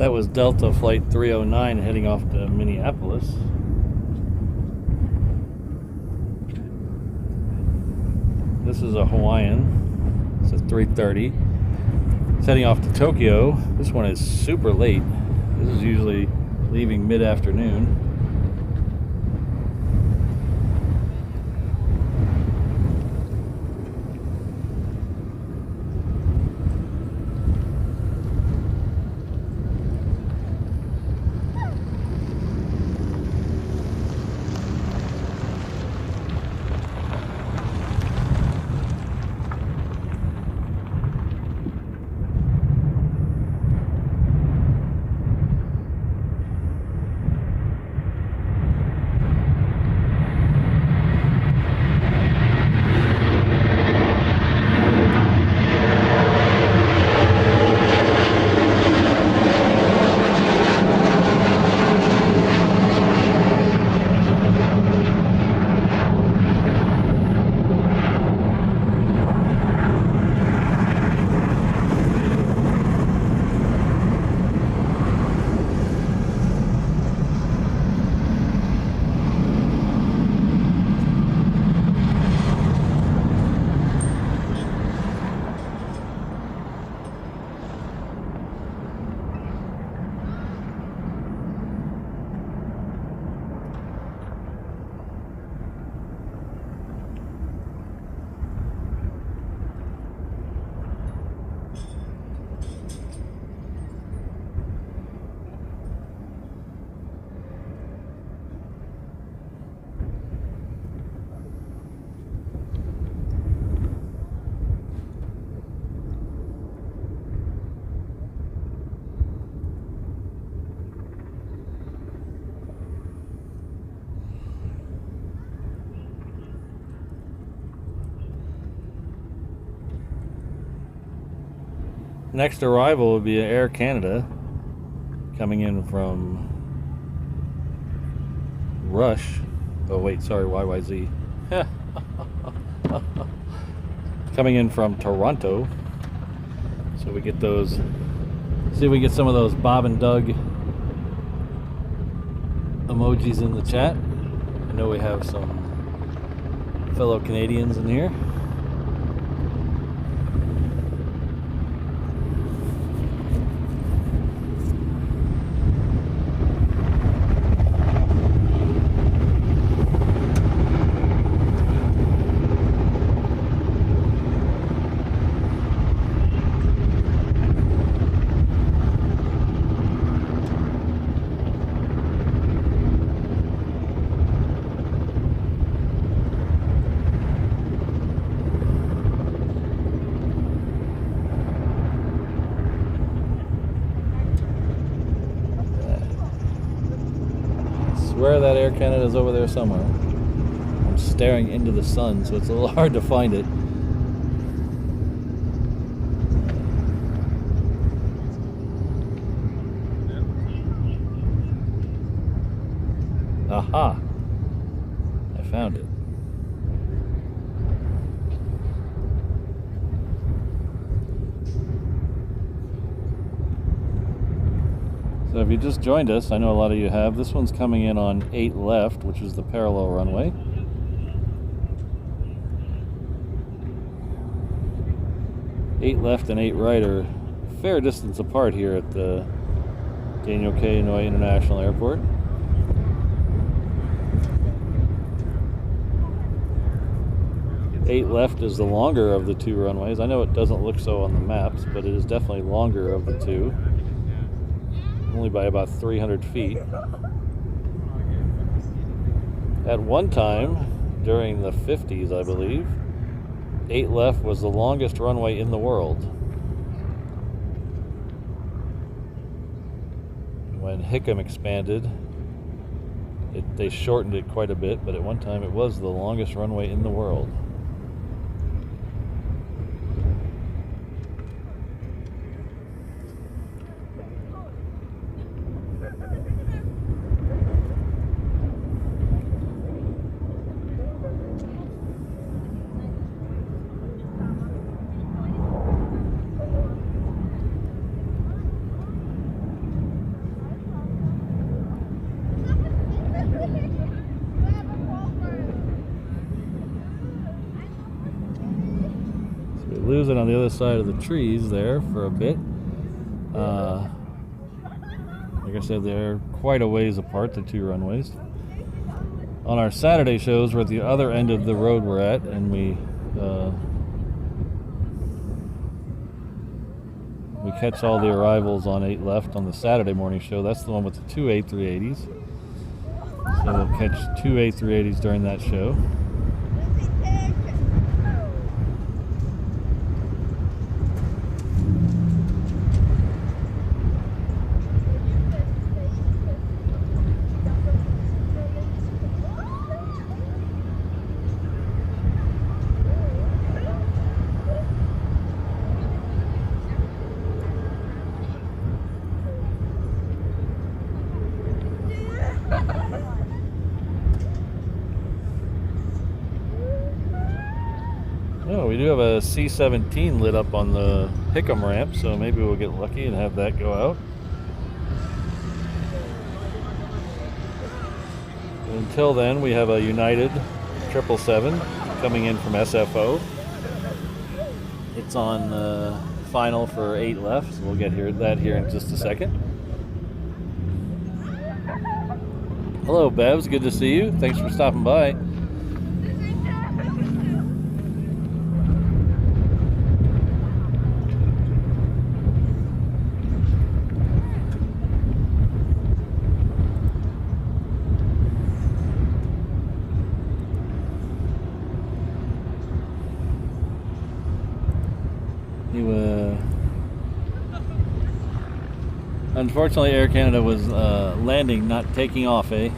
That was Delta Flight 309 heading off to Minneapolis. This is a Hawaiian. It's a 330. It's heading off to Tokyo. This one is super late. This is usually leaving mid-afternoon. Next arrival will be Air Canada coming in from Rush. Oh wait, sorry, YYZ. Coming in from Toronto. So we get those, see if we get some of those Bob and Doug emojis in the chat. I know we have some fellow Canadians in here. Where that Air Canada is over there somewhere. I'm staring into the sun, so it's a little hard to find it. Aha! I found it. So if you just joined us, I know a lot of you have, this one's coming in on 8 left, which is the parallel runway. Eight left and 8 right are a fair distance apart here at the Daniel K. Inouye International Airport. Eight left is the longer of the two runways. I know it doesn't look so on the maps, but it is definitely longer of the two. Only by about 300 feet. At one time, during the 50s, I believe, 8 left was the longest runway in the world. When Hickam expanded, they shortened it quite a bit, but at one time it was the longest runway in the world. So we lose it on the other side of the trees there for a bit. Like I said, they're quite a ways apart, the two runways. On our Saturday shows, we're at the other end of the road we're at, and we catch all the arrivals on 8 left on the Saturday morning show. That's the one with the two A380s. So we'll catch two A380s during that show. Oh, we do have a C-17 lit up on the Hickam ramp, so maybe we'll get lucky and have that go out. Until then, we have a United 777 coming in from SFO. It's on final for 8 left, so we'll get that here in just a second. Hello, Bevs. Good to see you. Thanks for stopping by. Unfortunately, Air Canada was landing, not taking off, eh?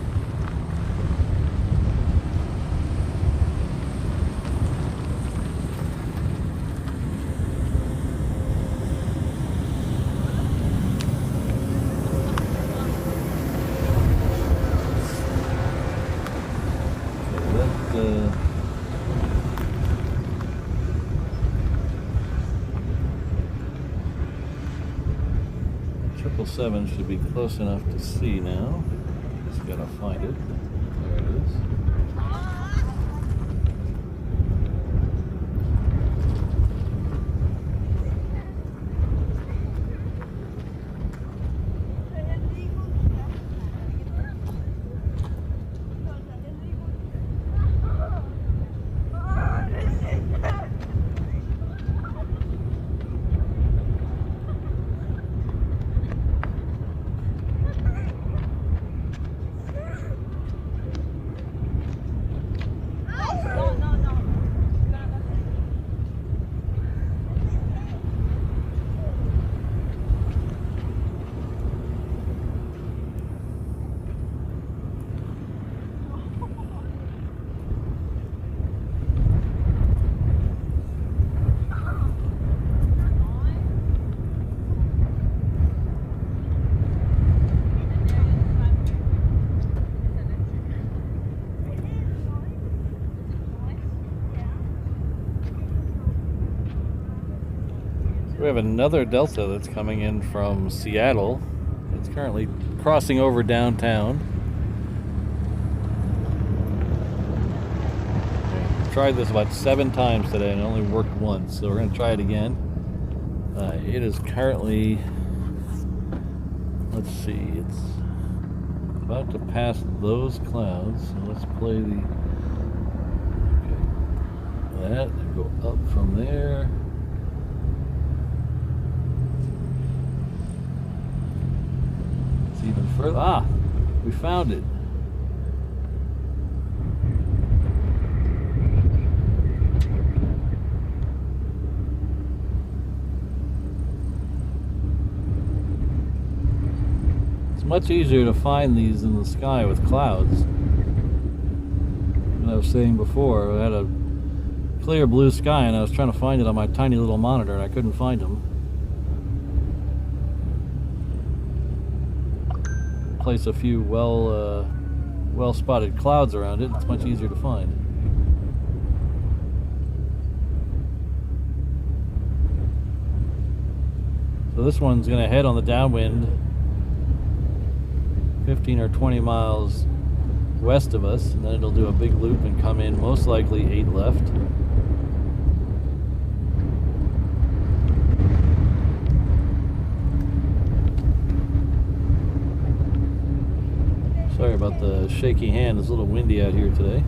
Seven should be close enough to see now. Just gotta find it. There it is. We have another Delta that's coming in from Seattle. It's currently crossing over downtown. Tried this about 7 times today and it only worked once, so we're going to try it again. It is currently, let's see, it's about to pass those clouds. So let's play the, okay, that, and go up from there. Even further. Ah, we found it. It's much easier to find these in the sky with clouds. As I was saying before, I had a clear blue sky and I was trying to find it on my tiny little monitor and I couldn't find them. Place a few well spotted clouds around it, it's much easier to find. So this one's going to head on the downwind 15 or 20 miles west of us, and then it'll do a big loop and come in, most likely 8 left. Sorry about the shaky hand, it's a little windy out here today.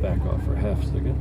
Back off for half a second.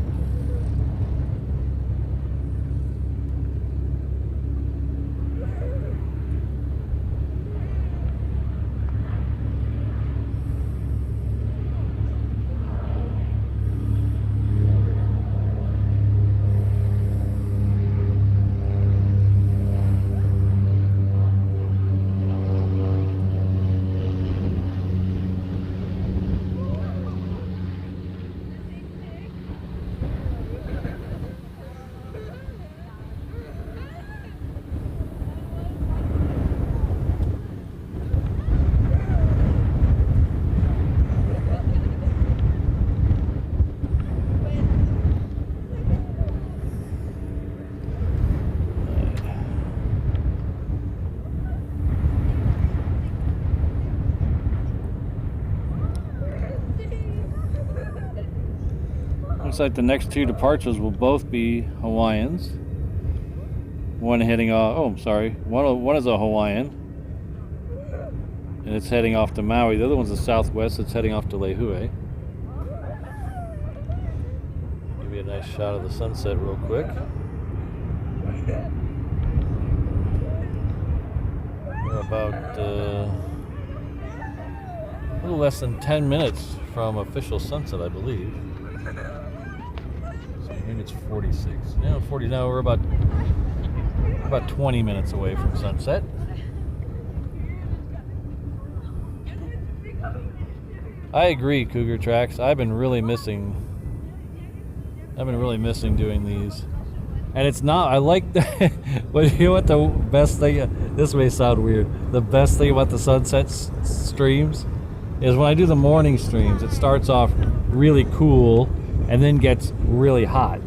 Looks like the next 2 departures will both be Hawaiians. One heading off, oh, I'm sorry. One is a Hawaiian, and it's heading off to Maui. The other one's the Southwest, it's heading off to Lehue. Give you a nice shot of the sunset real quick. We're about a little less than 10 minutes from official sunset, I believe. Maybe it's 46. No, 40. No, we're about 20 minutes away from sunset. I agree, Cougar Tracks. I've been really missing doing these. And it's not, I like the, but you know what the best thing, this may sound weird, the best thing about the sunset streams is when I do the morning streams, it starts off really cool and then gets really hot,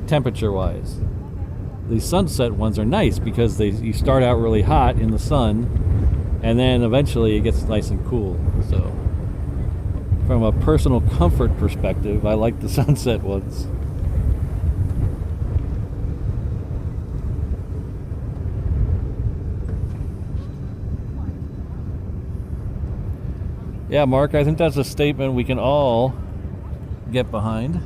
temperature-wise. The sunset ones are nice because you start out really hot in the sun, and then eventually it gets nice and cool. So, from a personal comfort perspective, I like the sunset ones. Yeah, Mark, I think that's a statement we can all get behind.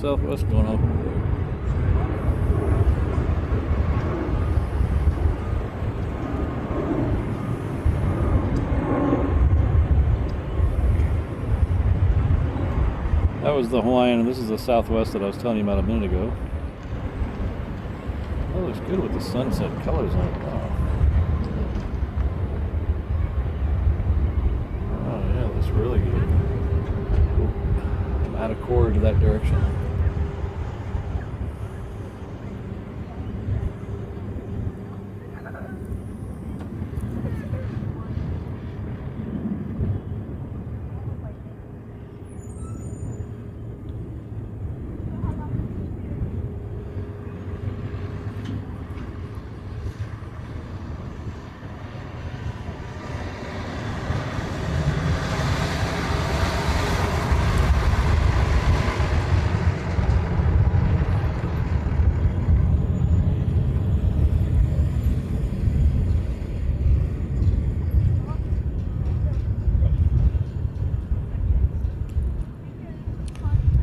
Southwest going on. That was the Hawaiian, and this is the Southwest that I was telling you about a minute ago. That looks good with the sunset colors on it. Wow. Oh yeah, it looks really good. I'm out of chord to that direction.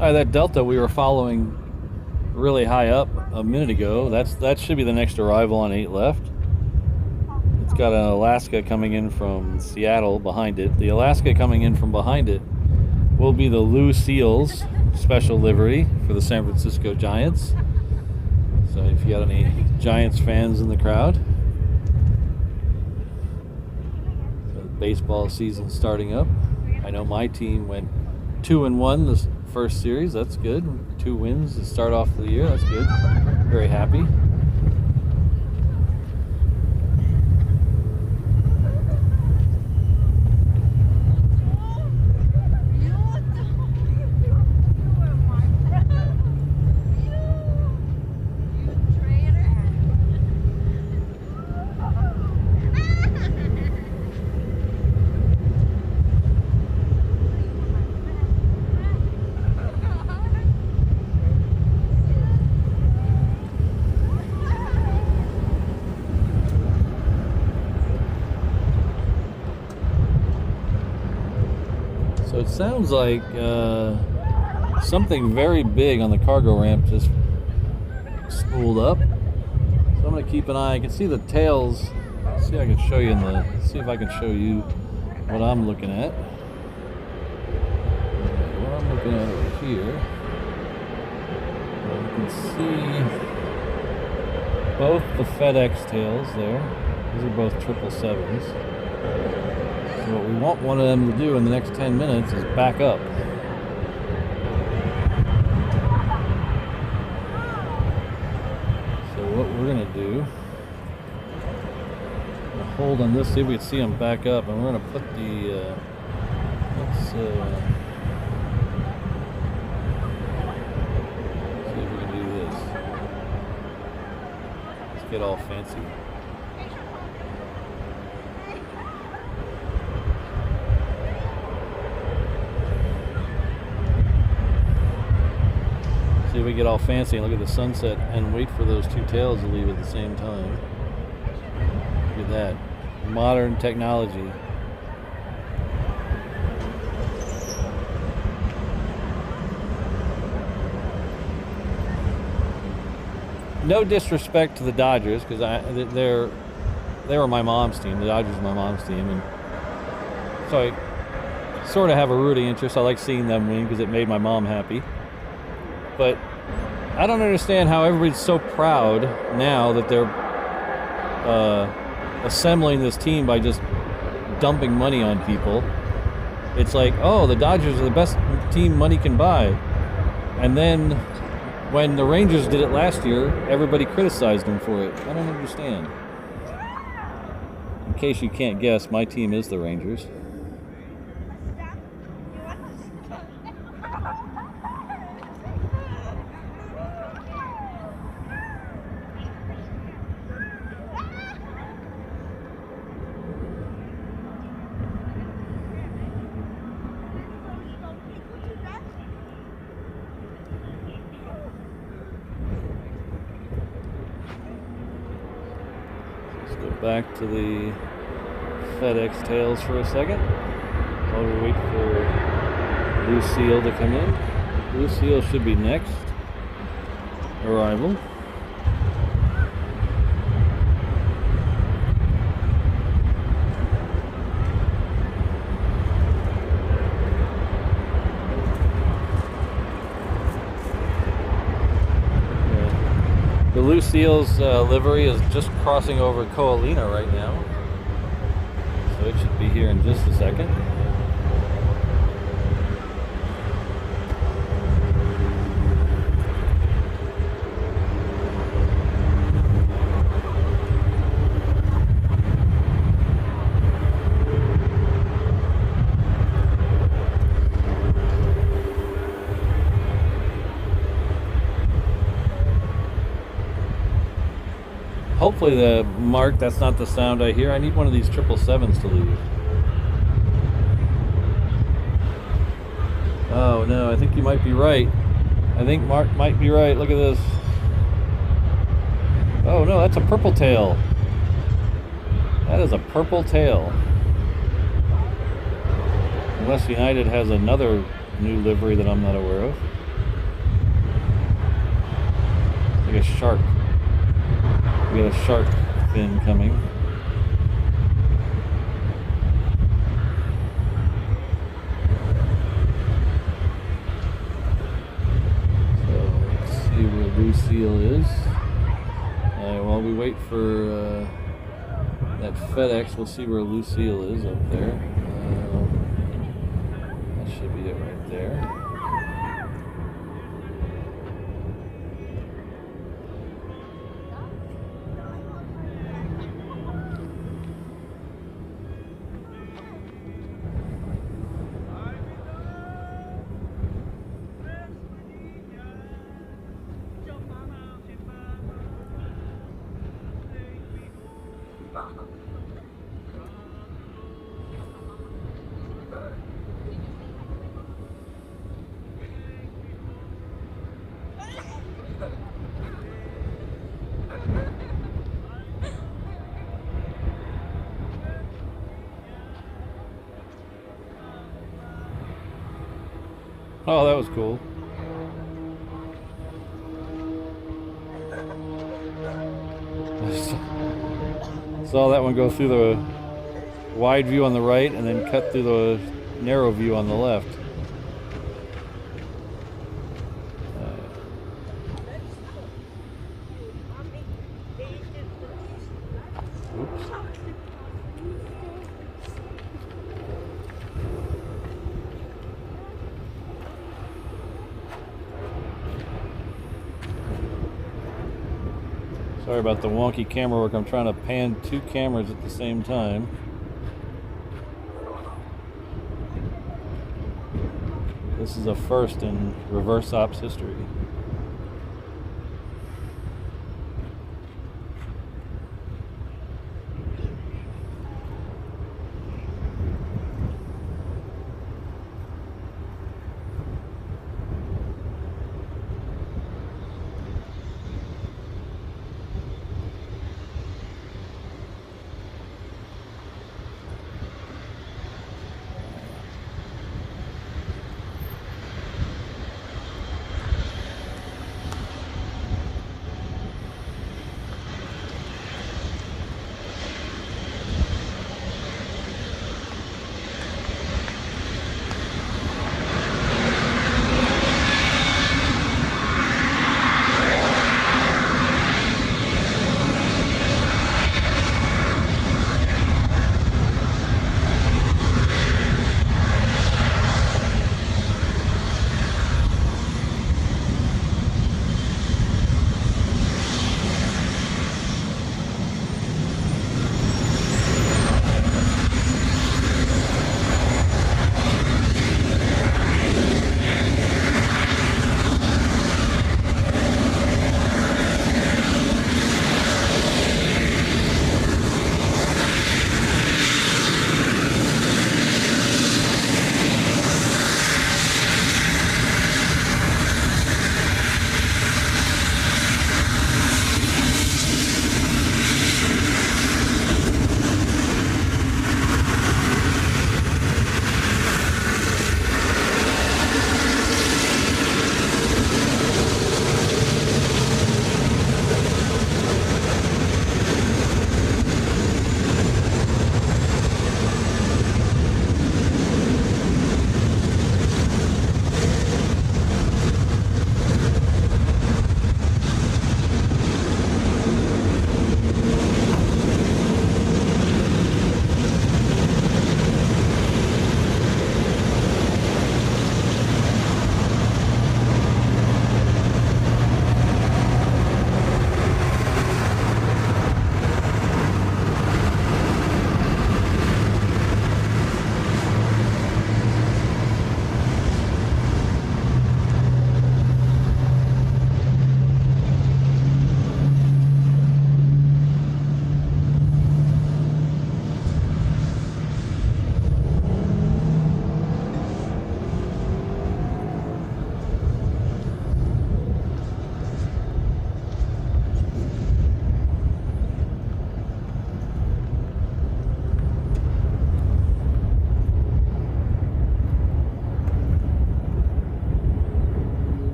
All right, that Delta we were following really high up a minute ago. That should be the next arrival on 8 left. It's got an Alaska coming in from Seattle behind it. The Alaska coming in from behind it will be the Lou Seals special livery for the San Francisco Giants. So if you got any Giants fans in the crowd. So the baseball season starting up. I know my team went 2-1 this first series. That's good. 2 wins to start off the year. That's good. Very happy. So it sounds like something very big on the cargo ramp just spooled up. So I'm gonna keep an eye. I can see the tails. See if I can show you see if I can show you what I'm looking at. What I'm looking at over here. You can see both the FedEx tails there. These are both 777s. So what we want one of them to do in the next 10 minutes is back up. So what we're going to do, we'll hold on this, see if we can see them back up, and we're going to put the, let's see if we can do this. Let's get all fancy. See if we get all fancy and look at the sunset and wait for those 2 tails to leave at the same time. Look at that. Modern technology. No disrespect to the Dodgers, because they were my mom's team. The Dodgers were my mom's team, and so I sort of have a rooting interest. I like seeing them win because it made my mom happy. But I don't understand how everybody's so proud now that they're assembling this team by just dumping money on people. It's like, oh, the Dodgers are the best team money can buy. And then when the Rangers did it last year, everybody criticized them for it. I don't understand. In case you can't guess, my team is the Rangers. Back to the FedEx tails for a second while we wait for Lucille to come in. Lucille should be next arrival. The Lucille's livery is just crossing over Ko'olina right now, so it should be here in just a second. Hopefully that's not the sound I hear. I need one of these 777s to leave. Oh no, I think you might be right. I think Mark might be right. Look at this. Oh no, that's a purple tail. That is a purple tail. Unless United has another new livery that I'm not aware of. Like a shark. We got a shark fin coming. So let's see where Lucille is. While we wait for that FedEx, we'll see where Lucille is up there. That should be it right there. Oh, that was cool. Saw that one go through the wide view on the right and then cut through the narrow view on the left. Oops. Sorry about the wonky camera work. I'm trying to pan two cameras at the same time. This is a first in reverse ops history.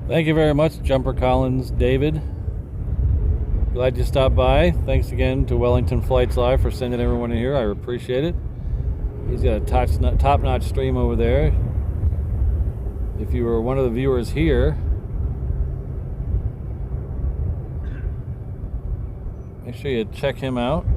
Thank you very much, Jumper Collins David. Glad you stopped by. Thanks again to Wellington Flights Live for sending everyone in here. I appreciate it. He's got a top-notch stream over there. If you were one of the viewers here, make sure you check him out.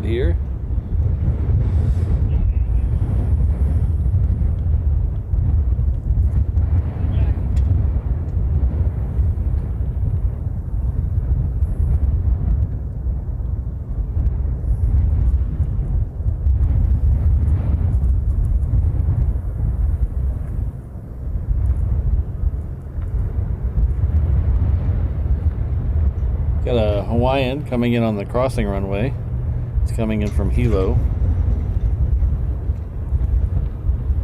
Here. Got a Hawaiian coming in on the crossing runway. It's coming in from Hilo.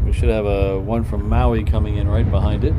We should have a one from Maui coming in right behind it.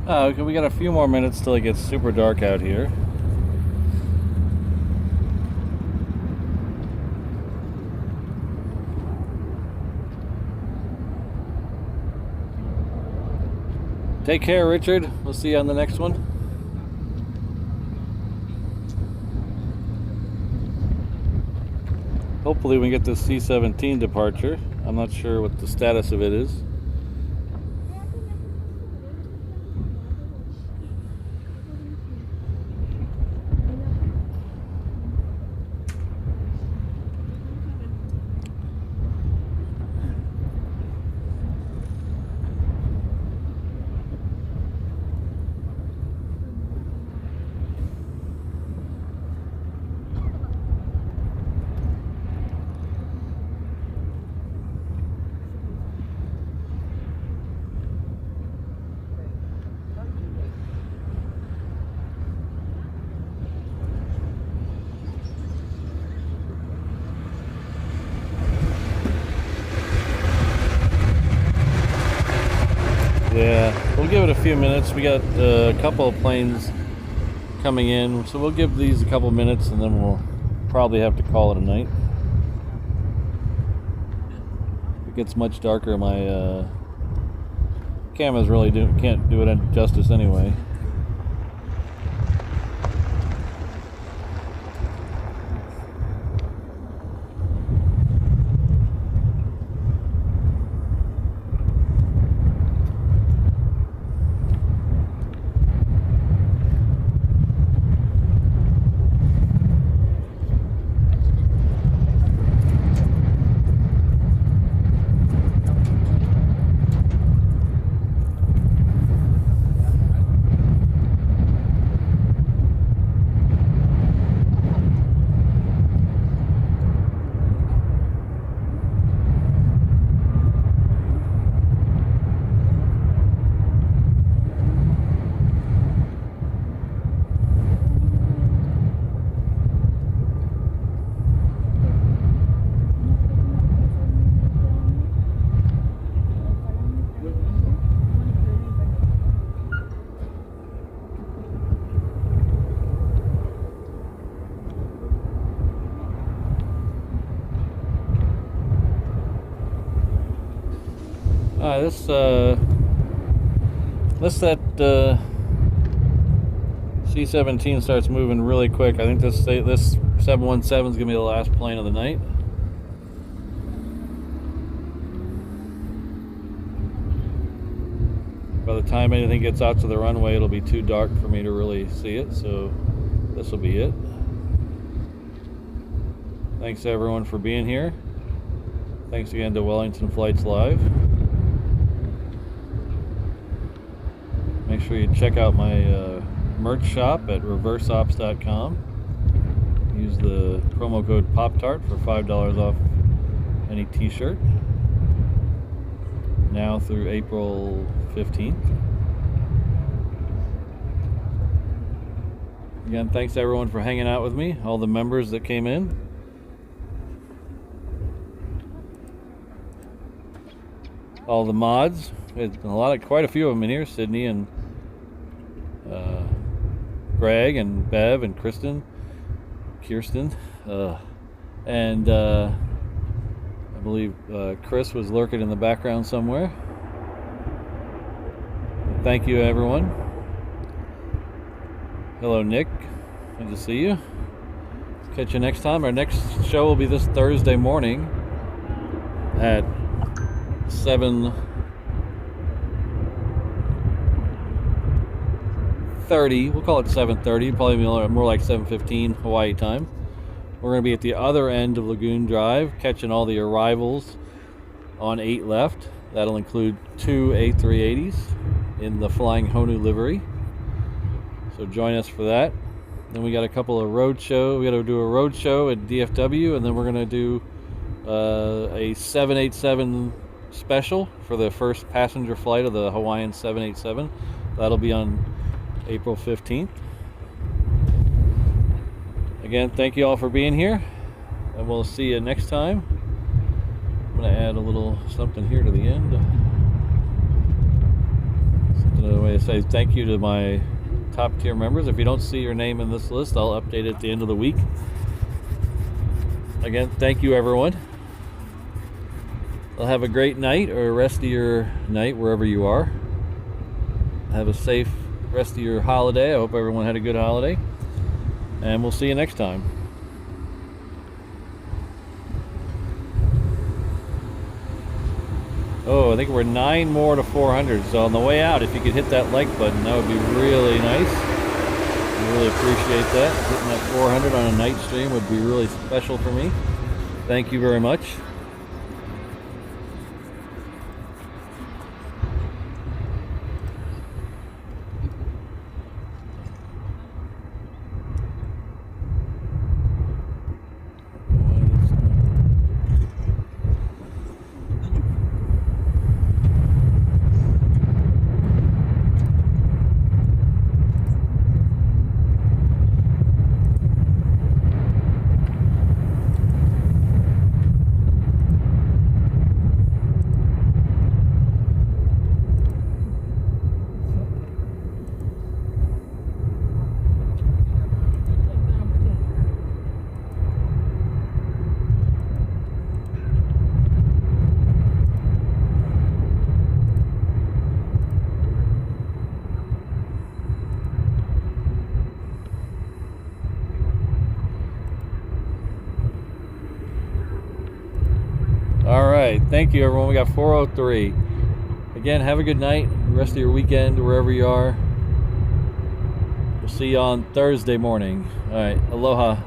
Okay, we got a few more minutes till it gets super dark out here. Take care, Richard. We'll see you on the next one. Hopefully we get this C-17 departure. I'm not sure what the status of it is. Yeah, we'll give it a few minutes. We got a couple of planes coming in, so we'll give these a couple minutes and then we'll probably have to call it a night. If it gets much darker, my cameras really can't do it justice anyway. That C-17 starts moving really quick. I think this 717 is gonna be the last plane of the night. By the time anything gets out to the runway, it'll be too dark for me to really see it, so this will be it. Thanks to everyone for being here. Thanks again to Wellington Flights Live. Make sure you check out my merch shop at reverseops.com. Use the promo code POPTART for $5 off any t-shirt. Now through April 15th. Again, thanks to everyone for hanging out with me, all the members that came in. All the mods. There's quite a few of them in here. Sydney and Greg and Bev and Kirsten, and I believe Chris was lurking in the background somewhere. Thank you, everyone. Hello, Nick. Good to see you. Catch you next time. Our next show will be this Thursday morning at 7:30. We'll call it 7:30. Probably more like 7:15 Hawaii time. We're going to be at the other end of Lagoon Drive, catching all the arrivals on 8 left. That'll include 2 A380s in the Flying Honolulu livery. So join us for that. Then we got a couple of road show. We got to do a road show at DFW, and then we're going to do a 787 special for the first passenger flight of the Hawaiian 787. That'll be on April 15th. Again, thank you all for being here, and we'll see you next time. I'm going to add a little something here to the end. Something I want to say thank you to my top tier members. If you don't see your name in this list, I'll update it at the end of the week. Again, thank you everyone. Well, have a great night or rest of your night wherever you are. Have a safe rest of your holiday. I hope everyone had a good holiday. And we'll see you next time. Oh, I think we're 9 more to 400. So on the way out, if you could hit that like button, that would be really nice. I really appreciate that. Hitting that 400 on a night stream would be really special for me. Thank you very much. All right, thank you everyone. We got 403. Again, have a good night, rest of your weekend, wherever you are. We'll see you on Thursday morning. All right, aloha.